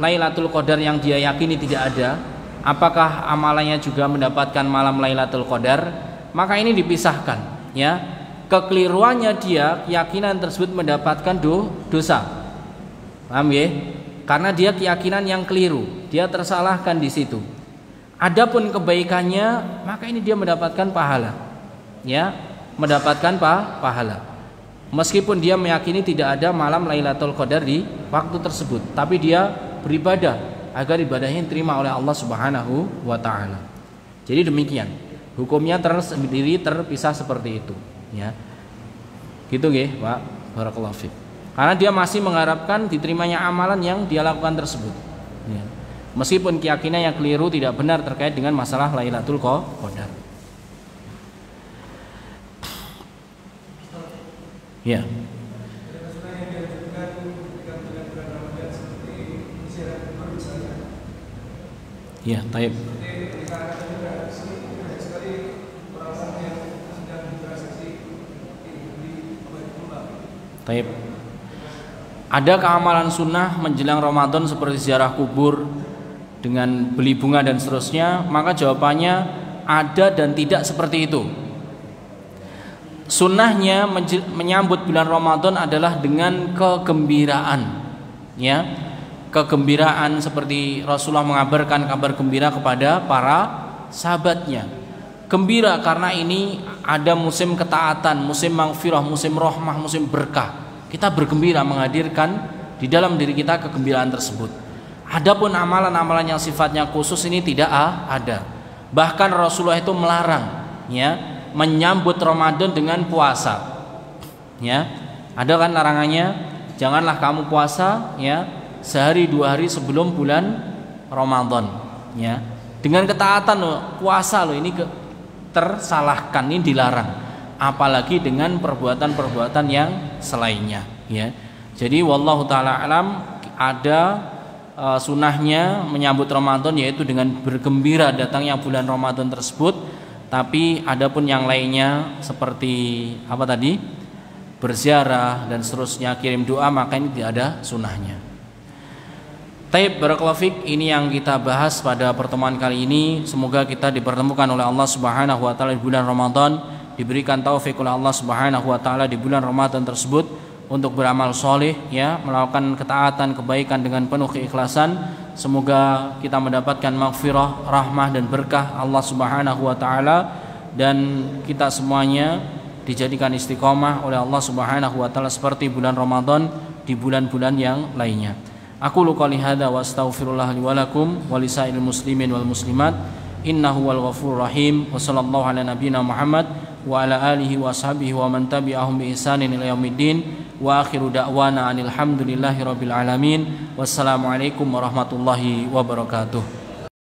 Lailatul Qadar yang dia yakini tidak ada, apakah amalannya juga mendapatkan malam Lailatul Qadar? Maka ini dipisahkan ya. Kekeliruannya dia, keyakinan tersebut mendapatkan dosa. Paham ya? Karena dia keyakinan yang keliru, dia tersalahkan di situ. Adapun kebaikannya, maka ini dia mendapatkan pahala. Ya, mendapatkan pahala. Meskipun dia meyakini tidak ada malam Lailatul Qadar di waktu tersebut, tapi dia beribadah agar ibadahnya diterima oleh Allah Subhanahu wa taala. Jadi demikian. Hukumnya tersendiri terpisah seperti itu, ya. Gitu nggih, Pak. Barakallahu fiik. Karena dia masih mengharapkan diterimanya amalan yang dia lakukan tersebut. Ya. Meskipun keyakinan yang keliru tidak benar terkait dengan masalah Lailatul Qadar. Ya. Ya, taib. Taib. Ada keamalan sunnah menjelang Ramadan seperti ziarah kubur dengan beli bunga dan seterusnya? Maka jawabannya ada dan tidak seperti itu. Sunnahnya menyambut bulan Ramadan adalah dengan kegembiraan, ya, kegembiraan seperti Rasulullah mengabarkan kabar gembira kepada para sahabatnya. Gembira karena ini ada musim ketaatan, musim maghfirah, musim rahmah, musim berkah. Kita bergembira menghadirkan di dalam diri kita kegembiraan tersebut. Adapun amalan-amalan yang sifatnya khusus ini tidak ada. Bahkan Rasulullah itu melarang, ya, menyambut Ramadan dengan puasa, ya. Ada kan larangannya, janganlah kamu puasa, ya, sehari 2 hari sebelum bulan Ramadan, ya. Dengan ketaatan loh, puasa loh, ini tersalahkan, ini dilarang. Apalagi dengan perbuatan-perbuatan yang selainnya, ya. Jadi wallahu taala alam, ada sunnahnya menyambut Ramadan yaitu dengan bergembira datangnya bulan Ramadan tersebut. Tapi adapun yang lainnya seperti apa tadi, berziarah dan seterusnya, kirim doa, maka ini tidak ada sunnahnya. Taib, barakallahu fiik, ini yang kita bahas pada pertemuan kali ini. Semoga kita dipertemukan oleh Allah Subhanahu wa taala di bulan Ramadan, diberikan taufik oleh Allah Subhanahu wa taala di bulan Ramadan tersebut untuk beramal soleh, ya, melakukan ketaatan, kebaikan dengan penuh keikhlasan. Semoga kita mendapatkan maghfirah, rahmah dan berkah Allah Subhanahu wa taala, dan kita semuanya dijadikan istiqomah oleh Allah Subhanahu wa taala seperti bulan Ramadan di bulan-bulan yang lainnya. Aku qouli hadza wa astaghfirullah li wa lakum wa lisairil muslimin wal muslimat innahu wal ghafurur rahim. Wa sallallahu ala nabiyyina Muhammad wa ala alihi wa sahbihi wa man tabi'ahum bi ihsanin ila yaumiddin. Wa akhiru da'wana anil hamdulillahi rabbil alamin. Wassalamualaikum warahmatullahi wabarakatuh.